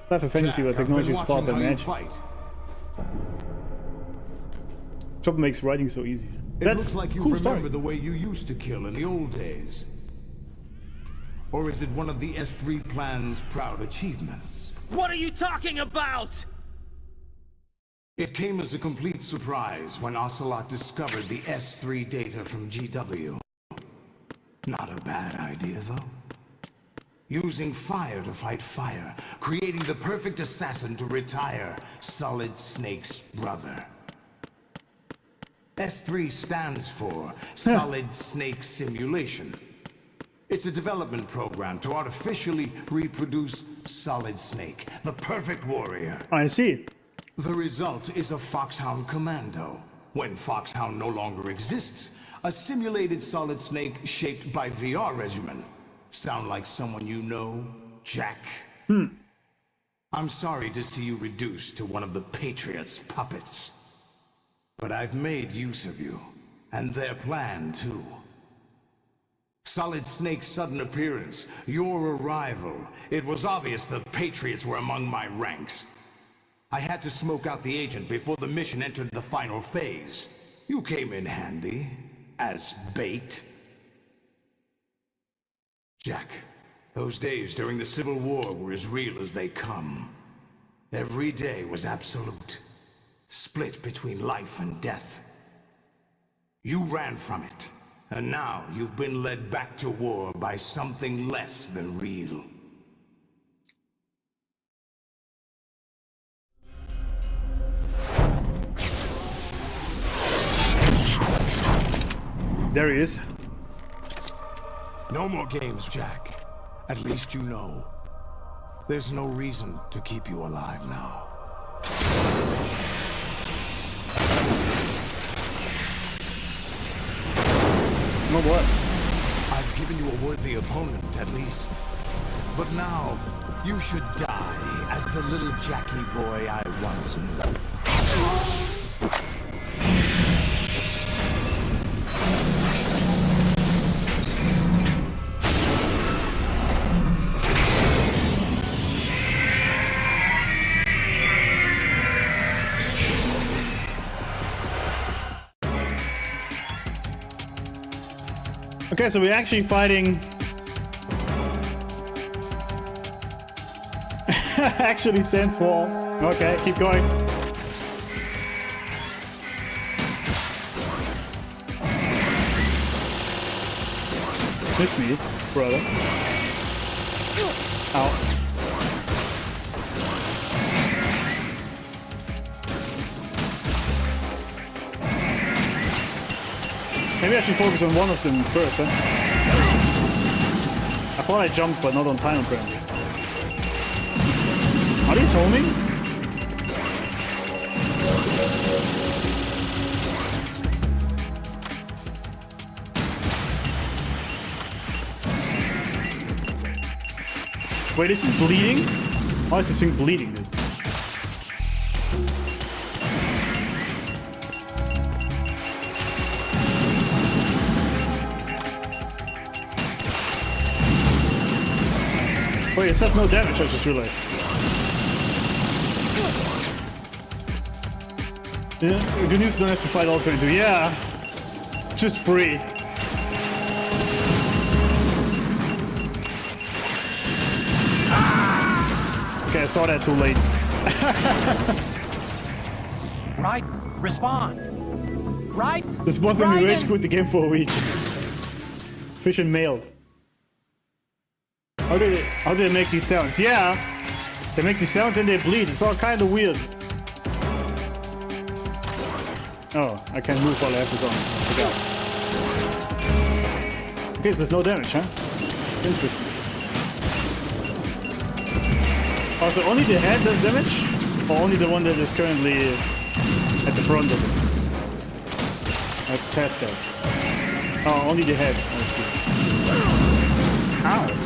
Sci-fi fantasy where technology is powered by magic. Chopper makes writing so easy. It That's looks like you cool remember story. the way you used to kill in the old days. Or is it one of the S3 plan's proud achievements? What are you talking about? It came as a complete surprise when Ocelot discovered the S3 data from GW. Not a bad idea, though. Using fire to fight fire, creating the perfect assassin to retire Solid Snake's brother. S3 stands for Solid Snake Simulation. It's a development program to artificially reproduce Solid Snake, the perfect warrior. I see. The result is a Foxhound Commando. When Foxhound no longer exists, a simulated Solid Snake shaped by VR regimen. Sound like someone you know, Jack? I'm sorry to see you reduced to one of the Patriots' puppets. But I've made use of you, and their plan too. Solid Snake's sudden appearance, your arrival, it was obvious the Patriots were among my ranks. I had to smoke out the agent before the mission entered the final phase. You came in handy, as bait. Jack, those days during the Civil War were as real as they come. Every day was absolute, split between life and death. You ran from it. And now you've been led back to war by something less than real. There he is. No more games, Jack. At least you know. There's no reason to keep you alive now. No what? I've given you a worthy opponent, at least. But now, you should die as the little Jackie boy I once knew. Okay, so we're actually fighting... actually stands for... Okay, keep going. Miss me, brother. Ow. Maybe I should focus on one of them first, huh? I thought I jumped, but not on time, apparently. Are these homing? Wait, this is bleeding? Why is this thing bleeding, dude? Wait, it says no damage, I just realized. Yeah, good news, don't have to fight all 22. Yeah, just free. Okay, I saw that too late. Right, respond. Right. This boss made me rage quit the game for a week. Fish and mailed. How do they make these sounds? Yeah, they make these sounds and they bleed. It's all kind of weird. Oh, I can't move while I have this on. Okay, so there's no damage, huh? Interesting. Also, only the head does damage? Or only the one that is currently at the front of it? Let's test that. Oh, only the head. I see. Ow.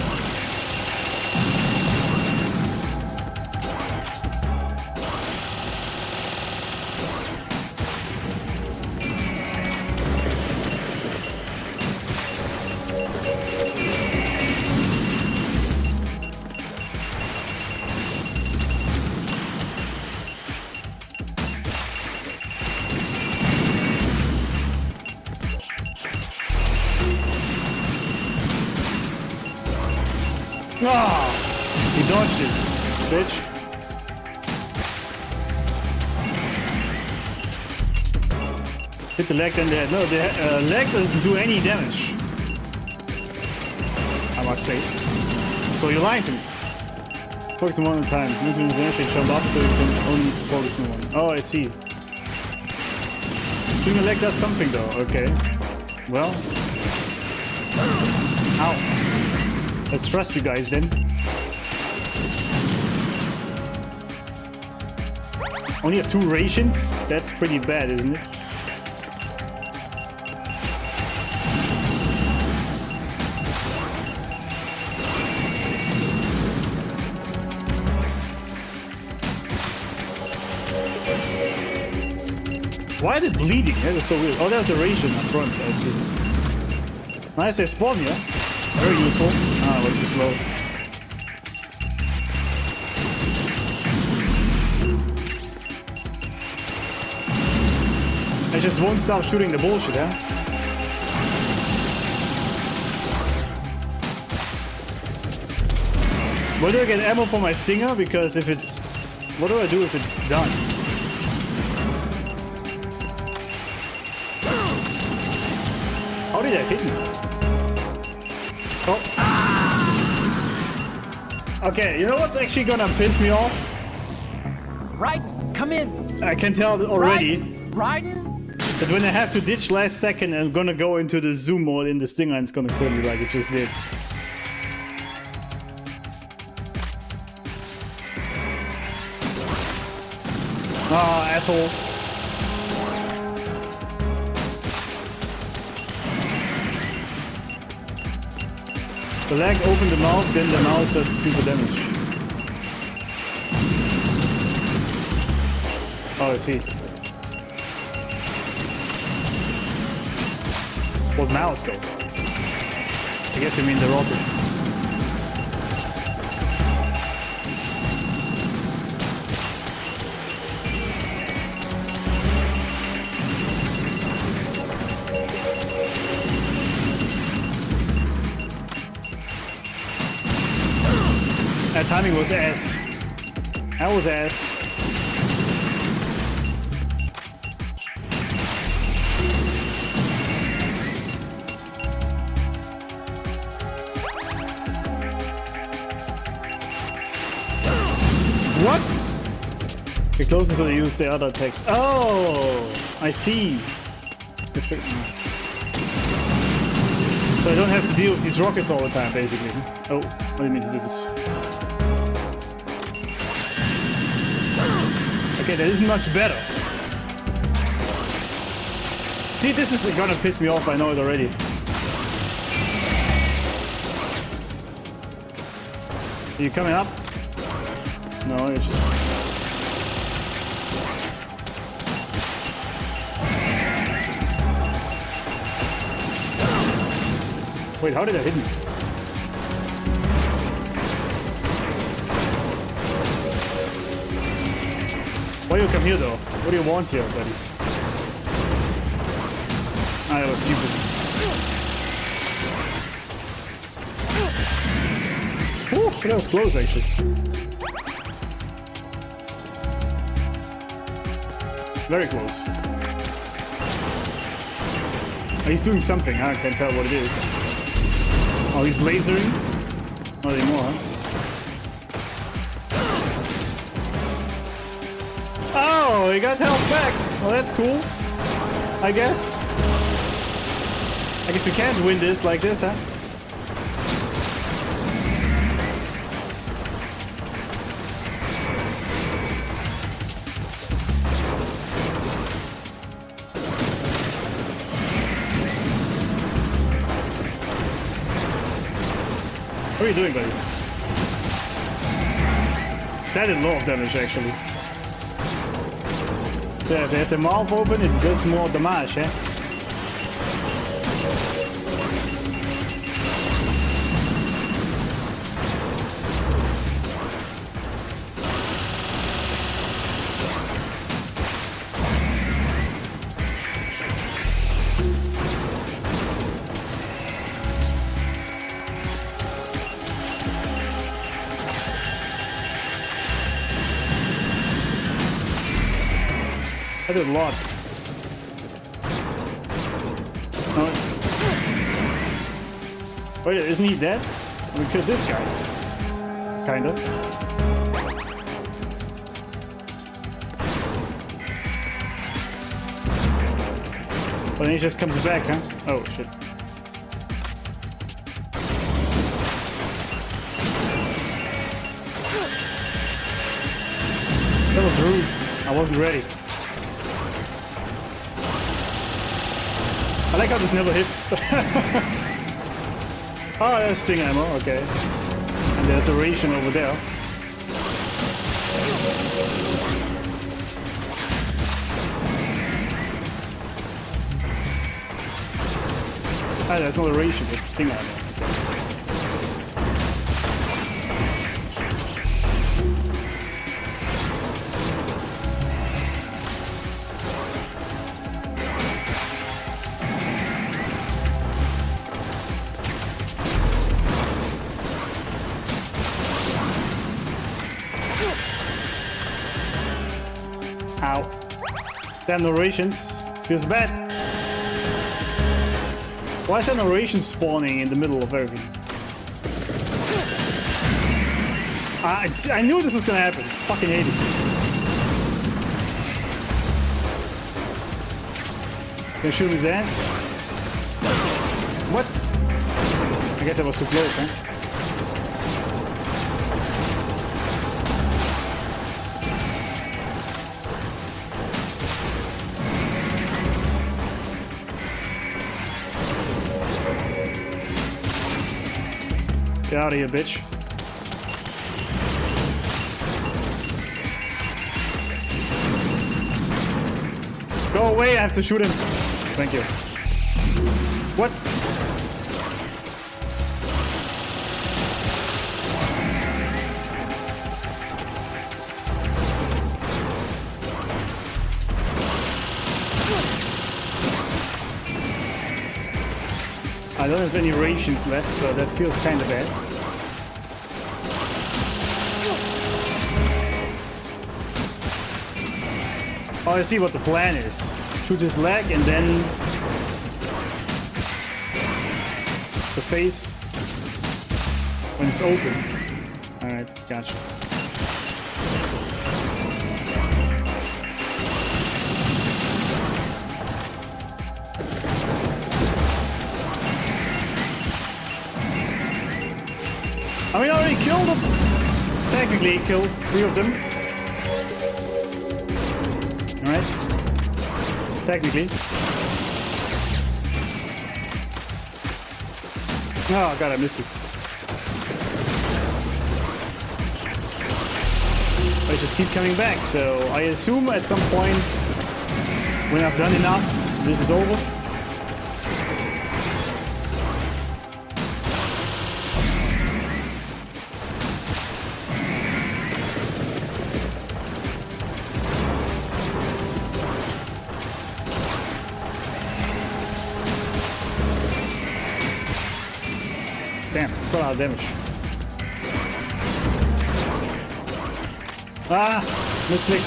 Ah! He dodged it, bitch. Hit the leg, then the head. No, the leg doesn't do any damage. I must say. So you're lying to me. Focus on one at a time. Means you can actually jump up, so you can only focus on one. Oh, I see. Shooting a leg does something though. Okay. Well. Ow. Let's trust you guys then. Only have 2 rations? That's pretty bad, isn't it? Why is it bleeding? That is so weird. Oh, there's a ration up front. I see. Nice, they spawn here. Very useful. Ah, it was too slow. I just won't stop shooting the bullshit, huh? Where do I get ammo for my stinger? Because if it's... What do I do if it's done? How did I hit me? Oh. Okay, you know what's actually gonna piss me off? Raiden, come in. I can tell already. Raiden? But when I have to ditch last second, I'm gonna go into the zoom mode in the Stinger and it's gonna kill me like it just did. Ah, asshole. The leg opened the mouth, then the mouse does super damage. Oh, I see. What mouse though? I guess you mean the rocket. That timing was ass. That was ass. What? Get closer so they use the other attacks. Oh, I see. So I don't have to deal with these rockets all the time, basically. Oh, I didn't mean to do this. Okay, that isn't much better. See, this is gonna piss me off, I know it already. Are you coming up? No, you're just... Wait, how did that hit me? Why do you come here though? What do you want here, buddy? Ah, that was stupid. Ooh, that was close actually. Very close. Oh, he's doing something, I can't tell what it is. Oh, he's lasering? Not anymore, huh? Oh, he got health back. Well, that's cool. I guess. I guess we can't win this like this, huh? What are you doing, buddy? That did a lot of damage, actually. So if they have the mouth open, it does more damage, eh? I did a lot. Oh. Wait, isn't he dead? We killed this guy. Kinda. But then he just comes back, huh? Oh, shit. That was rude. I wasn't ready. I like how this never hits. Oh, there's sting ammo, okay. And there's a ration over there. Ah, there's not a ration, it's sting ammo. Ow. Damn narrations. Feels bad. Why is that narration spawning in the middle of everything? I knew this was gonna happen. Fucking hate it. Gonna shoot his ass. What? I guess I was too close, huh? Get out of here, bitch. Go away, I have to shoot him. Thank you. What? I don't have any rations left, so that feels kind of bad. Oh, I see what the plan is. Shoot his leg and then the face when it's open. Alright, gotcha. I mean, I already killed them. Technically, killed 3 of them. Alright. Technically. Oh god, I missed it. I just keep coming back, so I assume at some point when I've done enough, this is over. Damn, that's a lot of damage. Ah, misclick.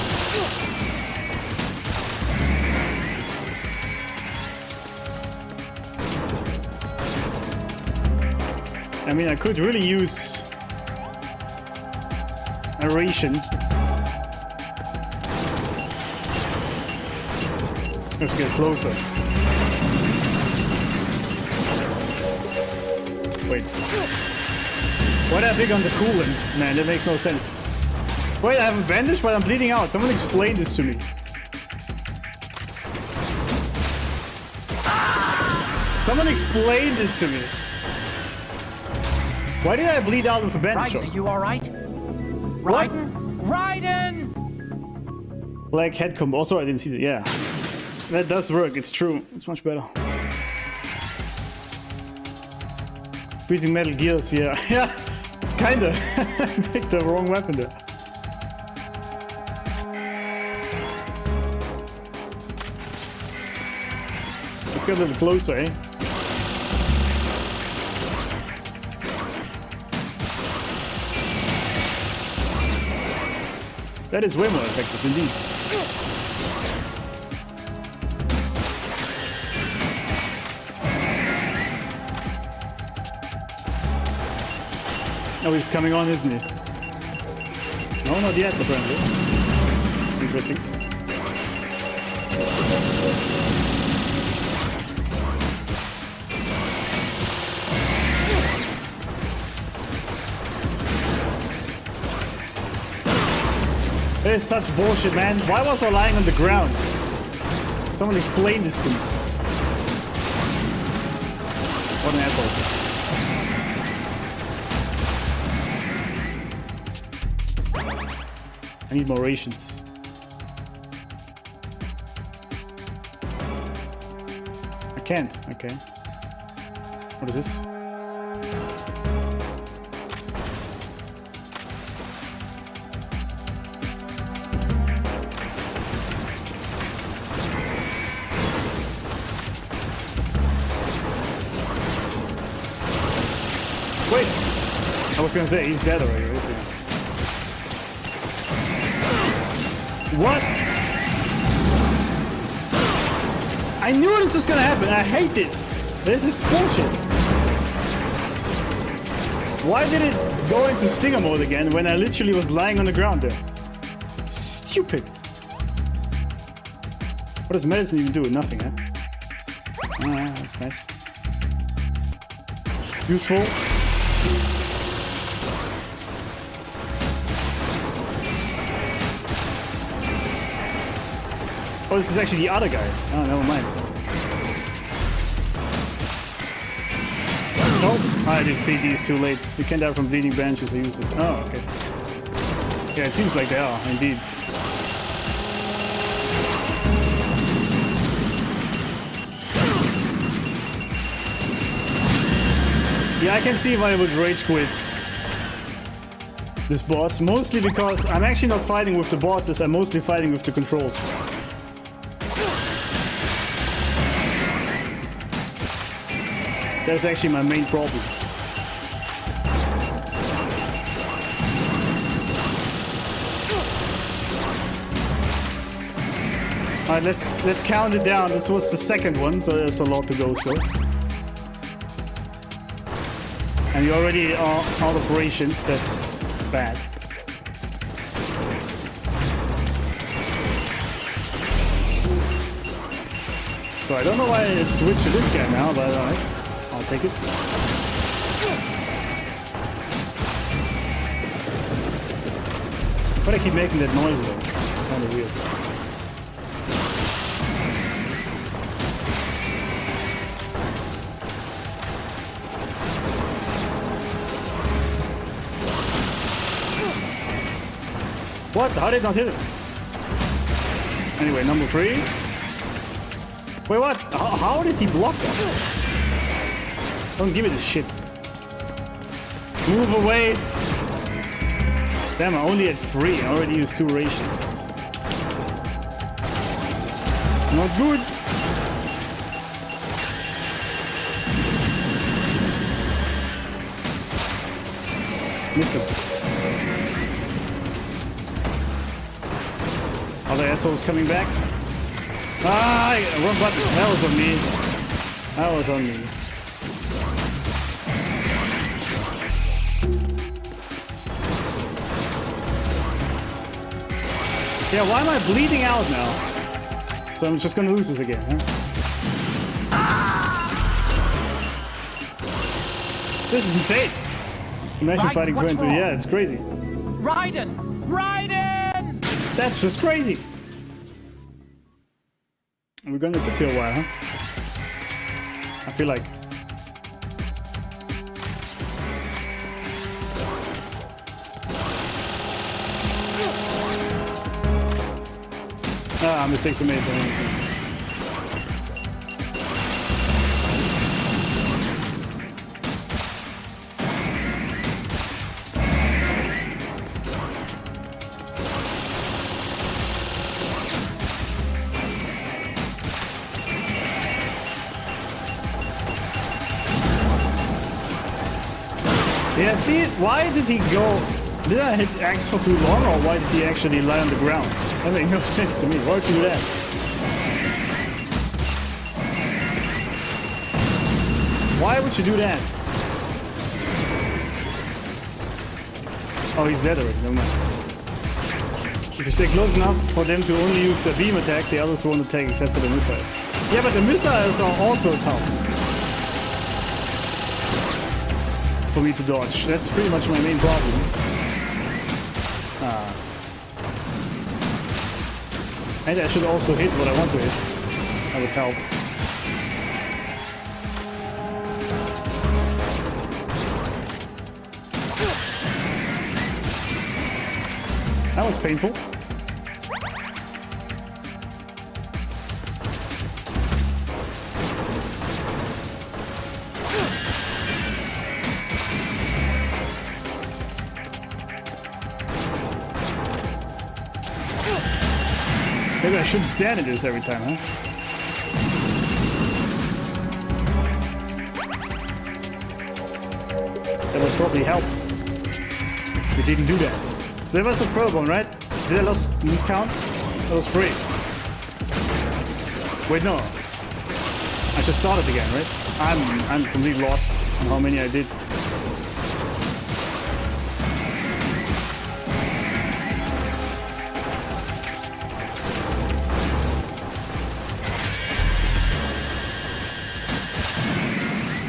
I mean, I could really use a ration. Have to get closer. Wait. Why did I pick on the coolant? Man, that makes no sense. Wait, I have a bandage, but I'm bleeding out. Someone explain this to me. Someone explain this to me. Why did I bleed out with a bandage? Raiden, are you alright? Raiden? Raiden! Black head combo. Also, I didn't see that. Yeah. That does work. It's true. It's much better. Freezing metal gears, yeah. Yeah, kinda. I picked the wrong weapon there. Let's get a little closer, eh? That is way more effective indeed. Oh, he's coming on, isn't he? No, not yet, apparently. Interesting. That is such bullshit, man. Why was I lying on the ground? Someone explain this to me. What an asshole. I need more rations. I can. Okay. What is this? Wait! I was gonna say he's dead already. What? I knew this was gonna happen. I hate this. This is bullshit. Why did it go into stinger mode again when I literally was lying on the ground there? Stupid. What does medicine even do? Nothing, huh? Oh, yeah, that's nice. Useful. Oh, this is actually the other guy. Oh, never mind. Oh, I did see these too late. You can die from bleeding branches or use this. Oh, okay. Yeah, it seems like they are, indeed. Yeah, I can see why I would rage quit this boss. Mostly because I'm actually not fighting with the bosses, I'm mostly fighting with the controls. That's actually my main problem. Alright, let's count it down. This was the second one, so there's a lot to go still. And you already are out of rations, that's bad. So I don't know why it switched to this guy now, but alright. I'll take it. But I keep making that noise though. It's kind of weird. What? How did it not hit him? Anyway, number 3. Wait, what? How did he block that? Don't give me this shit. Move away. Damn, I only had 3. I already used 2 rations. Not good. Missed him. Other assholes coming back. Ah, wrong button. That was on me. That was on me. Yeah, why am I bleeding out now? So I'm just gonna lose this again, huh? This is insane. Imagine Raiden, fighting what's 20. wrong? Yeah, it's crazy. Raiden! Raiden! That's just crazy. We're gonna sit here a while, huh? I feel like. Ah, mistakes are made by many things. Yeah, see, why did he go? Did I hit X for too long, or why did he actually lie on the ground? That makes no sense to me. Why would you do that? Why would you do that? Oh, he's dead already. Never mind. If you stay close enough for them to only use their beam attack, the others won't attack except for the missiles. Yeah, but the missiles are also tough for me to dodge. That's pretty much my main problem. And I should also hit what I want to hit. That would help. That was painful. Maybe I shouldn't stand in this every time, huh? That would probably help. We didn't do that. So that was the third one, right? Did I lose count? That was 3. Wait, no. I just started again, right? I'm completely lost on how many I did.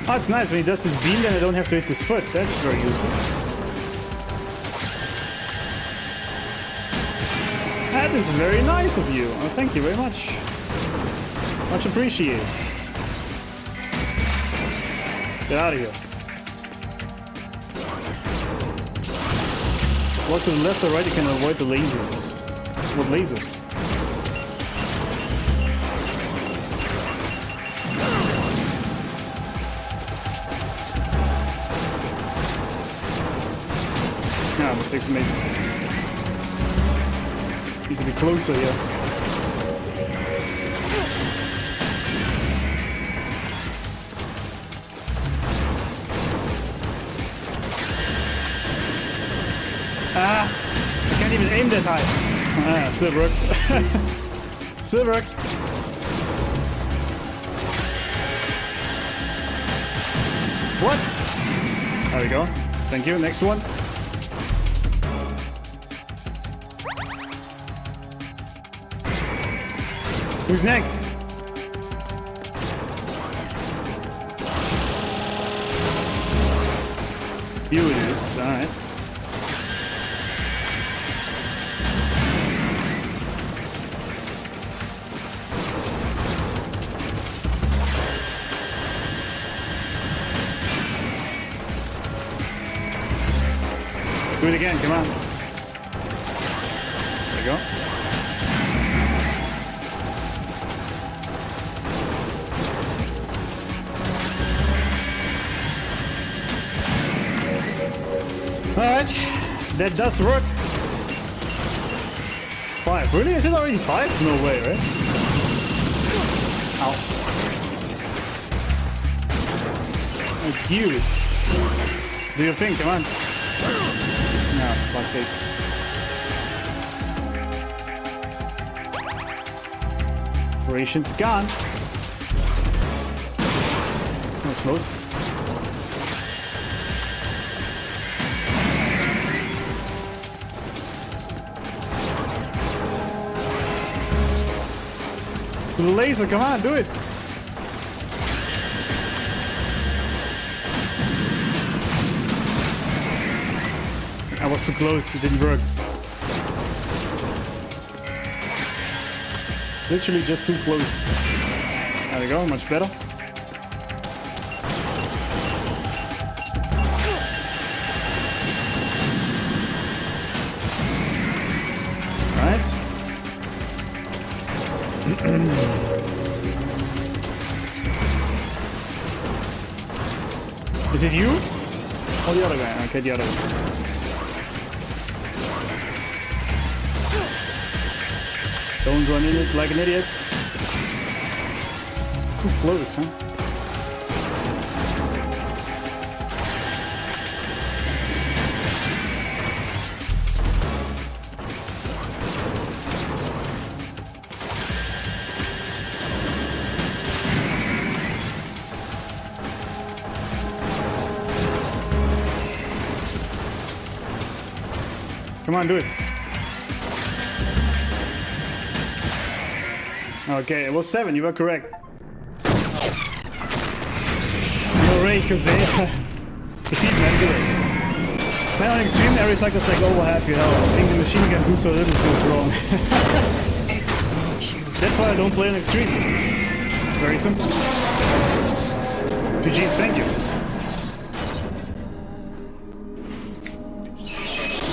Oh, it's nice when he does his beam, then I don't have to hit his foot. That's very useful. That is very nice of you. Oh, thank you very much. Much appreciated. Get out of here. Walk to the left or right, you can avoid the lasers. What lasers? Ah, mistakes made. Need to be closer here. Ah, I can't even aim that high. Ah, still worked. Still worked. What? There we go. Thank you. Next one. Who's next? You it is. All right. Do it again, come on. There we go. Alright, that does work. 5. Really? Is it already 5? No way, right? Ow. It's you. Do your thing, come on. No, for fuck's sake. Operation's gone. That was close. The laser, come on, do it! I was too close, it didn't work. Literally just too close. There we go, much better. Alright. Is it you? Oh, the other guy. Okay, the other guy. Don't run in it like an idiot. Too close, huh? Come on, do it. Okay, it was 7, you were correct. No way, Jose. Defeat man, good. Man, on extreme, every attack is like over half your health. Seeing the machine gun do so little feels wrong. That's why I don't play on extreme. Very simple. GG's, thank you.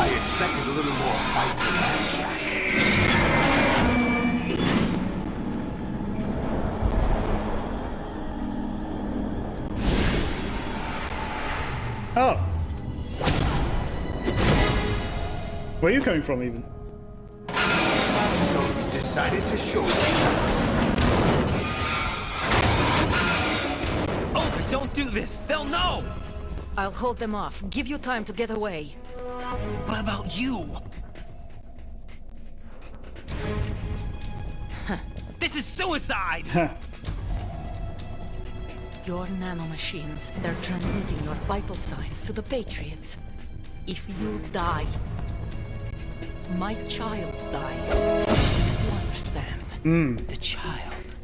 I expected a little more fight than that, Jack. Oh. Where are you coming from, even? So you decided to show yourself. Oh, but don't do this! They'll know! I'll hold them off. Give you time to get away. What about you? This is suicide! Your nanomachines, they're transmitting your vital signs to the Patriots. If you die, my child dies. You understand? The child.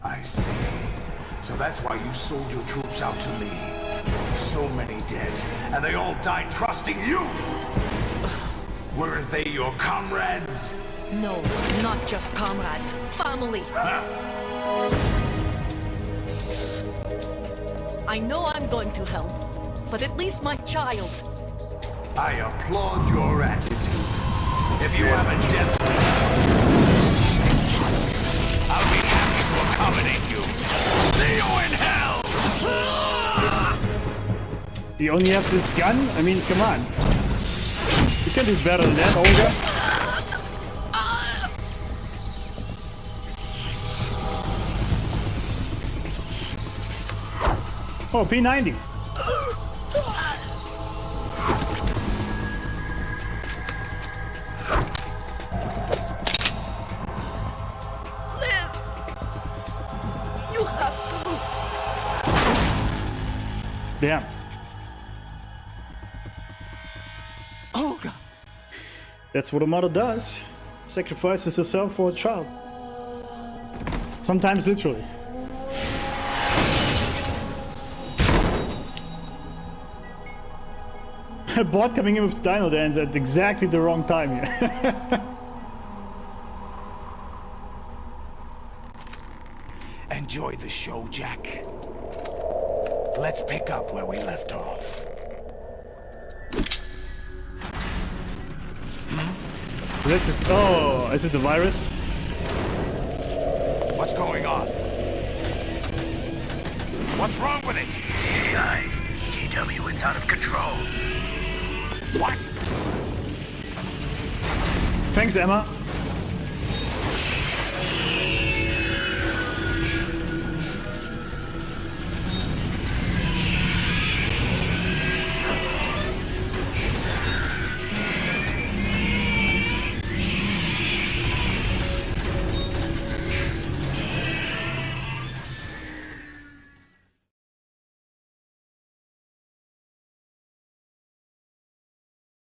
I see. So So that's why you sold your troops out to me. So many dead, and they all died trusting you! Weren't they your comrades? No, not just comrades. Family. I know I'm going to help, but at least my child. I applaud your attitude. If you have a death wish, I'll be happy to accommodate you. See you in hell! You only have this gun? I mean, come on. You can do better than that, Olga. Oh, P90. You have to. Damn. Olga. That's what a mother does. Sacrifices herself for a child. Sometimes literally. A bot coming in with Dino Dance at exactly the wrong time here. Enjoy the show, Jack. Let's pick up where we left off. This is... Oh, is it the virus? What's going on? What's wrong with it? AI, GW, it's out of control. What? Thanks, Emma.